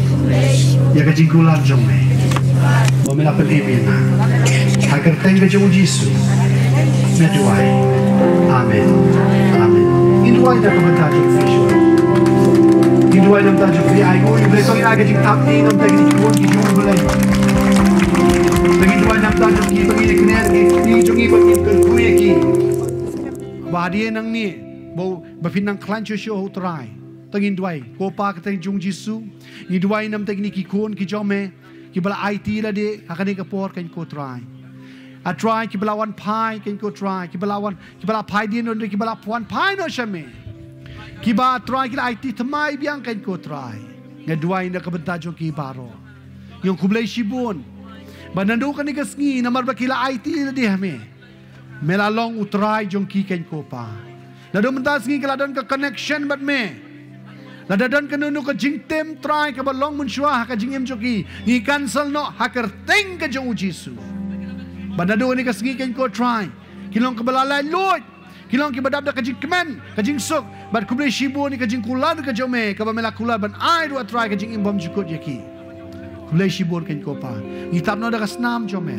ya ka jingkular jong me bamela penim na agar tengga jong Yesus meduai amen amen induai da komentar jong fisho induai nam ta jong fi ai go ni blesong ai ka jing tap ni nam ta ni ko ki jong blai bagi induai nam ta jong ki bagi kner ki ni jong i bagi ke ku ye ki badie nang ni bo bafin nang klan cho sho utrai tangin duai ko pa ka tang jong Yesus ni duai nam ta ni ki kon ki jong me ki bala IT la de hakani ka por kan ko try a try ki bala wan pai kan ko try ki bala pai din no ki bala wan pai no shame ki ba try ki IT thamai biang kan ko try nga duai na ka banta jo ki baro yung kublai shibon banando kan ka sngi na marba ki la IT la de hame mela long utrai jong ki kan ko pa na do manta sngi ka don ka connection bat me Ladadan kanunu ka jing tem try ka balong munshwa ka jing em joki ni cancel no hakar teng ka jong Yesu banado ni ka sgi ken ko try kilong ka balala lord kilong ki badab da ka jing kemen ka jing sok bad kuble shibo ni ka jing kulan ka jome ka bamela kulan ban ai do try ka jing imbom jukot yaki kuble shibo ken ko pa ni tap no da ka snam jome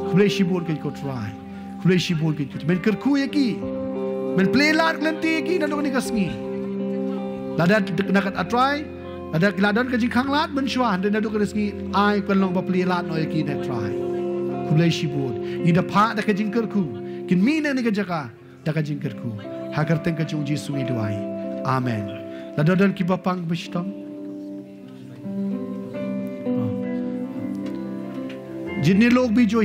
kuble shibo ken ko try kuble shibo ken ko men kerku yaki men play lar klenti yaki na do ni ka sgi Ladat nakat atrai, ladat kiladon ka jingkang lat mensyuan dan nadu keresngi ai pelong bapli lat no yaki net try. Kulai shibud, ni dapa da ka jingkerku, kin mina ni ka jaka da ka jingkerku. Hakar teng ka jung Yesu iduai. Amen. Ladodon ki bapang bishtom. जितने लोग भी जो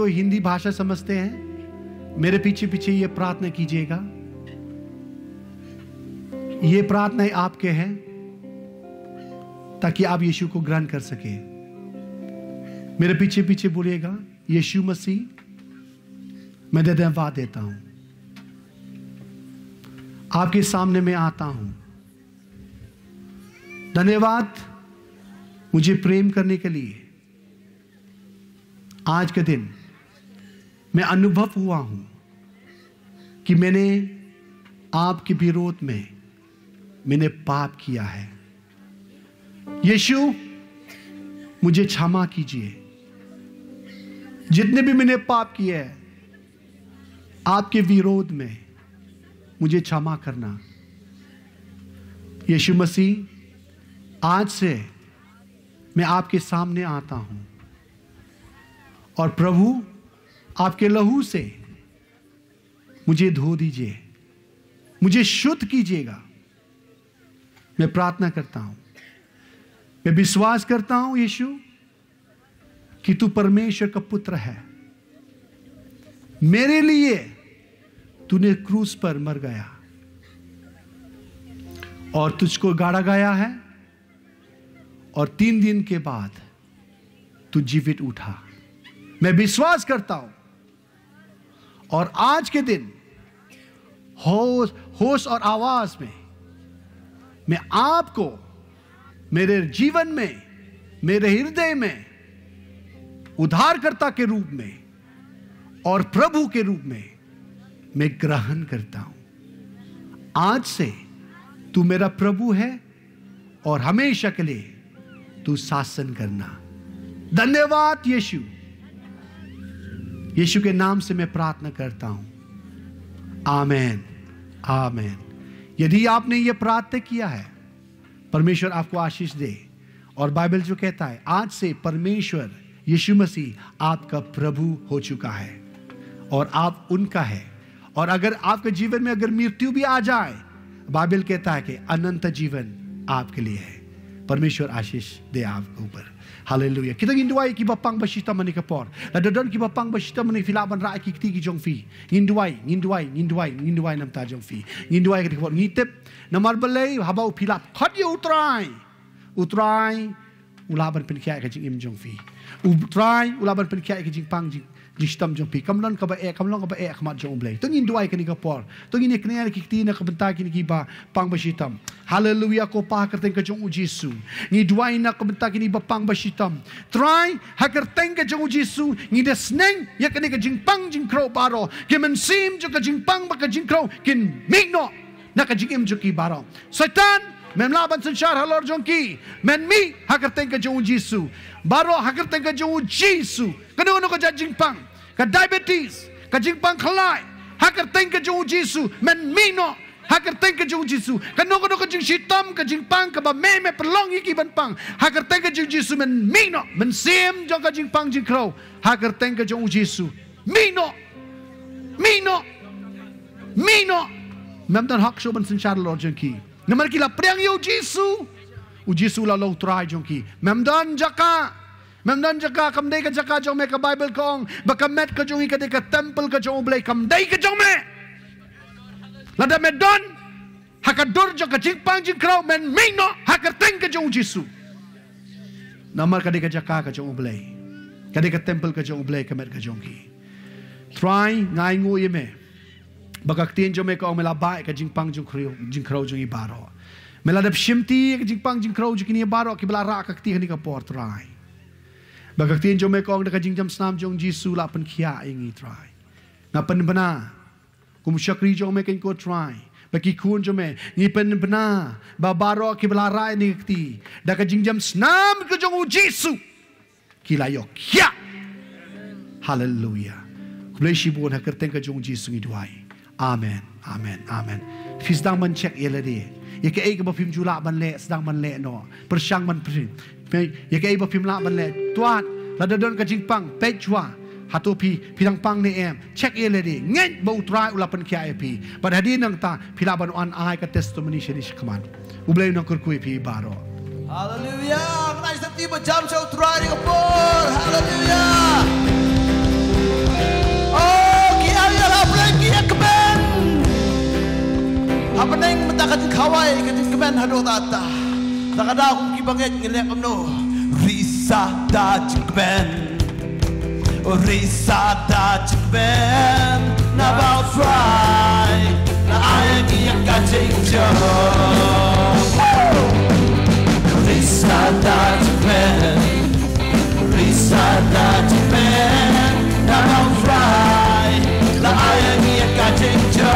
हिंदी भाषा समझते हैं मेरे पीछे पीछे ये प्रार्थना कीजिएगा ये प्रार्थनाएं आपके हैं ताकि आप यीशु को ग्रहण कर सके मेरे पीछे पीछे बोलिएगा यीशु मसीह मैं धन्यवाद देता हूं आपके सामने मैं आता हूं धन्यवाद मुझे प्रेम करने के लिए आज के दिन मैं अनुभव हुआ हूं कि मैंने आपके विरोध में मैंने पाप किया है यीशु मुझे क्षमा कीजिए जितने भी मैंने पाप किए हैं आपके विरोध में मुझे क्षमा करना यीशु मसीह आज से मैं आपके सामने आता हूं और प्रभु आपके लहू से मुझे धो दीजिए मुझे शुद्ध कीजिएगा मैं प्रार्थना करता हूं मैं विश्वास करता हूं यीशु कि तू परमेश्वर का पुत्र है मेरे लिए तूने क्रूस पर मर गया और तुझको गाड़ा गया है और 3 दिन के बाद तू जीवित उठा मैं विश्वास करता हूं और आज के दिन होश और आवाज में मैं आपको मेरे जीवन में मेरे हृदय में उद्धारकर्ता के रूप में और प्रभु के रूप में मैं ग्रहण करता हूं आज से तू मेरा प्रभु है और हमेशा के लिए तू शासन करना धन्यवाद यीशु यीशु के नाम से मैं प्रार्थना करता हूं आमेन आमेन यदि आपने यह प्रार्थना किया है परमेश्वर आपको आशीष दे और बाइबल जो कहता है आज से परमेश्वर यीशु मसीह आपका प्रभु हो चुका है और आप उनका है और अगर आपके जीवन में अगर मृत्यु भी आ जाए बाइबल कहता है कि अनंत जीवन आपके लिए है परमेश्वर आशीष दे आपके ऊपर hallelujah kita nginduai ki bapang basita mani kapor la dodon ki bapang basita mani filaban ra ki ti ki jong fi nginduai nam ta jong fi nginduai ki kapor ngitep namar balai habau filap khat ye utrai utrai ulaban pen kia ka jing im jong fi utrai ulaban pen kia ka jing pang jing jistam jong pi kamlon ka ba kamlon ka ba khamat jong blai tungin duai ka ni ka por tungin ek ne ki ti na ka benta ki ki ba pang ba shitam haleluya ko pa ka teng ka jong jisu ni duai na ka benta ki ni ba pang ba shitam try hakar teng ka jong jisu ni de sneng ya ka ni ka jing pang jing kro baro ke men sim jo ka jing pang ba ka jing kro kin migno na ka jing im jo ki baro satan men laban sanchar halor jong ki men mi hakar teng ka jong jisu baro hakar teng ka jong jisu kanu no ka jing pang ka diabetes ka jing pang khalai hakar teng ka jong jisu men mi no hakar teng ka jong jisu kanu ka jing shitam ka jing pang ka ba me perlong iki ban pang hakar teng ka jong jisu men mi no men sim jong ka jing pang jing kro hakar teng ka jong jisu mi no mem dan hak so ban sanchar halor jong ki namar kila priang yo jisu la lo try jong ki mem dan jaka kam dei ka jaka jong me ka bible kong ba ka met ka jong ka de ka temple ka jong blai kam dei ka jong me lada me don hakadur jong ka jing pang jing krau men mino hakar teng ka jong jisu namar ka de ka jaka ka jong blai ka de ka temple ka jong blai ka met ka jong ki try ngai ngu ye me bagak tin jong me ka me la bai ka jing pang jing krau jong i baro me la dap shimti ka jing pang jing krau jing ni baro ki bla ra ka ti ni ka por try bagak tin jong me ka ka jing jam snam jong jisu la pen khia ingi try na pen bana kum shakri jong me ken ko try baki kun jong me ni pen bana ba baro ki bla ra ni ti da ka jing jam snam ka jong jisu ki la yo khia hallelujah bless you bon hakar teng ka jong jisu ni duai amen fisdang man check yeladi ye ke ba phim jula ban le sedang man le no persyang man prin ye ke ba phim la ban le tuat la don ka jing pang pechwa hatu pi pidang pang ni em check yeladi ngen bo try ulapan kya pi but hadi nang ta phila ban on ai ka testimony sheni shikman ublay nang kur kui pi baro hallelujah nice that tiba jam show try ni kapor hallelujah oh ki ala la break ki akben apa neng mentakat kawai katin kemen hado tata takada kung kibanget ngilek amno risada jikben risada jikben na about right na ayang iyak kajing jo risada jikben na about right na ayang iyak kajing jo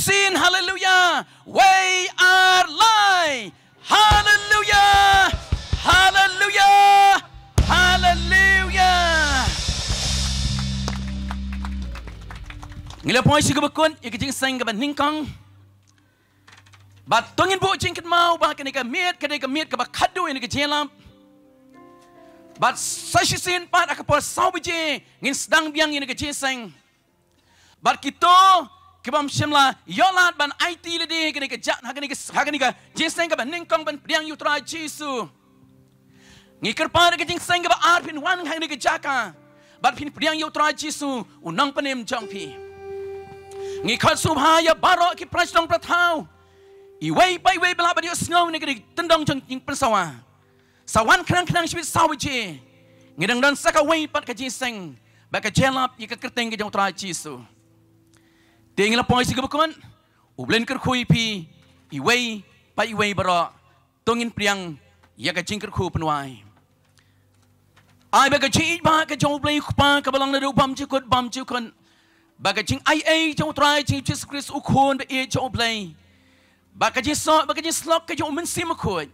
sin, hallelujah. We are light, hallelujah, hallelujah, hallelujah. Ngila poi siga bakun, ikajing sang ka ningkang. Bat tongin bu jing kat mau ba ka miet ka ba khadu ini ka jelam. Bat sasisin pat akapor saubije ngin sedang biang ini ka jesang. Bat kito kibam shimla yolat ban IT lede ka jat hakani ka jesang ka ningkang ban priang yutra Jesu. Ngikir pa ka jing sang ka ba arpin wan hakani ka jaka. Bat pin priang yutra Jesu unang panem jangpi. Ngikhat subhaya barok ki prasdong prathau. Iway bay way bala badio snow ni kini tendong jeng jing pensawa. Sawan kenang shibit sawaje. Ngidang dan saka way pat ka jiseng. Baka jelap ika kerteng ke jong tra Jesu. Tinggal poy si kabukun. Ublen kerkhui pi. Iway bay way barok. Tongin priang ya ka jing kerkhu penuai. Ai baka jing ba ka jong blay kupa ka balang na bam jukun. Baka jing ai jong try jing Jesus Christ ukun ba e jong blay. Baka jing slok ka jong mensim ukun.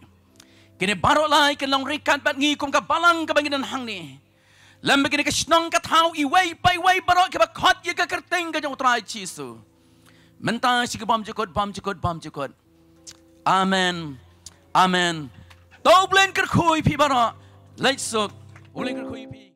Kini barok lai ka long rikat bat ngi kum ka balang ka banginan hang ni. Lam begini ka snong ka tau iway pai way barok ka ba khot ye ka kerteng ka jong try Jesus. Mentang si ka bam jukut. Amen. Amen. Tau blen kerkhui pi barok. Lai sok. Ulen kerkhui pi.